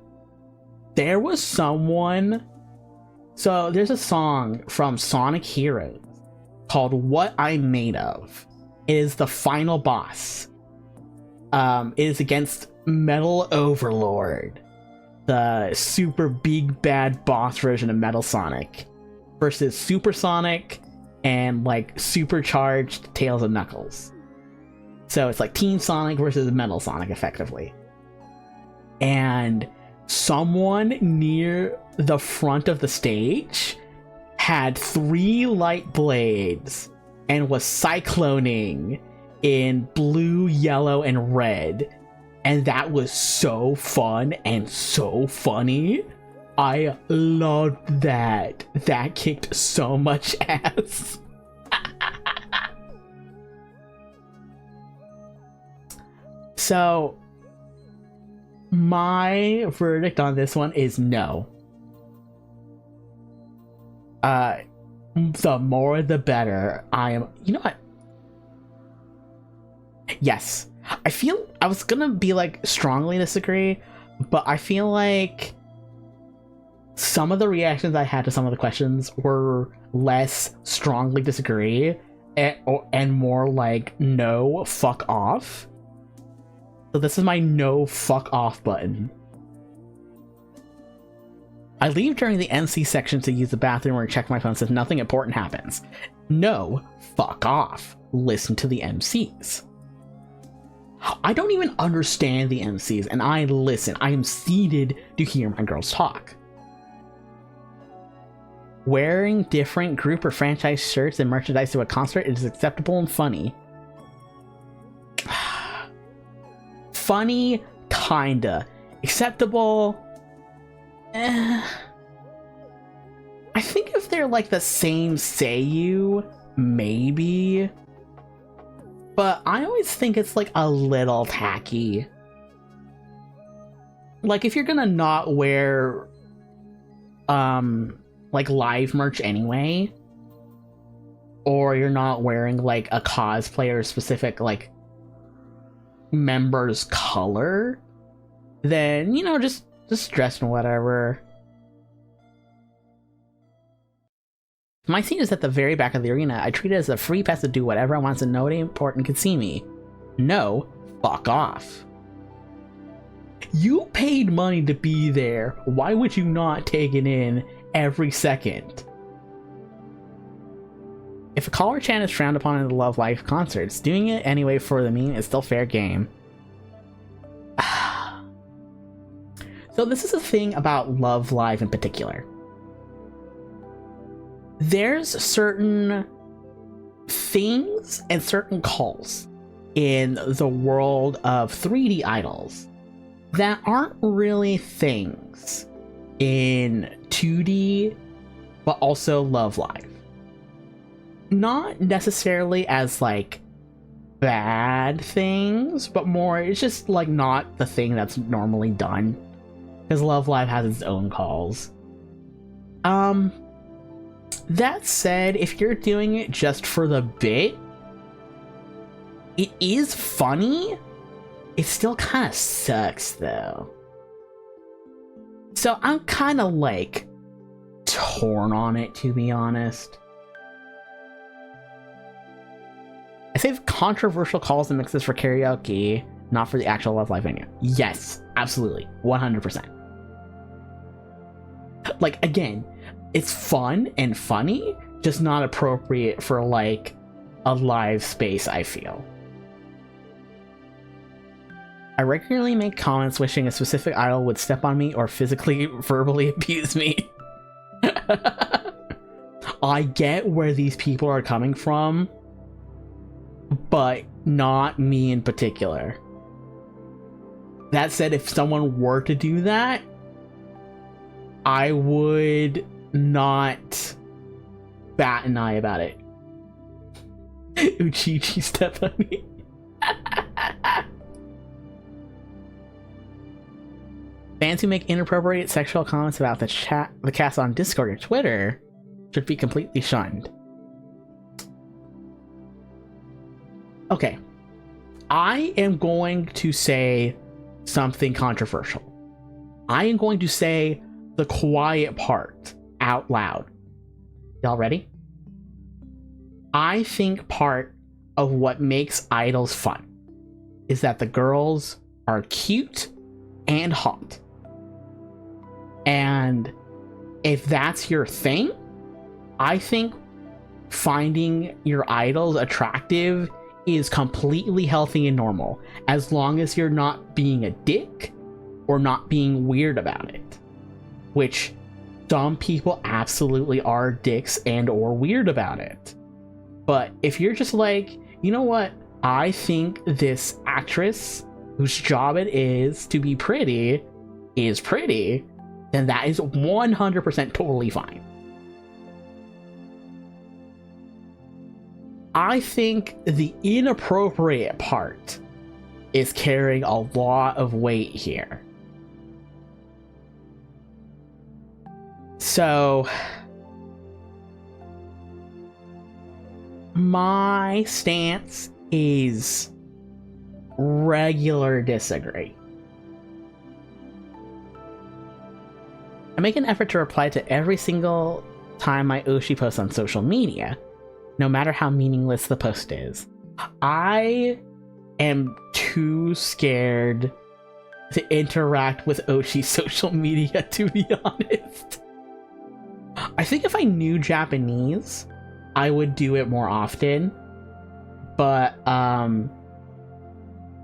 There was someone... So there's a song from Sonic Heroes called What I'm Made Of. It is the final boss. It is against Metal Overlord. the super big bad boss version of Metal Sonic versus Supersonic and like supercharged Tails and Knuckles. So it's like Team Sonic versus Metal Sonic effectively. And someone near the front of the stage had 3 light blades and was cycloning in blue, yellow, and red. And that was so fun and so funny. I loved that. That kicked so much ass. So, my verdict on this one is no. The more the better. You know what? Yes. I was gonna be like strongly disagree, but I feel like some of the reactions I had to some of the questions were less strongly disagree and more like no, fuck off. So this is my no, fuck off button. I leave during the MC section to use the bathroom or check my phone since nothing important happens. No, fuck off. Listen to the MCs. I don't even understand the MCs, and I listen. I am seated to hear my girls talk. Wearing different group or franchise shirts and merchandise to a concert is acceptable and funny. Funny, kinda. Acceptable, I think if they're like the same Seiyu, maybe. But I always think it's like a little tacky. Like if you're gonna not wear like live merch anyway, or you're not wearing like a cosplayer specific like member's color, then you know just dress in whatever. My seat is at the very back of the arena. I treat it as a free pass to do whatever I want so nobody important can see me. No, fuck off. You paid money to be there. Why would you not take it in every second? If a caller chant is frowned upon in the Love Live concerts, doing it anyway for the meme is still fair game. So this is a thing about Love Live in particular. There's certain things and certain calls in the world of 3D idols that aren't really things in 2D, but also Love Live. Not necessarily as like bad things, but more it's just like not the thing that's normally done, because Love Live has its own calls. That said, if you're doing it just for the bit, it is funny. It still kind of sucks though. So I'm kind of like torn on it, to be honest. I save controversial calls and mixes for karaoke, not for the actual Love Live venue. Yes, absolutely, 100%. Like, again, it's fun and funny, just not appropriate for like a live space, I feel. I regularly make comments wishing a specific idol would step on me or physically, verbally abuse me. I get where these people are coming from, but not me in particular. That said, if someone were to do that, I would not bat an eye about it. Uchichi step on me. Fans who make inappropriate sexual comments about the cast on Discord or Twitter should be completely shunned. Okay, I am going to say something controversial. I am going to say the quiet part out loud. Y'all ready? I think part of what makes idols fun is that the girls are cute and hot. And if that's your thing, I think finding your idols attractive is completely healthy and normal, as long as you're not being a dick or not being weird about it, which some people absolutely are dicks and or weird about it. But if you're just like, you know what, I think this actress whose job it is to be pretty is pretty, then that is 100% totally fine. I think the inappropriate part is carrying a lot of weight here. So, my stance is regular disagree. I make an effort to reply to every single time my Oshi posts on social media, no matter how meaningless the post is. I am too scared to interact with Oshi's social media, to be honest. I think if I knew Japanese, I would do it more often. But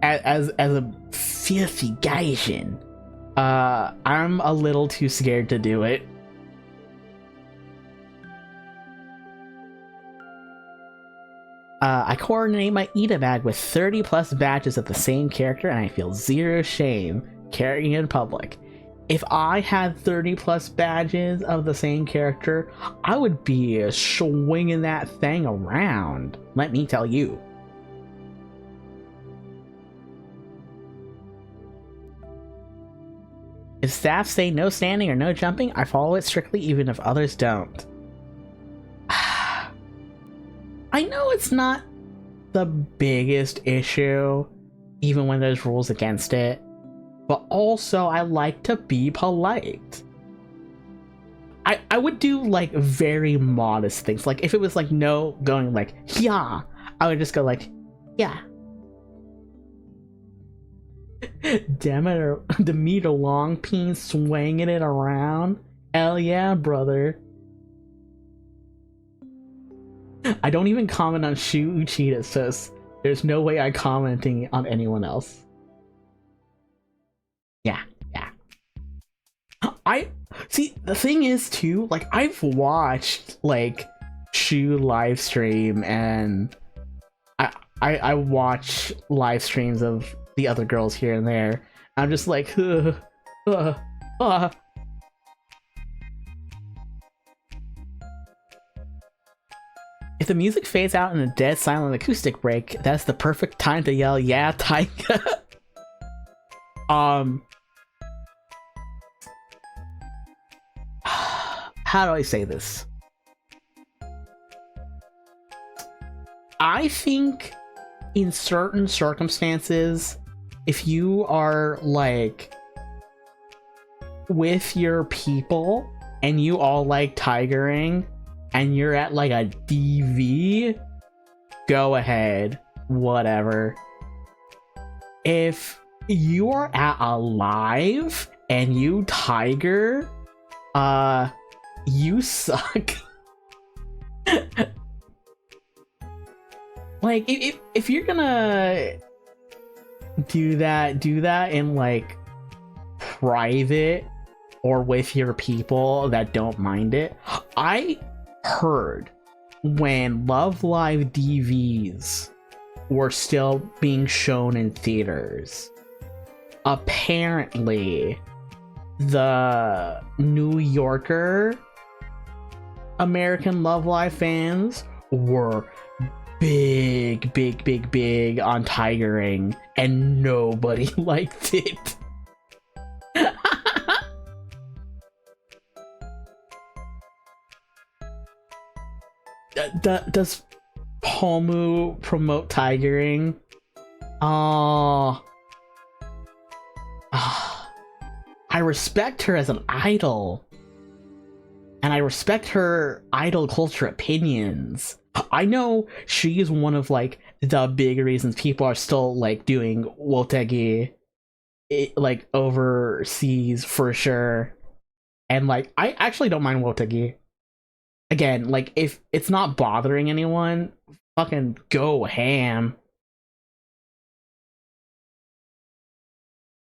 as a filthy Gaijin, I'm a little too scared to do it. I coordinate my Ida bag with 30 plus badges of the same character, and I feel zero shame carrying it in public. If I had 30 plus badges of the same character, I would be swinging that thing around, let me tell you. If staff say no standing or no jumping, I follow it strictly even if others don't. I know it's not the biggest issue, even when there's rules against it, but also I like to be polite. I would do like very modest things. Like if it was like no going like yeah, I would just go like yeah. Demeter Longpeen swinging it around. Hell yeah, brother. I don't even comment on Shu Uchida, so there's no way I'm commenting on anyone else. Yeah. I see, the thing is too, like I've watched like Shu live stream, and I watch live streams of the other girls here and there. I'm just like If the music fades out in a dead silent acoustic break, that's the perfect time to yell, yeah, Taiga. How do I say this? I think in certain circumstances, if you are like with your people and you all like tigering and you're at like a DV, go ahead, whatever. If you are at a live and you tiger, you suck. Like if you're gonna do that in like private or with your people that don't mind it. I heard when Love Live DVs were still being shown in theaters, apparently the New Yorker American Love Live fans were big on tigering, and nobody liked it. Does Pomu promote tigering? Oh, I respect her as an idol, and I respect her idol culture opinions. I know she is one of like the big reasons people are still like doing wotegi like overseas for sure. And like, I actually don't mind Wotegi. Again, like, if it's not bothering anyone, fucking go ham.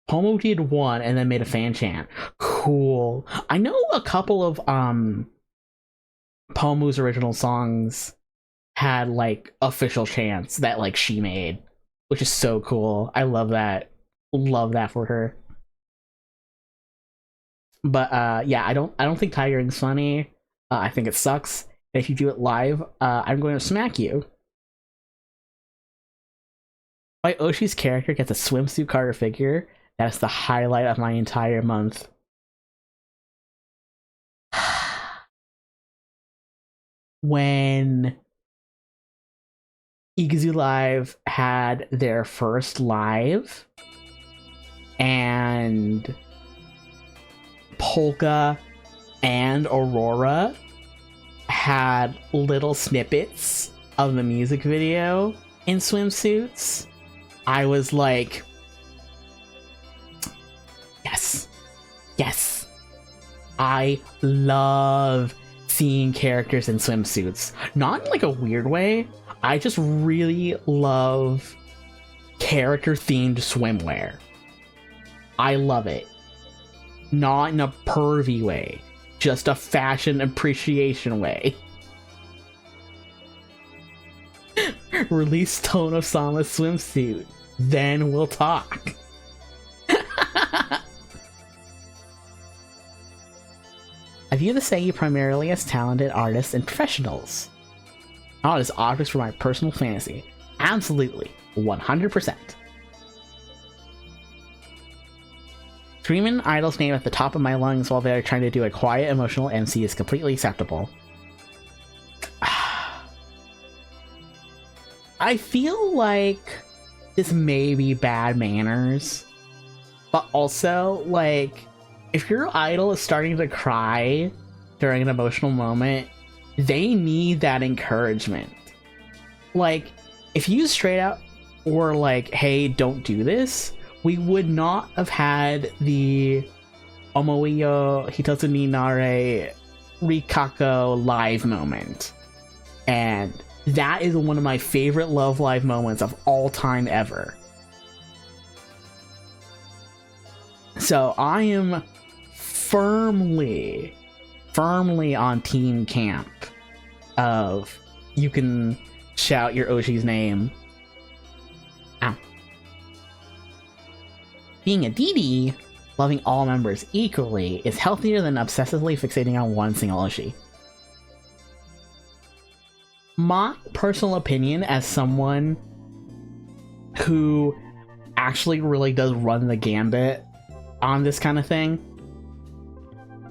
Pomo did one and then made a fan chant. Cool. I know a couple of Pomu's original songs had like official chants that like she made, which is so cool. I love that. Love that for her. But yeah, I don't think tigering's funny. I think it sucks. And if you do it live, I'm going to smack you. My Oshi's character gets a swimsuit Carter figure. That's the highlight of my entire month. When Iguzu Live had their first live and Polka and Aurora had little snippets of the music video in swimsuits, I was like, yes, yes. I love seeing characters in swimsuits. Not in like a weird way. I just really love character themed swimwear. I love it. Not in a pervy way, just a fashion appreciation way. Release Tono-sama's swimsuit, then we'll talk. I view the Seiyuu primarily as talented artists and professionals, not as objects for my personal fantasy. Absolutely, 100%. Screaming an idol's name at the top of my lungs while they're trying to do a quiet, emotional MC is completely acceptable. I feel like this may be bad manners, but also, like, if your idol is starting to cry during an emotional moment, they need that encouragement. Like, if you straight out were like, hey, don't do this, we would not have had the Omoiyo Hitotsu ni Nare Rikako live moment. And that is one of my favorite Love Live moments of all time ever. So I am firmly on team camp of you can shout your Oshi's name. Ow. Being a DD, loving all members equally, is healthier than obsessively fixating on one single Oshi. My personal opinion, as someone who actually really does run the gambit on this kind of thing,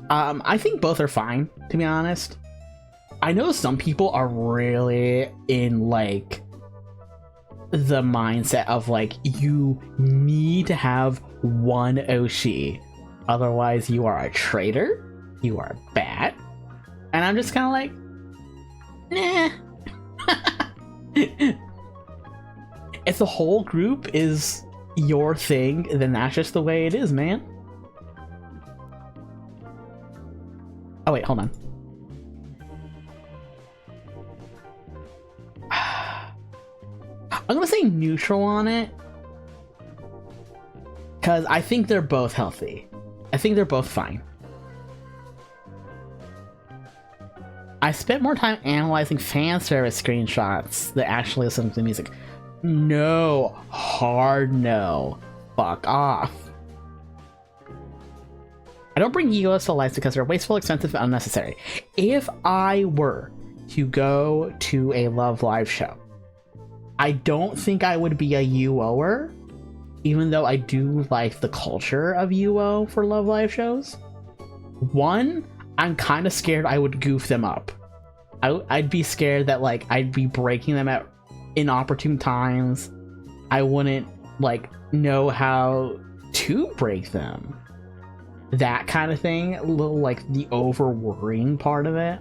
I think both are fine, to be honest. I know some people are really in, like, the mindset of, like, you need to have one Oshi, otherwise you are a traitor, you are bad. And I'm just kind of like, nah. If the whole group is your thing, then that's just the way it is, man. Oh wait, hold on. I'm gonna say neutral on it, because I think they're both healthy. I think they're both fine. I spent more time analyzing fan service screenshots than actually listening to the music. No. Hard no. Fuck off. I don't bring Yigos to life because they're wasteful, expensive, and unnecessary. If I were to go to a Love Live show, I don't think I would be a UOer, even though I do like the culture of UO for Love Live shows. One, I'm kind of scared I would goof them up. I'd be scared that, like, I'd be breaking them at inopportune times. I wouldn't, like, know how to break them. That kind of thing. A little, like, the over-worrying part of it.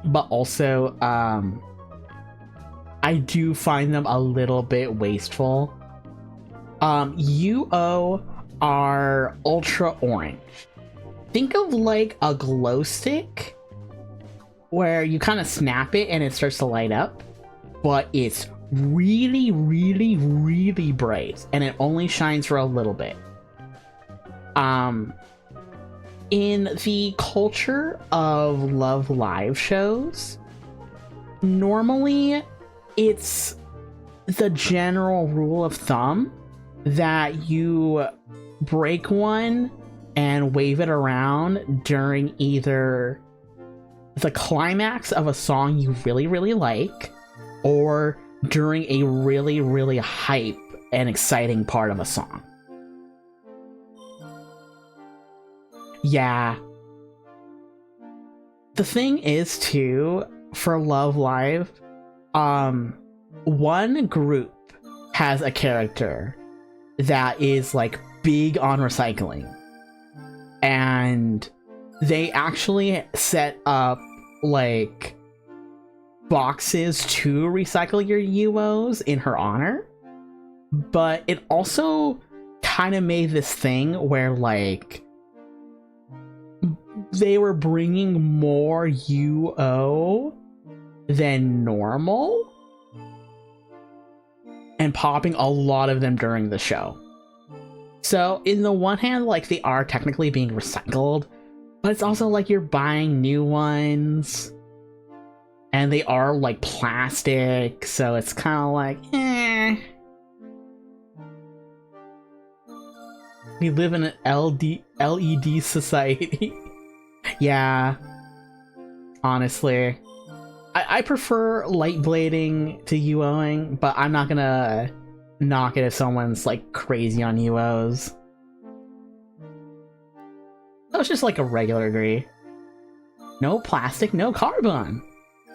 But also, I do find them a little bit wasteful. UO are ultra orange. Think of like a glow stick where you kind of snap it and it starts to light up, but it's really, really, really bright and it only shines for a little bit. In the culture of Love Live shows, normally it's the general rule of thumb that you break one and wave it around during either the climax of a song you really, really like or during a really, really hype and exciting part of a song. Yeah. The thing is, too, for Love Live, one group has a character that is, like, big on recycling. And they actually set up, like, boxes to recycle your UOs in her honor. But it also kind of made this thing where, like, they were bringing more UO than normal and popping a lot of them during the show. So in the one hand, like, they are technically being recycled, but it's also like you're buying new ones and they are like plastic, so it's kind of like, eh. We live in an LED society. Yeah, honestly, I prefer light blading to UOing, but I'm not gonna knock it if someone's like crazy on UOs. That was just like a regular degree. No plastic, no carbon,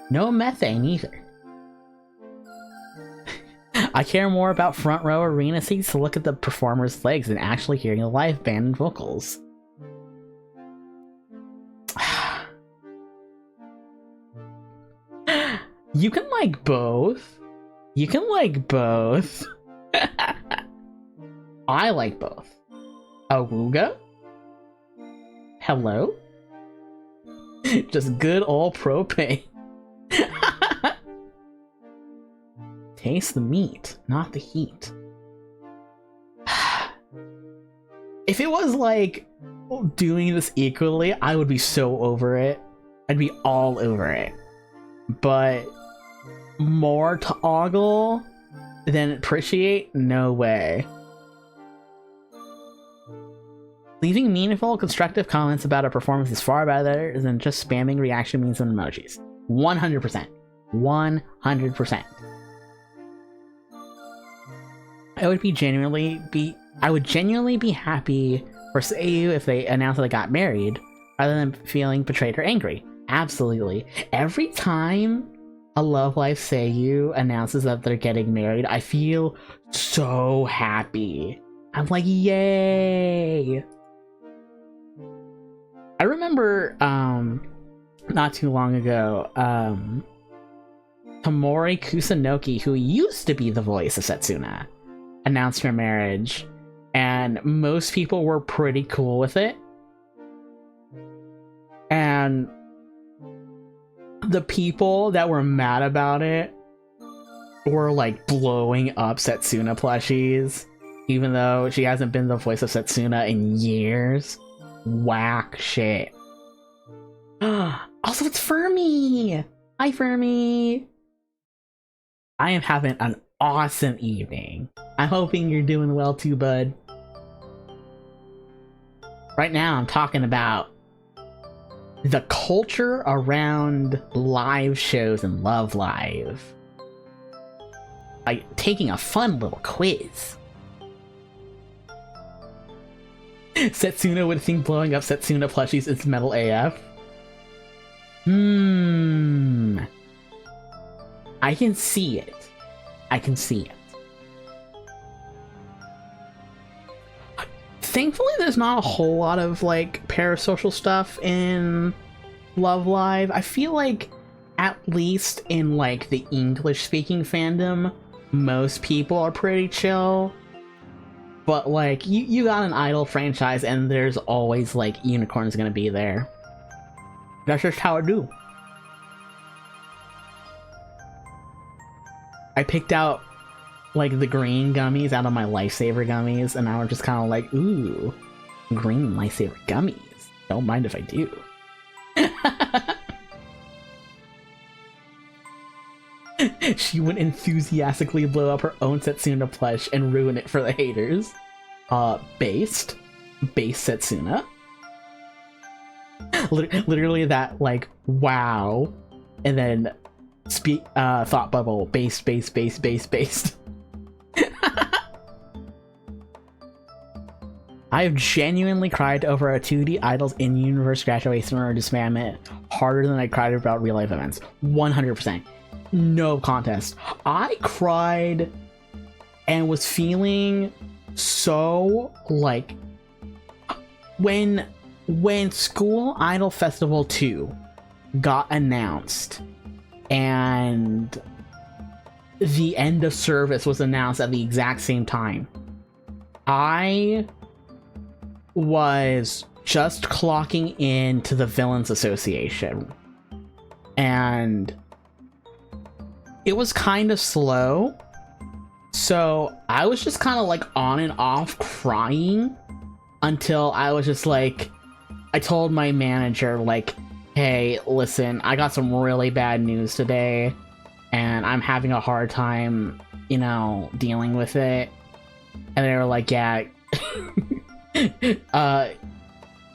no methane either. I care more about front row arena seats to look at the performer's legs than actually hearing the live band and vocals. You can like both. You can like both. I like both. Awooga? Hello? Just good old propane. Taste the meat, not the heat. If it was like doing this equally, I would be so over it. I'd be all over it. But more to ogle than appreciate? No way. Leaving meaningful, constructive comments about a performance is far better than just spamming reaction memes and emojis. 100%. 100%. I would genuinely be happy for Seiyu if they announced that they got married, rather than feeling betrayed or angry. Absolutely. Every time a Love Live Seiyu announces that they're getting married, I feel so happy. I'm like, yay! I remember, not too long ago, Tamori Kusunoki, who used to be the voice of Setsuna, announced her marriage, and most people were pretty cool with it. And the people that were mad about it were like blowing up Setsuna plushies, even though she hasn't been the voice of Setsuna in years. Whack shit. Also, it's Fermi! Hi, Fermi! I am having an awesome evening. I'm hoping you're doing well too, bud. Right now, I'm talking about the culture around live shows and Love Live. Like taking a fun little quiz. Setsuna would think blowing up Setsuna plushies is metal AF. I can see it. I can see it. Thankfully, there's not a whole lot of, like, parasocial stuff in Love Live. I feel like, at least in, like, the English-speaking fandom, most people are pretty chill. But like you got an idol franchise and there's always like unicorns gonna be there. That's just how I do. I picked out like the green gummies out of my lifesaver gummies, and now we're just kind of like, ooh, green lifesaver gummies. Don't mind if I do. She would enthusiastically blow up her own Setsuna plush and ruin it for the haters. Based Setsuna. Literally that, like, wow. And then thought bubble, based. I have genuinely cried over a 2D Idols in-universe graduation or disbandment harder than I cried about real-life events. 100%. No contest. I cried and was feeling so, like, when School Idol Festival 2 got announced and the end of service was announced at the exact same time, I was just clocking into the Villains Association, and it was kind of slow, so I was just kind of like on and off crying until I was just like, I told my manager, like, hey, listen, I got some really bad news today and I'm having a hard time, you know, dealing with it. And they were like, yeah,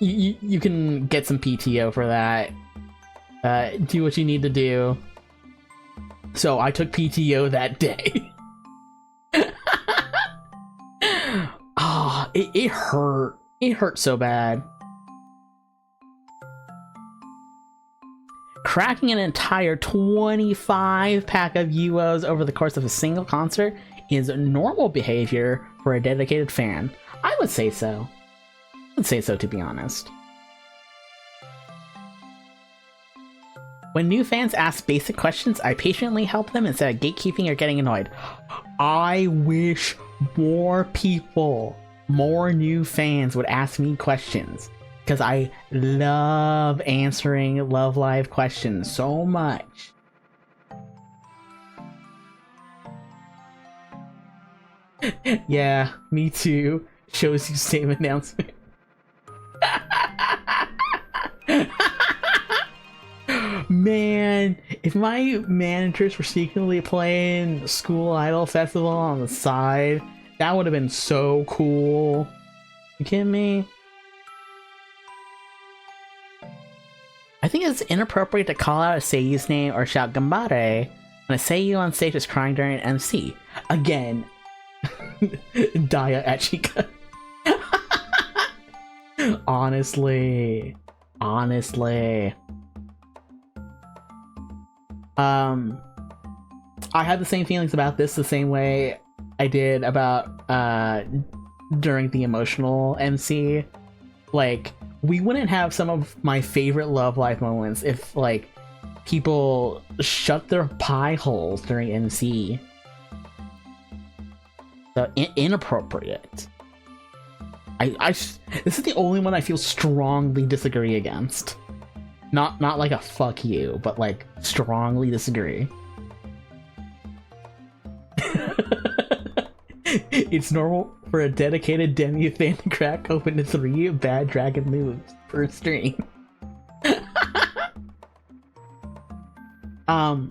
you can get some PTO for that. Do what you need to do. So I took PTO that day. It hurt. It hurt so bad. Cracking an entire 25 pack of UOs over the course of a single concert is normal behavior for a dedicated fan. I would say so. I would say so, to be honest. When new fans ask basic questions, I patiently help them instead of gatekeeping or getting annoyed. I wish more people, more new fans would ask me questions, because I love answering Love Live questions so much. Yeah, me too. Shows you same announcement. Man, if my managers were secretly playing School Idol Festival on the side, that would have been so cool. You kidding me? I think it's inappropriate to call out a seiyu's name or shout Gambare when a seiyu on stage is crying during an MC. Again, Daya Achika. Honestly. I had the same feelings about this the same way I did about during the emotional MC. Like, we wouldn't have some of my favorite Love Live moments if, like, people shut their pie holes during MC. So inappropriate. This is the only one I feel strongly disagree against. Not like a fuck you, but like strongly disagree. It's normal for a dedicated demi fan to crack open to 3 bad dragon moves per stream. I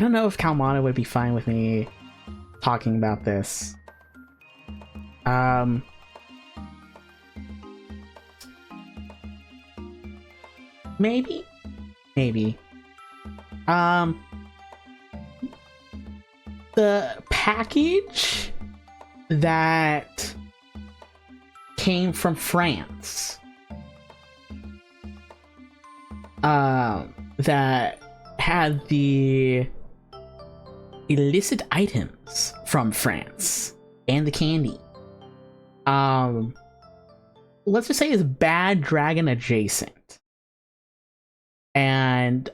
don't know if Kalmana would be fine with me talking about this. Maybe. The package that came from France, that had the illicit items from France and the candy, let's just say is bad dragon adjacent. And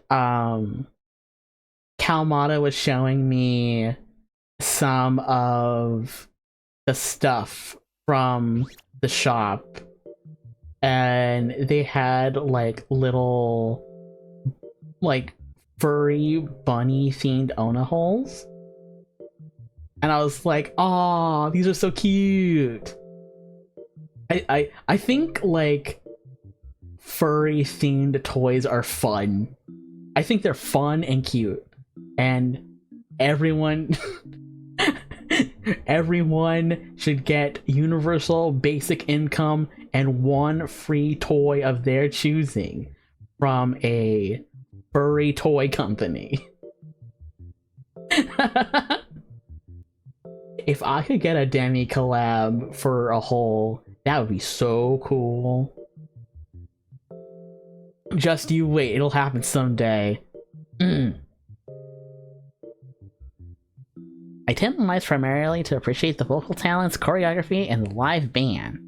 Kalmata was showing me some of the stuff from the shop, and they had like little like furry bunny themed Ona holes, and I was like, "Oh, these are so cute." I think like furry themed toys are fun. I think they're fun and cute, and everyone everyone should get universal basic income and one free toy of their choosing from a furry toy company. If I could get a Demi collab for a whole, that would be so cool. Just you wait, it'll happen someday. I attend live primarily to appreciate the vocal talents, choreography, and the live band,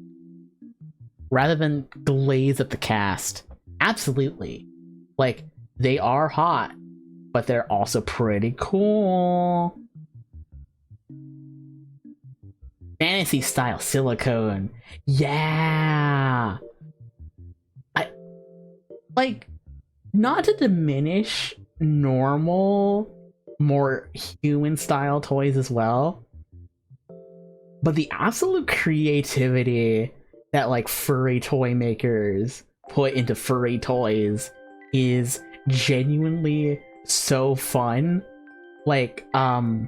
rather than glaze at the cast. Absolutely. Like, they are hot, but they're also pretty cool. Fantasy style silicone. Yeah. Like, not to diminish normal, more human style toys as well, but the absolute creativity that like furry toy makers put into furry toys is genuinely so fun. Like, I'm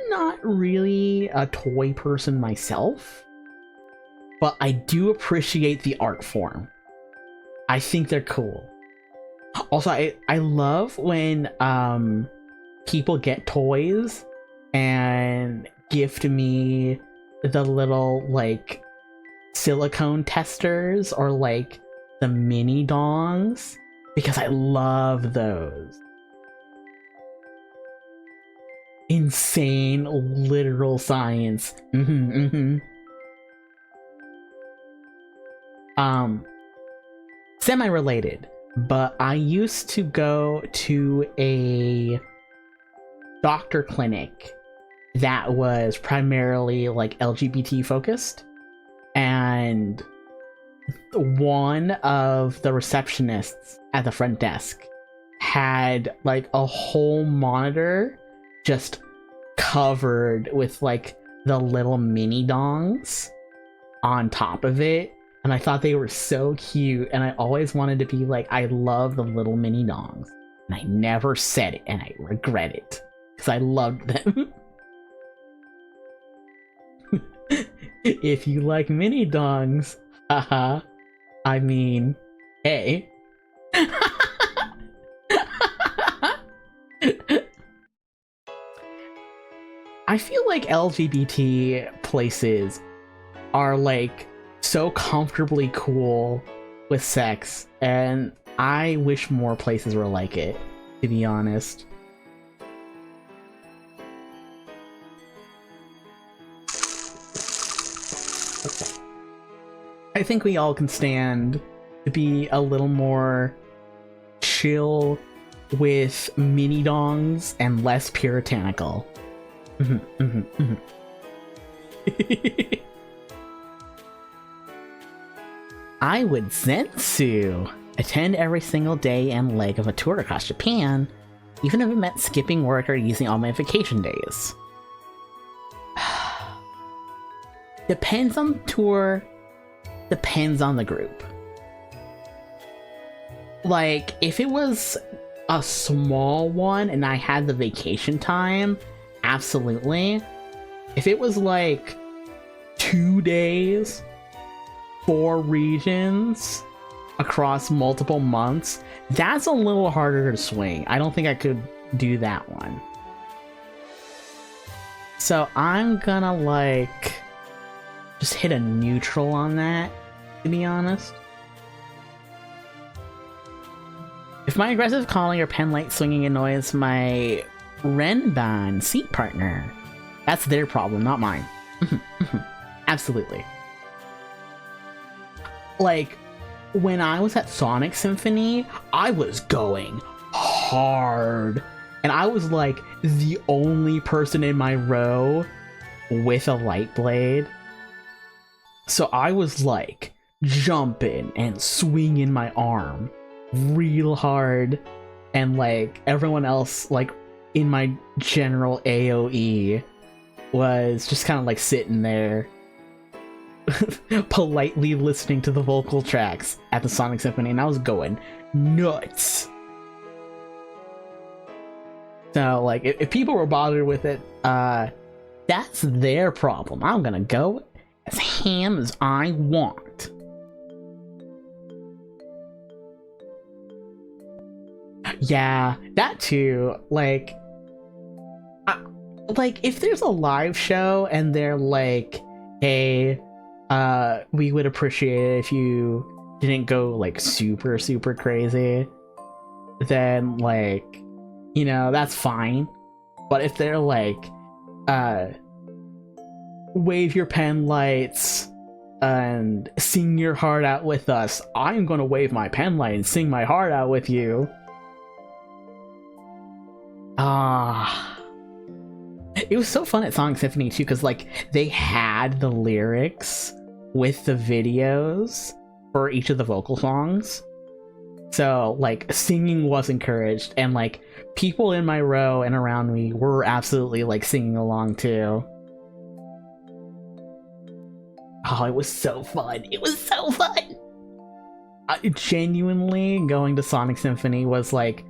not really a toy person myself, but I do appreciate the art form. I think they're cool. Also, I love when people get toys and gift me the little like silicone testers or like the mini dongs, because I love those. Insane literal science. Semi-related, but I used to go to a doctor clinic that was primarily like LGBT focused, and one of the receptionists at the front desk had like a whole monitor just covered with like the little mini dongs on top of it, and I thought they were so cute, and I always wanted to be like, I love the little mini dongs, and I never said it, and I regret it because I loved them. If you like mini dongs, haha, I mean, hey. I feel like LGBT places are like so comfortably cool with sex, and I wish more places were like it, to be honest. I think we all can stand to be a little more chill with mini dongs and less puritanical. I would zensu, attend every single day and leg of a tour across Japan, even if it meant skipping work or using all my vacation days. Depends on the tour, depends on the group. Like, if it was a small one and I had the vacation time, absolutely. If it was like 2 days, 4 regions across multiple months, that's a little harder to swing. I don't think I could do that one. So I'm gonna like just hit a neutral on that, to be honest. If my aggressive calling or pen light swinging annoys my Renban seat partner, that's their problem, not mine. Absolutely. Like, when I was at Sonic Symphony, I was going hard, and I was like the only person in my row with a light blade. So I was like jumping and swinging my arm real hard, and like everyone else like in my general AoE was just kind of like sitting there politely listening to the vocal tracks at the Sonic Symphony, and I was going nuts. So like if people were bothered with it, that's their problem. I'm gonna go as ham as I want. Yeah, that too. Like if there's a live show and they're like, hey, we would appreciate it if you didn't go like super crazy, then like, you know, that's fine. But if they're like, wave your pen lights and sing your heart out with us, I'm gonna wave my pen light and sing my heart out with you. It was so fun at Sonic Symphony too, because like they had the lyrics with the videos for each of the vocal songs, so like singing was encouraged, and like people in my row and around me were absolutely like singing along too. Oh, it was so fun. It was so fun. Genuinely, going to Sonic Symphony was like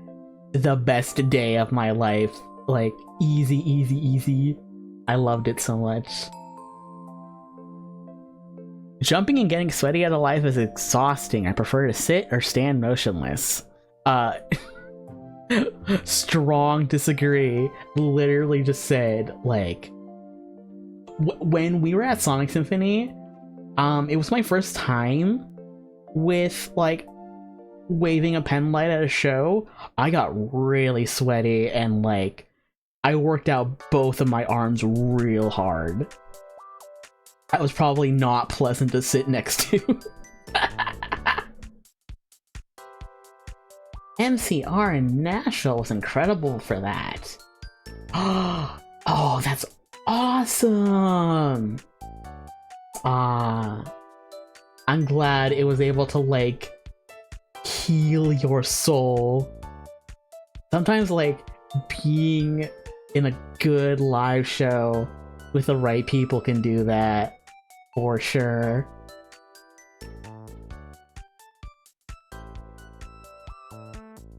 the best day of my life. Like easy. I loved it so much. Jumping and getting sweaty out of life is exhausting. I prefer to sit or stand motionless. Strong disagree. Literally just said, like, when we were at Sonic Symphony, it was my first time with like waving a pen light at a show. I got really sweaty and like I worked out both of my arms real hard. That was probably not pleasant to sit next to. MCR in Nashville was incredible for that. Oh, that's awesome. I'm glad it was able to like heal your soul. Sometimes like being in a good live show with the right people can do that, for sure.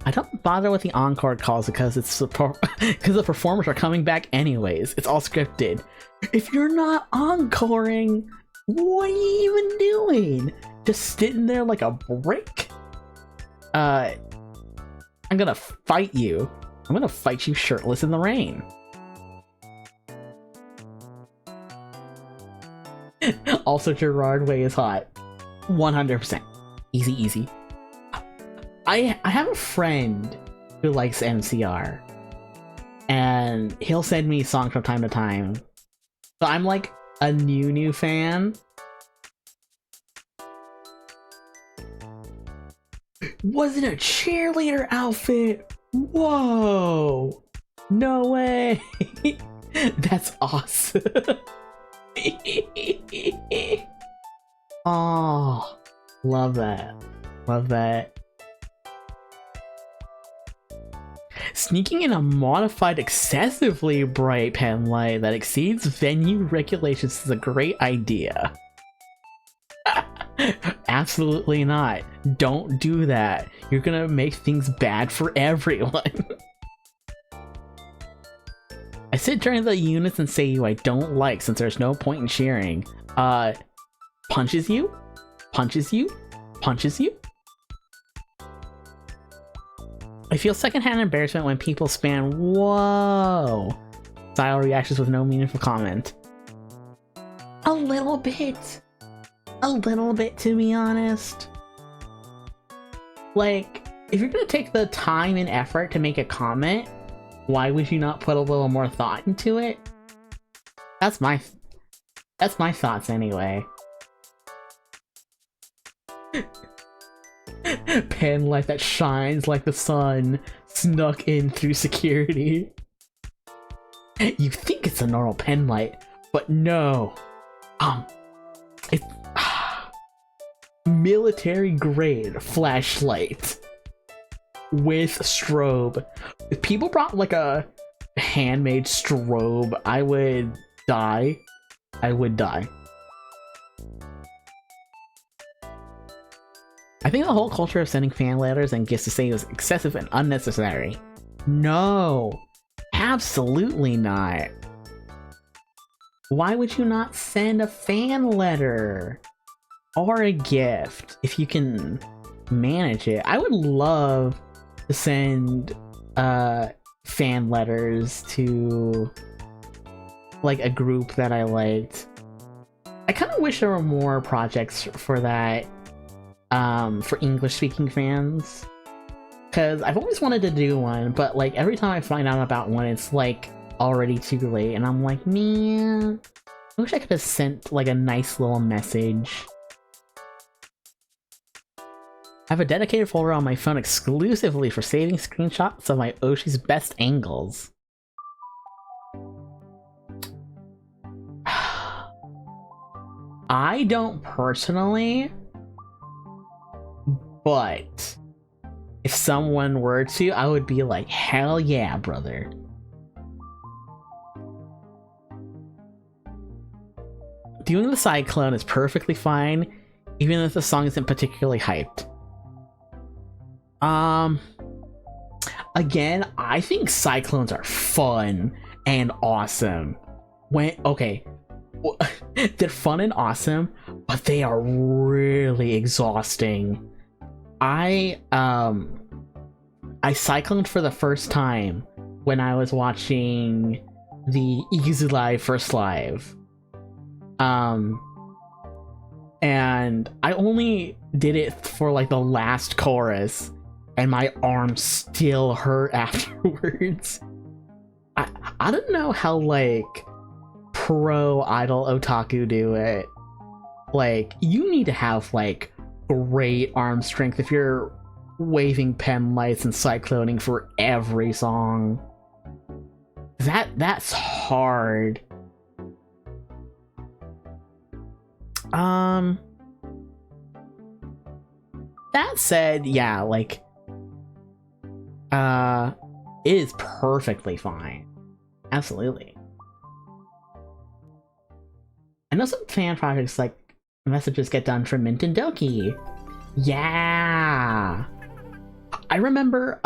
I don't bother with the encore calls because because the performers are coming back anyways. It's all scripted. If you're not encoring, what are you even doing? Just sitting there like a brick? I'm gonna fight you. I'm gonna fight you shirtless in the rain. Also, Gerard Way is hot. 100%. Easy. I have a friend who likes MCR, and he'll send me songs from time to time. So I'm like a new fan. Was it a cheerleader outfit? Whoa! No way! That's awesome. Oh, love that. Love that. Sneaking in a modified, excessively bright pen light that exceeds venue regulations is a great idea. Absolutely not. Don't do that. You're gonna make things bad for everyone. I sit during the units and say you I don't like since there's no point in cheering. Punches you? Punches you? Punches you? I feel secondhand embarrassment when people spam "whoa" style reactions with no meaningful comment. A little bit. A little bit, to be honest. Like, if you're gonna take the time and effort to make a comment, why would you not put a little more thought into it? That's my thoughts anyway. Pen light that shines like the sun. snuck in through security. You think it's a normal pen light, but no. It's military grade flashlight with strobe. If people brought like a handmade strobe, I would die. I would die. I think the whole culture of sending fan letters and gifts to say is excessive and unnecessary. No, absolutely not. Why would you not send a fan letter or a gift if you can manage it? I would love to send fan letters to like a group that I liked. I kind of wish there were more projects for that, for English speaking fans, because I've always wanted to do one, but like every time I find out about one, it's like already too late, and I'm like, man, I wish I could have sent like a nice little message. I have a dedicated folder on my phone exclusively for saving screenshots of my Oshi's best angles. I don't personally, but if someone were to, I would be like, hell yeah, brother. Doing the cyclone is perfectly fine, even if the song isn't particularly hyped. Again, I think cyclones are fun and awesome. Okay, they're fun and awesome, but they are really exhausting. I cycloned for the first time when I was watching the Easy Live First Live. And I only did it for like the last chorus, and my arms still hurt afterwards. I don't know how like pro idol otaku do it. Like, you need to have like great arm strength if you're waving pen lights and cycloning for every song. That's hard. That said, yeah, like it is perfectly fine. Absolutely. I know some fan projects like messages get done for Mint and Doki. Yeah. I remember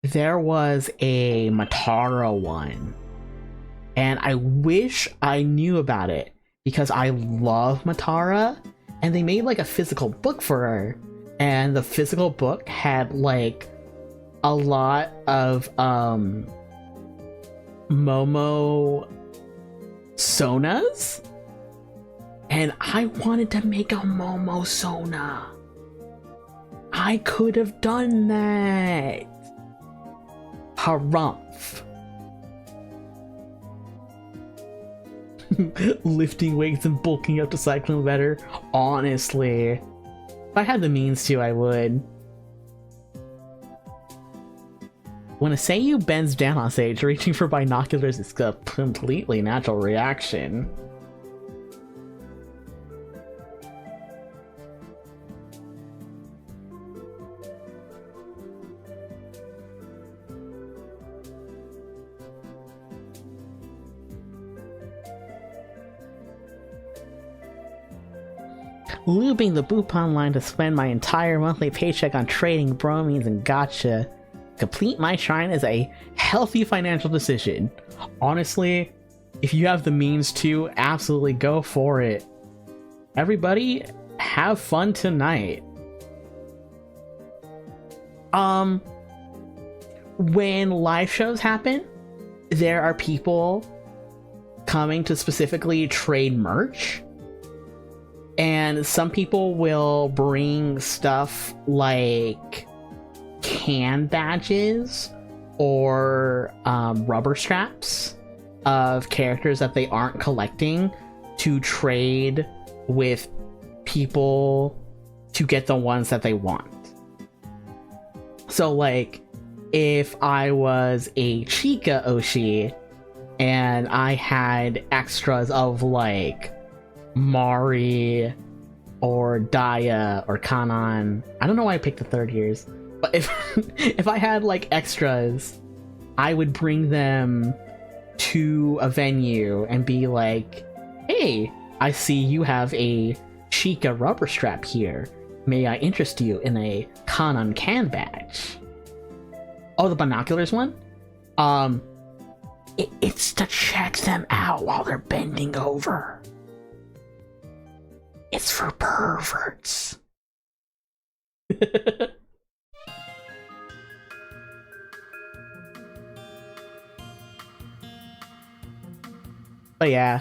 there was a Matara one, and I wish I knew about it because I love Matara, and they made like a physical book for her, and the physical book had like a lot of Momo Sonas, and I wanted to make a Momo Sona. I could have done that. Harumph. Lifting weights and bulking up to cycling better. Honestly, if I had the means to, I would. When a Seiyu bends down on stage, reaching for binoculars is a completely natural reaction. Looping the Boopon line to spend my entire monthly paycheck on trading bromines and gacha. Complete my shrine is a healthy financial decision. Honestly, if you have the means to, absolutely go for it. Everybody, have fun tonight. When live shows happen, there are people coming to specifically trade merch. And some people will bring stuff like can badges or rubber straps of characters that they aren't collecting to trade with people to get the ones that they want. So like, if I was a Chica Oshi and I had extras of like Mari or Daya or Kanan. I don't know why I picked the third years, but if if I had like extras, I would bring them to a venue and be like, hey, I see you have a Chica rubber strap here. May I interest you in a Kanan can badge? Oh, the binoculars one? It's to check them out while they're bending over. It's for perverts. But yeah,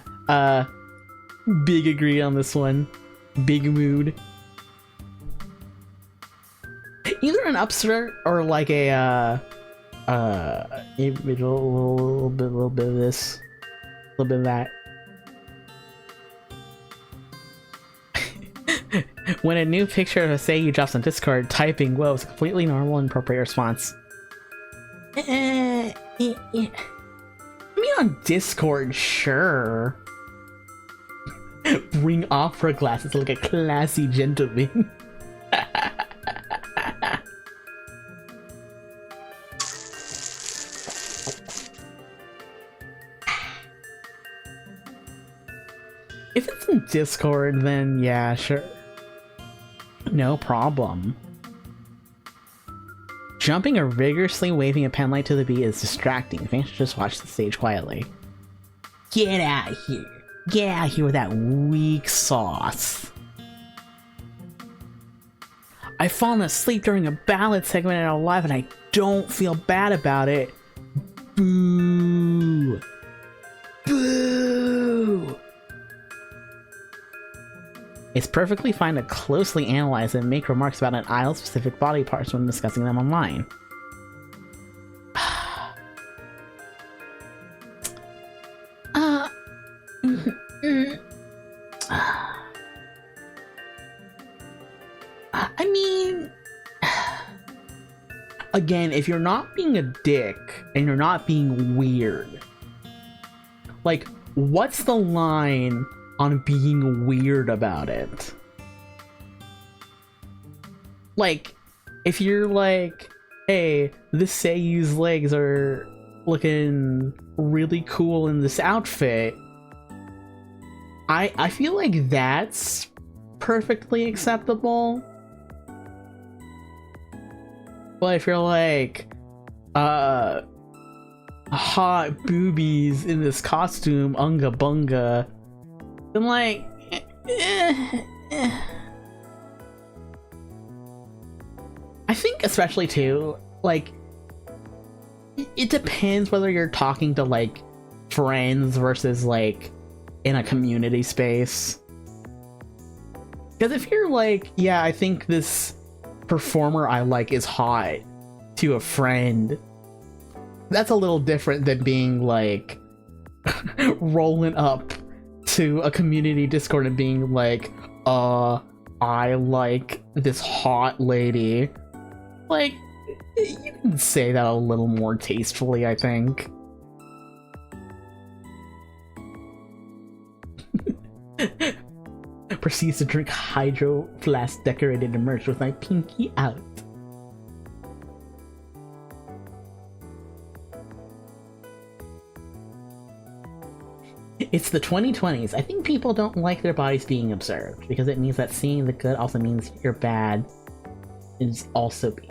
big agree on this one. Big mood. Either an upstart or like a little bit of this, a little bit of that. When a new picture of a Seiyu drops on Discord, typing "whoa" is a completely normal and appropriate response. I mean, on Discord, sure. Bring opera glasses like a classy gentleman. If it's in Discord, then yeah, sure. No problem. Jumping or vigorously waving a pen light to the beat is distracting. Fans should just watch the stage quietly. Get out of here. Get out of here with that weak sauce. I've fallen asleep during a ballad segment at a live and I don't feel bad about it. Boo. Boo. It's perfectly fine to closely analyze and make remarks about an idol's specific body parts when discussing them online. I mean, again, if you're not being a dick and you're not being weird, like, what's the line on being weird about it? Like, if you're like, hey, this Seiyu's legs are looking really cool in this outfit, I feel like that's perfectly acceptable. But if you're like, hot boobies in this costume, unga bunga, then like, I think especially too, like, it depends whether you're talking to like friends versus like in a community space. Because if you're like, yeah, I think this performer I like is hot to a friend, that's a little different than being like rolling up to a community Discord and being like, I like this hot lady. Like, you can say that a little more tastefully, I think. Proceeds to drink hydro flask decorated immersed with my pinky out. It's the 2020s. I think people don't like their bodies being observed because it means that seeing the good also means you're bad is also being.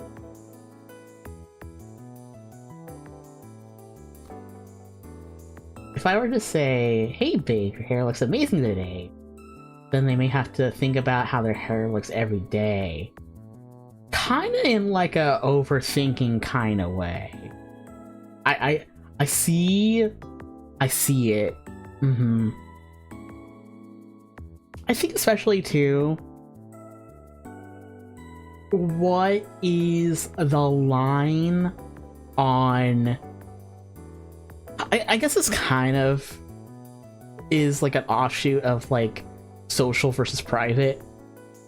If I were to say, hey babe, your hair looks amazing today, then they may have to think about how their hair looks every day. Kinda in like a overthinking kind of way. I see it. Mm-hmm. I think especially too, what is the line on... I guess this kind of is like an offshoot of like social versus private,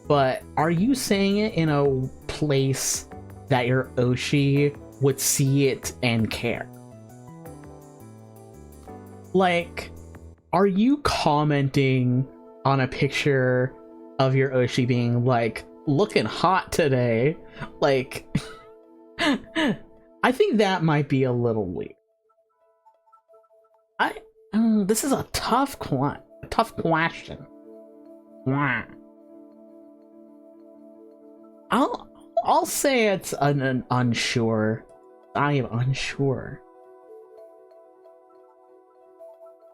but are you saying it in a place that your Oshi would see it and care. Like, are you commenting on a picture of your Oshi being like, looking hot today? Like, I think that might be a little weird. This is a tough question. I'll say it's an unsure. I am unsure.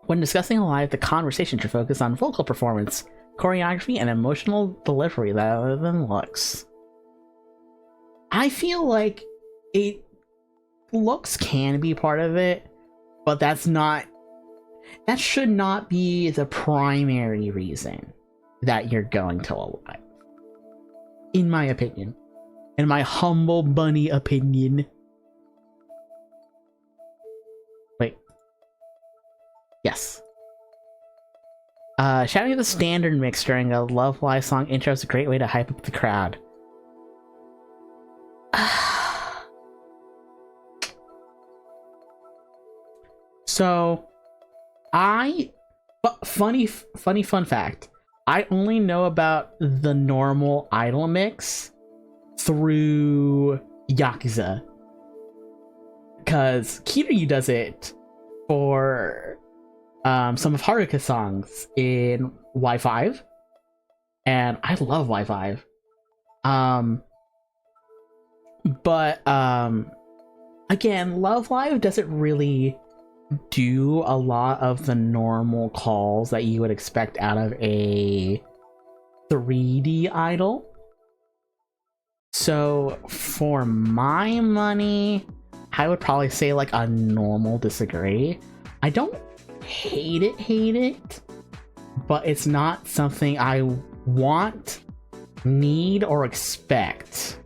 When discussing a live, the conversation should focus on vocal performance, choreography, and emotional delivery rather than looks. I feel like looks can be part of it, but that should not be the primary reason that you're going to a live. In my opinion. In my humble bunny opinion. Wait. Yes. Shouting the standard mix during a Love Live song intro is a great way to hype up the crowd. So, funny fun fact, I only know about the normal idol mix through Yakuza, because Kiryu does it for some of Haruka's songs in Y5, and I love Y5. But again, Love Live doesn't really do a lot of the normal calls that you would expect out of a 3D idol. So for my money, I would probably say like a normal disagree. I don't hate it, but it's not something I want, need, or expect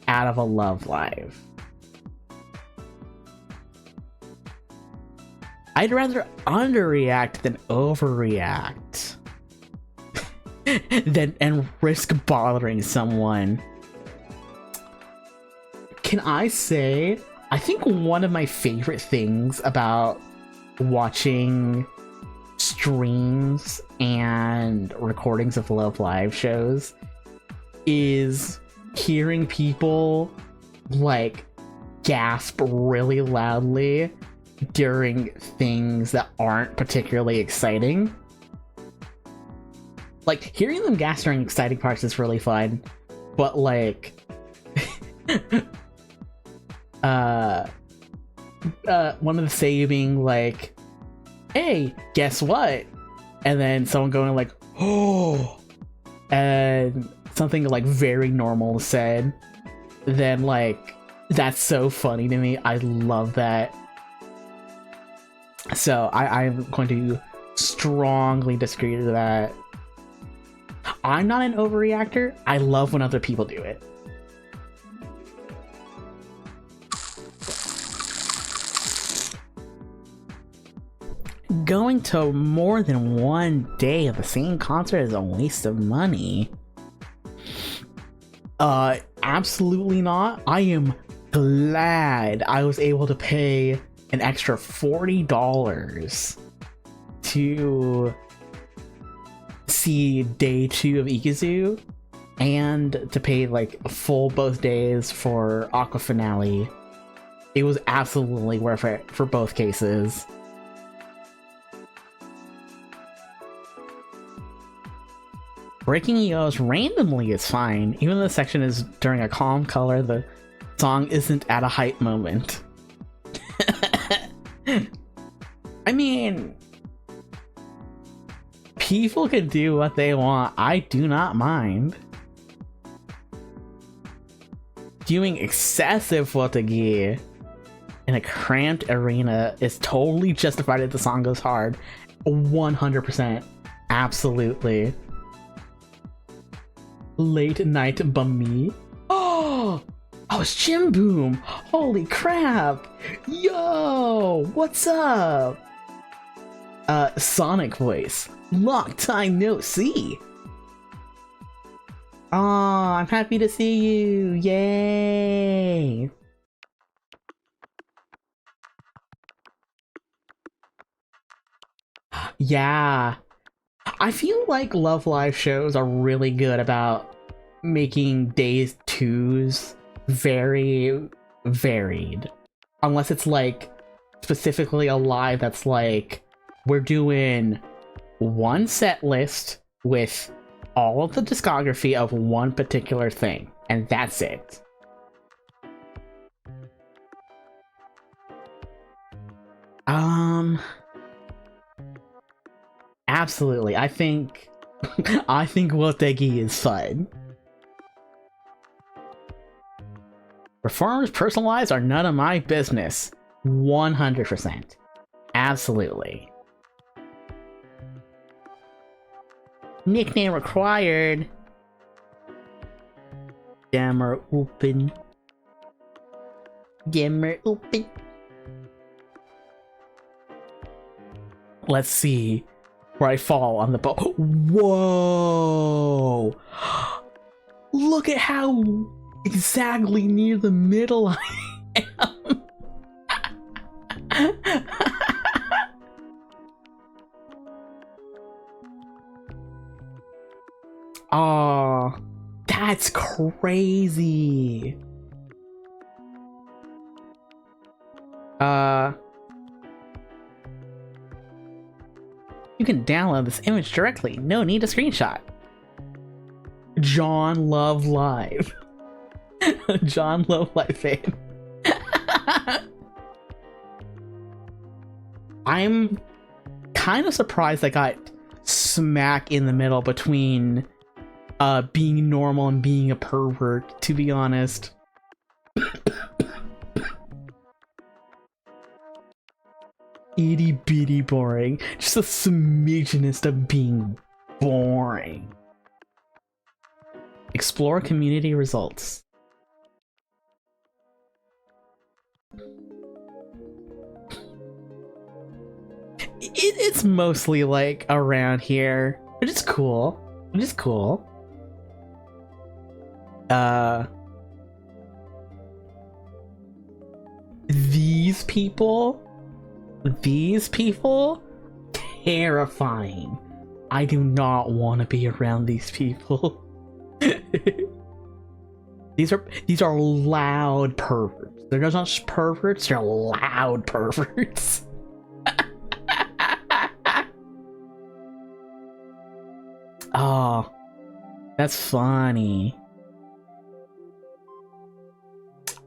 out of a Love Live. I'd rather underreact than overreact and risk bothering someone. Can I say, I think one of my favorite things about watching streams and recordings of Love Live shows is hearing people like gasp really loudly during things that aren't particularly exciting. Like, hearing them gasp during exciting parts is really fun, but like one of the saving like, hey, guess what? And then someone going like, oh, and something like very normal said, then like, that's so funny to me. I love that. So I'm going to strongly disagree with that. I'm not an overreactor. I love when other people do it. Going to more than one day of the same concert is a waste of money. Absolutely not. I am glad I was able to pay an extra $40 to see day 2 of Ikazu, and to pay like a full both days for Aqua Finale. It was absolutely worth it for both cases. Breaking EOs randomly is fine. Even though the section is during a calm color, the song isn't at a hype moment. I mean, people can do what they want. I do not mind. Doing excessive photogir in a cramped arena is totally justified if the song goes hard. 100%. Absolutely. Late night bummy. Oh! Oh, it's Jim Boom! Holy crap! Yo! What's up? Sonic voice. Long time no see! Aw, I'm happy to see you! Yay! Yeah. I feel like Love Live shows are really good about making days twos very varied. Unless it's like specifically a live that's like, we're doing one set list with all of the discography of one particular thing, and that's it. Absolutely. I think I think Wotegi is fun. Performers' personal lives are none of my business. 100%. Absolutely. Nickname required. Jammer open. Jammer open. Let's see where I fall on the boat. Whoa! Look at how exactly near the middle I am. Oh, that's crazy. You can download this image directly. No need to screenshot. John Love Live. John Love Live fan. I'm kind of surprised I got smack in the middle between being normal and being a pervert, to be honest. Itty bitty boring. Just a smidgenest of being boring. Explore community results. It's mostly like around here, which is cool. Which is cool. These people, terrifying. I do not want to be around these people. These are loud perverts. They're not just perverts, they're loud perverts. Oh, that's funny.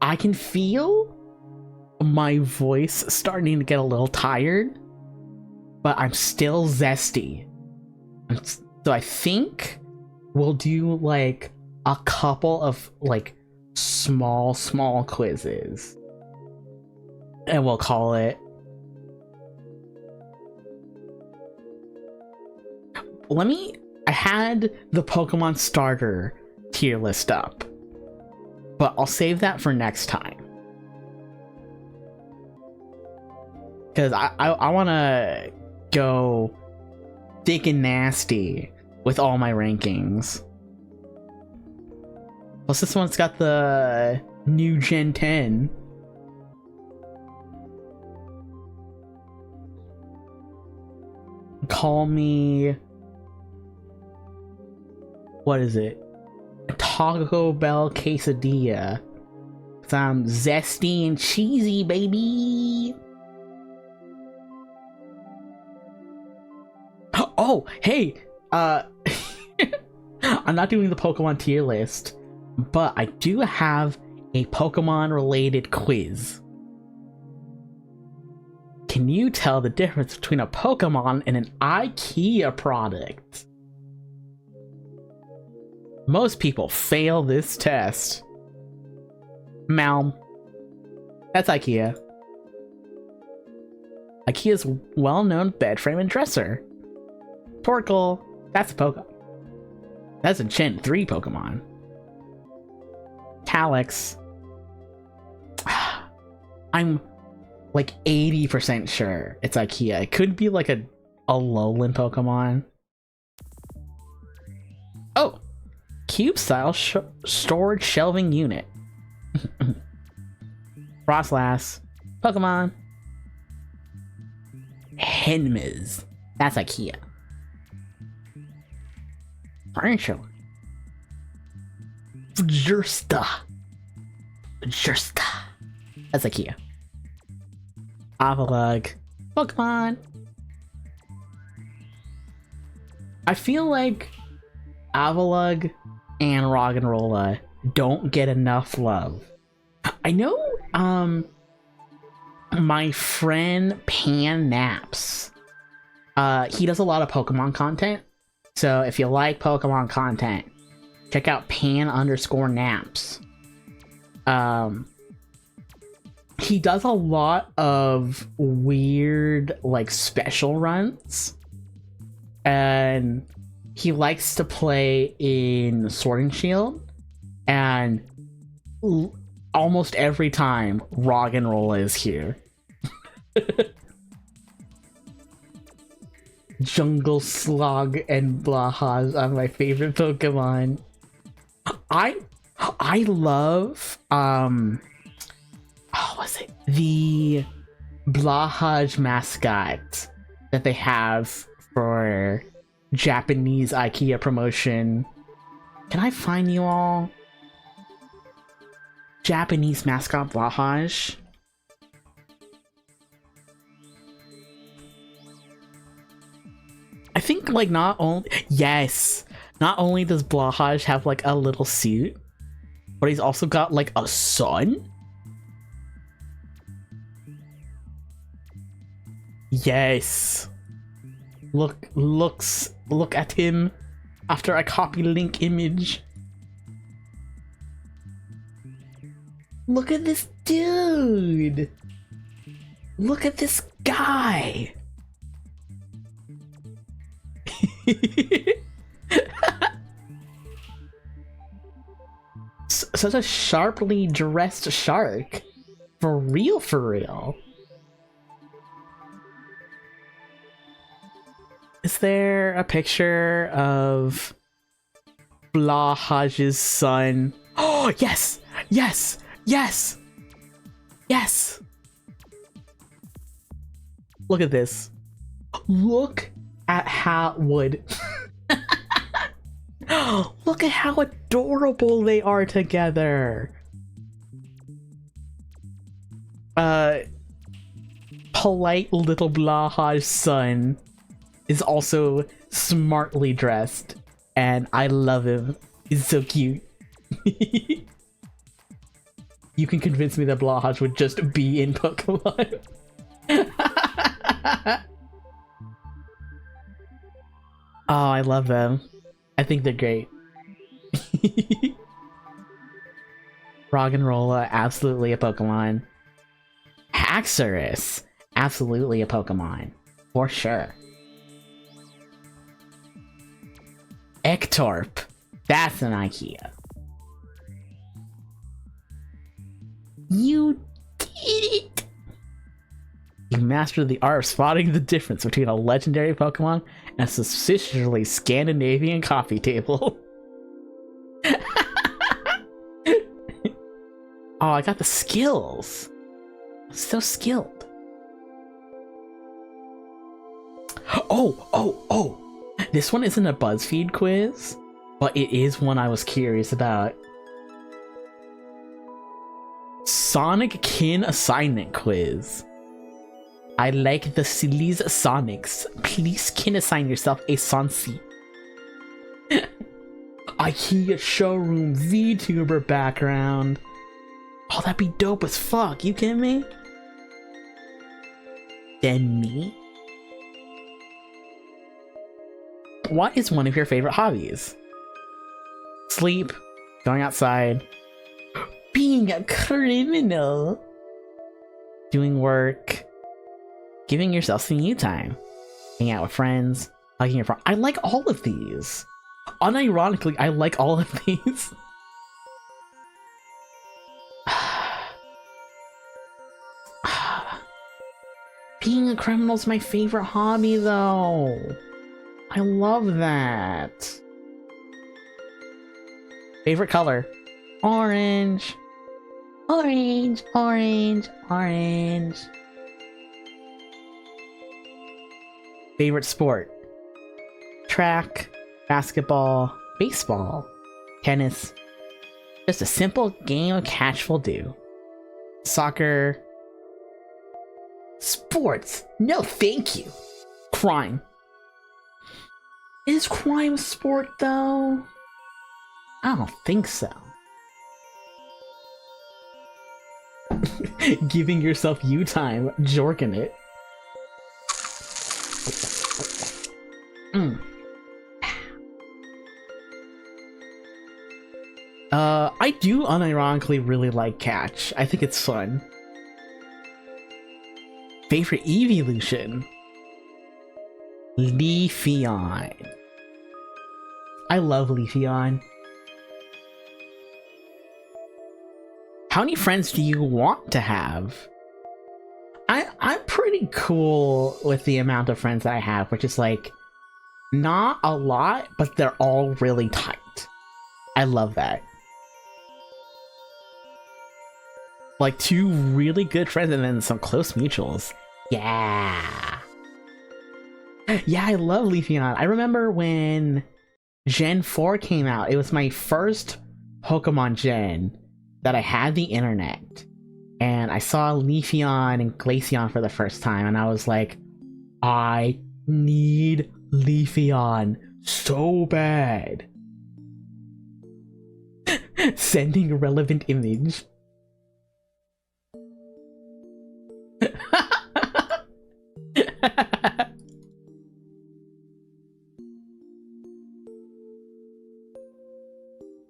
I can feel my voice starting to get a little tired, but I'm still zesty. So I think we'll do like a couple of like small quizzes, and we'll call it. I had the Pokemon starter tier list up, but I'll save that for next time. Because I want to go thick and nasty with all my rankings. Plus this one's got the new Gen 10. Call me... what is it? Taco Bell quesadilla. 'Cause I'm zesty and cheesy, baby. Oh, hey, I'm not doing the Pokemon tier list, but I do have a Pokemon related quiz. Can you tell the difference between a Pokemon and an IKEA product? Most people fail this test. Malm. That's IKEA. IKEA's well-known bed frame and dresser. Torkoal. That's a Pokemon. That's a Gen 3 Pokemon. Calyx. I'm like 80% sure it's IKEA. It could be like a Alolan Pokemon. Oh! Cube style storage shelving unit. Frostlass. Pokemon. Henmiz. That's IKEA. Furniture. Jersta. That's IKEA. Avalug. Pokemon. I feel like Avalug and Roggenrola don't get enough love. I know, my friend Pan Naps, he does a lot of Pokemon content. So if you like Pokemon content, check out Pan_Naps. He does a lot of weird, like, special runs. And he likes to play in Sword and Shield. And almost every time, Roggenrola is here. Jungle Slug and Blahaz are my favorite Pokemon. I love what's it? The Blahaj mascot that they have for Japanese IKEA promotion. Can I find you all? Japanese mascot Blahaj. I think, like, not only does Blahaj have, like, a little suit, but he's also got, like, a son? Yes. Look at him after I copy link image. Look at this dude. Look at this guy. Such a sharply dressed shark. For real, for real. Is there a picture of Blahaj's son? Oh, yes! Yes! Yes! Yes! Look at this. Look at how look at how adorable they are together. Polite little Blahaj's son is also smartly dressed, and I love him. He's so cute. You can convince me that Blahaj would just be in Pokemon. Oh, I love them. I think they're great. Roggenrola, absolutely a Pokemon. Haxorus, absolutely a Pokemon. For sure. Ektorp, that's an IKEA. You did it! You mastered the art of spotting the difference between a legendary Pokemon and a suspiciously Scandinavian coffee table. Oh, I got the skills. I'm so skilled. Oh! This one isn't a BuzzFeed quiz, but it is one I was curious about. Sonic kin assignment quiz. I like the sillies Sonics. Please kin assign yourself a Sonsi. IKEA showroom VTuber background. Oh, that'd be dope as fuck. You kidding me? Then me? What is one of your favorite hobbies? Sleep, going outside, being a criminal, doing work, giving yourself some you time, hanging out with friends, hugging your friend. I like all of these. Unironically, I like all of these. Being a criminal is my favorite hobby, though. I love that. Favorite color? Orange. Orange, orange, orange. Favorite sport? Track, basketball, baseball, tennis. Just a simple game of catch will do. Soccer. Sports? No thank you. Crime. Is crime a sport though? I don't think so. Giving yourself you time, jorking it. I do unironically really like catch. I think it's fun. Favorite evolution? Leafeon. I love Leafeon. How many friends do you want to have? I'm pretty cool with the amount of friends that I have, which is like not a lot, but they're all really tight. I love that. Like 2 really good friends and then some close mutuals. Yeah. Yeah, I love Leafeon. I remember when Gen 4 came out, it was my first Pokemon Gen that I had the internet. And I saw Leafeon and Glaceon for the first time, and I was like, I need Leafeon so bad. Sending a relevant image.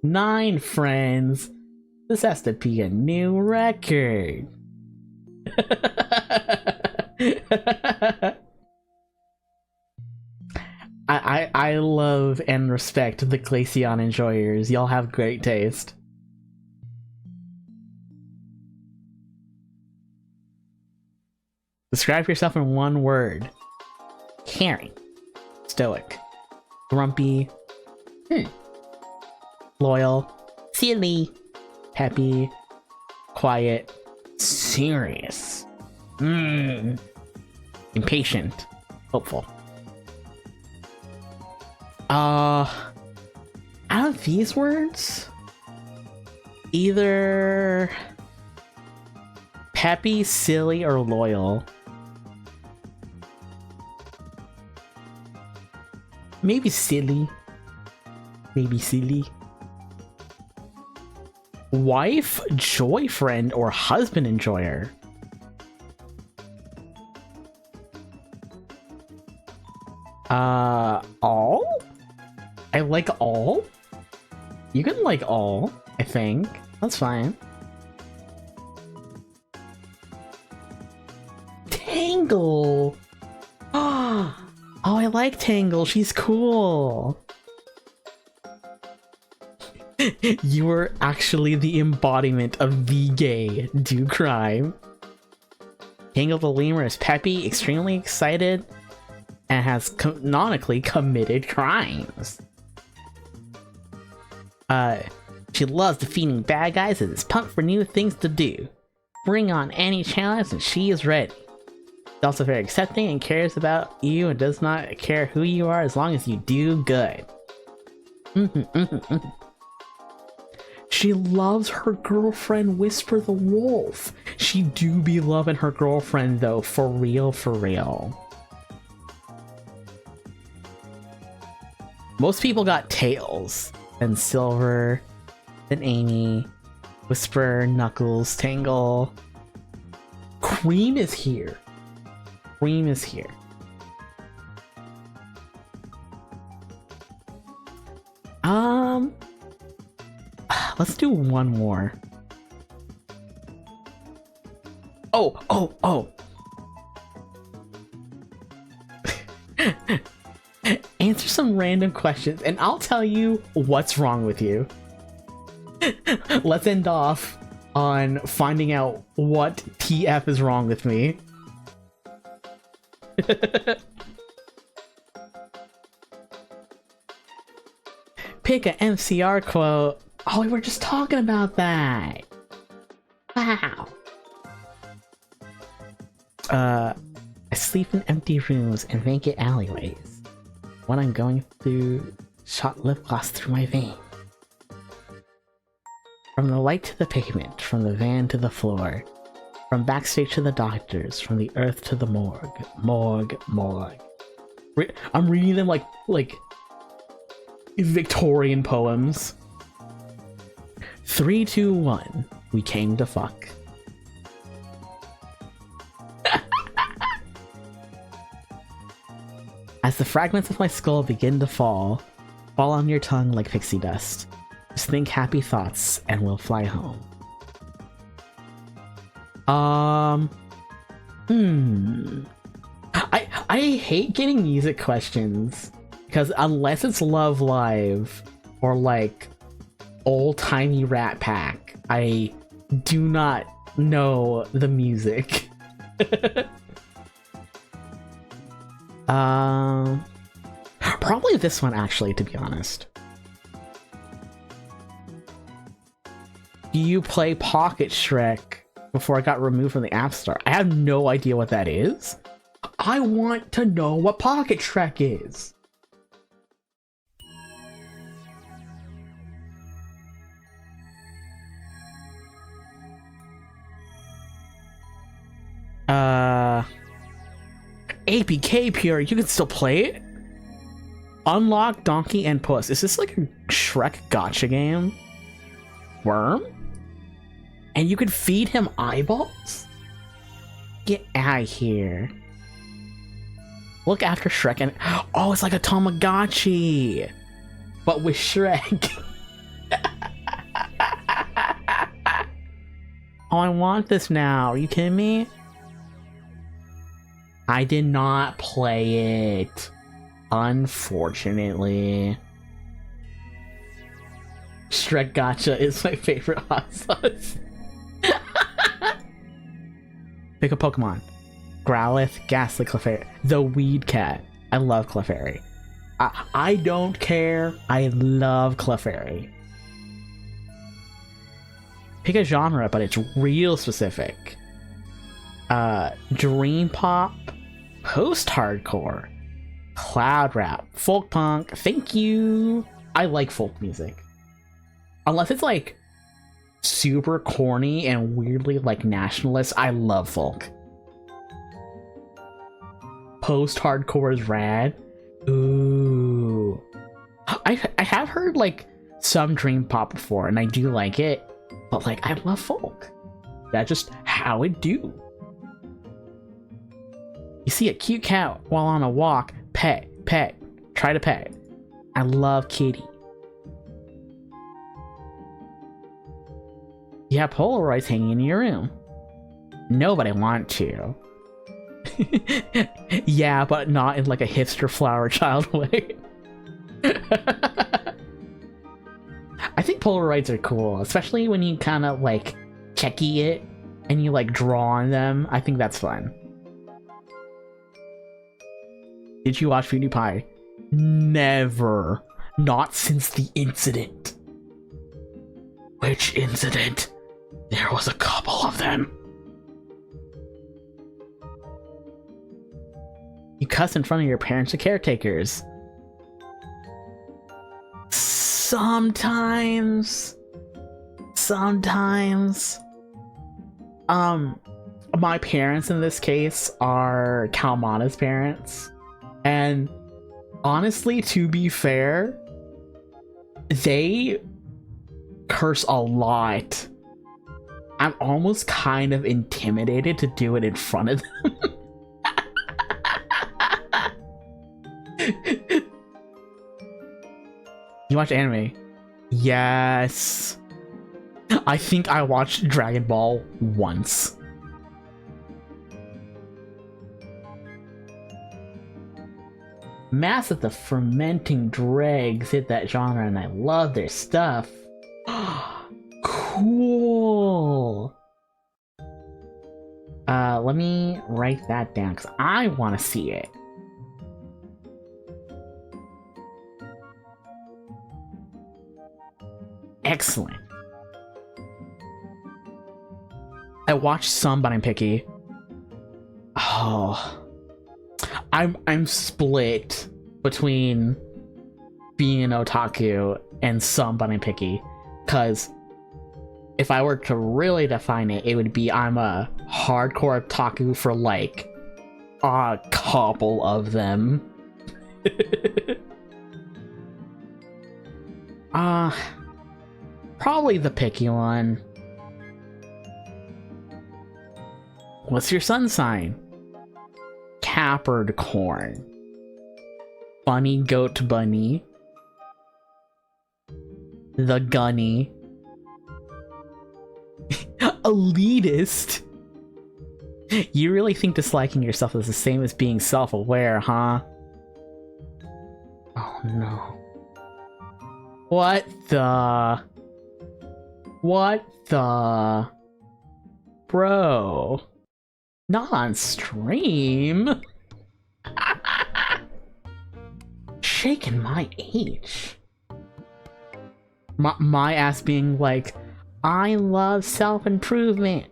Nine friends. This has to be a new record. I love and respect the Glaceon enjoyers. Y'all have great taste. Describe yourself in one word. Caring. Stoic. Grumpy. Loyal. Silly. Happy. Quiet. Serious. Impatient. Hopeful. Out of these words, either peppy, silly, or loyal. Maybe silly. Maybe silly. Wife, joyfriend, or husband enjoyer? All? I like all? You can like all, I think. That's fine. Tangle! Oh, I like Tangle. She's cool. You were actually the embodiment of the gay do crime. Tangle the lemur is peppy, extremely excited, and has canonically committed crimes. She loves defeating bad guys and is pumped for new things to do. Bring on any challenge and she is ready. She's also very accepting and cares about you and does not care who you are as long as you do good. She loves her girlfriend Whisper the Wolf. She do be loving her girlfriend though, for real, for real. Most people got Tails, then Silver, then Amy, Whisper, Knuckles, Tangle. Cream is here. Cream is here. Let's do one more. Oh. Answer some random questions and I'll tell you what's wrong with you. Let's end off on finding out what TF is wrong with me. Pick an MCR quote. Oh, we were just talking about that. Wow. I I sleep in empty rooms and vacant alleyways. When I'm going through, shot lip gloss through my vein. From the light to the pavement, from the van to the floor, from backstage to the doctors, from the earth to the morgue. Morgue, morgue. I'm reading them like Victorian poems. 3, 2, 1. We came to fuck. As the fragments of my skull begin to fall on your tongue like pixie dust. Just think happy thoughts and we'll fly home. I hate getting music questions because unless it's Love Live or like old-timey Rat Pack, I do not know the music. Probably this one actually, to be honest. Do you play Pocket Shrek before I got removed from the App Store? I have no idea what that is. I want to know what Pocket Shrek is. APK Pure, you can still play it? Unlock Donkey and Puss. Is this like a Shrek gotcha game? Worm? And you can feed him eyeballs? Get out of here. Look after Shrek and... Oh, it's like a Tamagotchi! But with Shrek. Oh, I want this now. Are you kidding me? I did not play it. Unfortunately. Shrek Gotcha is my favorite hot sauce. Pick a Pokemon. Growlithe, Ghastly, Clefairy. The Weed Cat. I love Clefairy. I don't care. I love Clefairy. Pick a genre, but it's real specific. Dream Pop. Post-hardcore. Cloud rap. Folk punk. Thank you. I like folk music. Unless it's like super corny and weirdly like nationalist, I love folk. Post-hardcore is rad. Ooh. I have heard like some dream pop before and I do like it, but like I love folk. That's just how it do. You see a cute cat while on a walk, pet, try to pet. I love kitty. You have Polaroids hanging in your room. No, but I want to. Yeah, but not in like a hipster flower child way. I think Polaroids are cool, especially when you kind of like checky it and you like draw on them. I think that's fun. Did you watch PewDiePie? Never. Not since the incident. Which incident? There was a couple of them. You cuss in front of your parents or caretakers. Sometimes. My parents in this case are Kalmana's parents. And honestly, to be fair, they curse a lot. I'm almost kind of intimidated to do it in front of them. You watch anime? Yes. I think I watched Dragon Ball once. Mass of the Fermenting Dregs hit that genre and I love their stuff. Cool. Let me write that down because I want to see it. Excellent. I watched some, but I'm picky. Oh. I'm split between being an otaku and somebody picky, because if I were to really define it, it would be I'm a hardcore otaku for like a couple of them. Probably the picky one. What's your sun sign? Capricorn. Bunny goat bunny. The gunny. Elitist. You really think disliking yourself is the same as being self-aware, huh? Oh no. What the? What the? Bro. Not on stream. Shaking my age. My ass being like, I love self-improvement.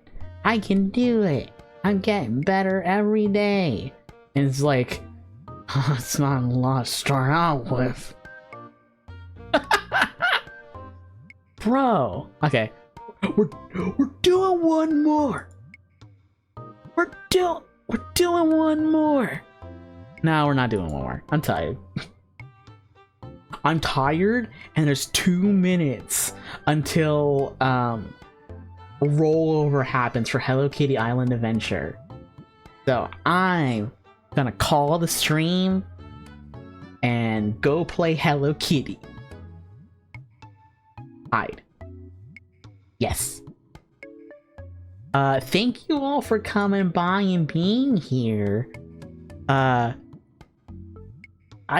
I can do it. I'm getting better every day. And it's like, it's not a lot to start out with. Bro. Okay. We're doing one more. We're doing one more. No, we're not doing one more. I'm tired. I'm tired, and there's 2 minutes until rollover happens for Hello Kitty Island Adventure. So I'm gonna call the stream and go play Hello Kitty. Hide. Yes. Thank you all for coming by and being here. I've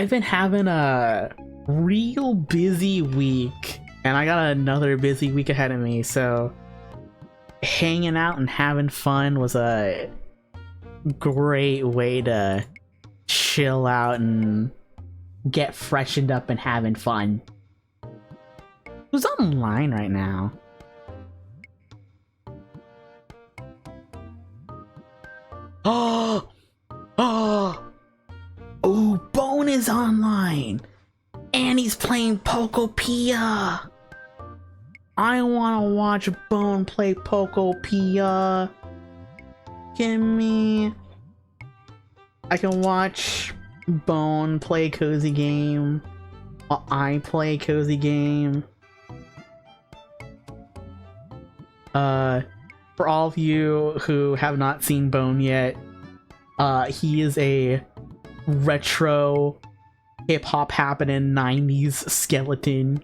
been having a real busy week, and I got another busy week ahead of me, so hanging out and having fun was a great way to chill out and get freshened up and having fun. Who's online right now? Oh, Bone is online, and he's playing Pokopia. I want to watch Bone play Pokopia. Give me. I can watch Bone play Cozy Game while I play Cozy Game. For all of you who have not seen Bone yet, he is a retro hip-hop happening 90s skeleton.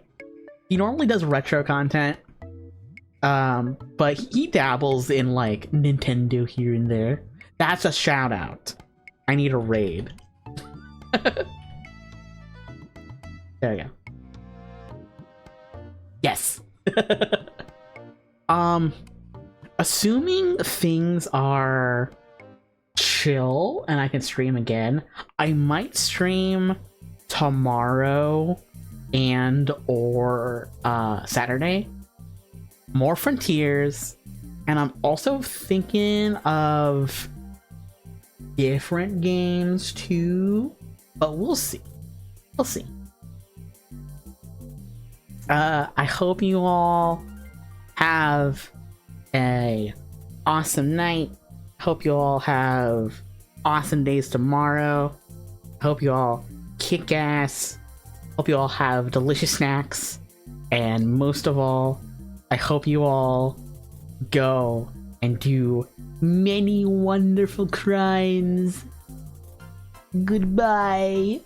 He normally does retro content, but he dabbles in like Nintendo here and there. That's a shout out. I need a raid. There we go. Yes. Assuming things are chill and I can stream again, I might stream tomorrow and or Saturday. More Frontiers, and I'm also thinking of different games too, but we'll see. We'll see. I hope you all have a awesome night. Hope you all have awesome days tomorrow. Hope you all kick ass. Hope you all have delicious snacks. And most of all, I hope you all go and do many wonderful crimes. Goodbye.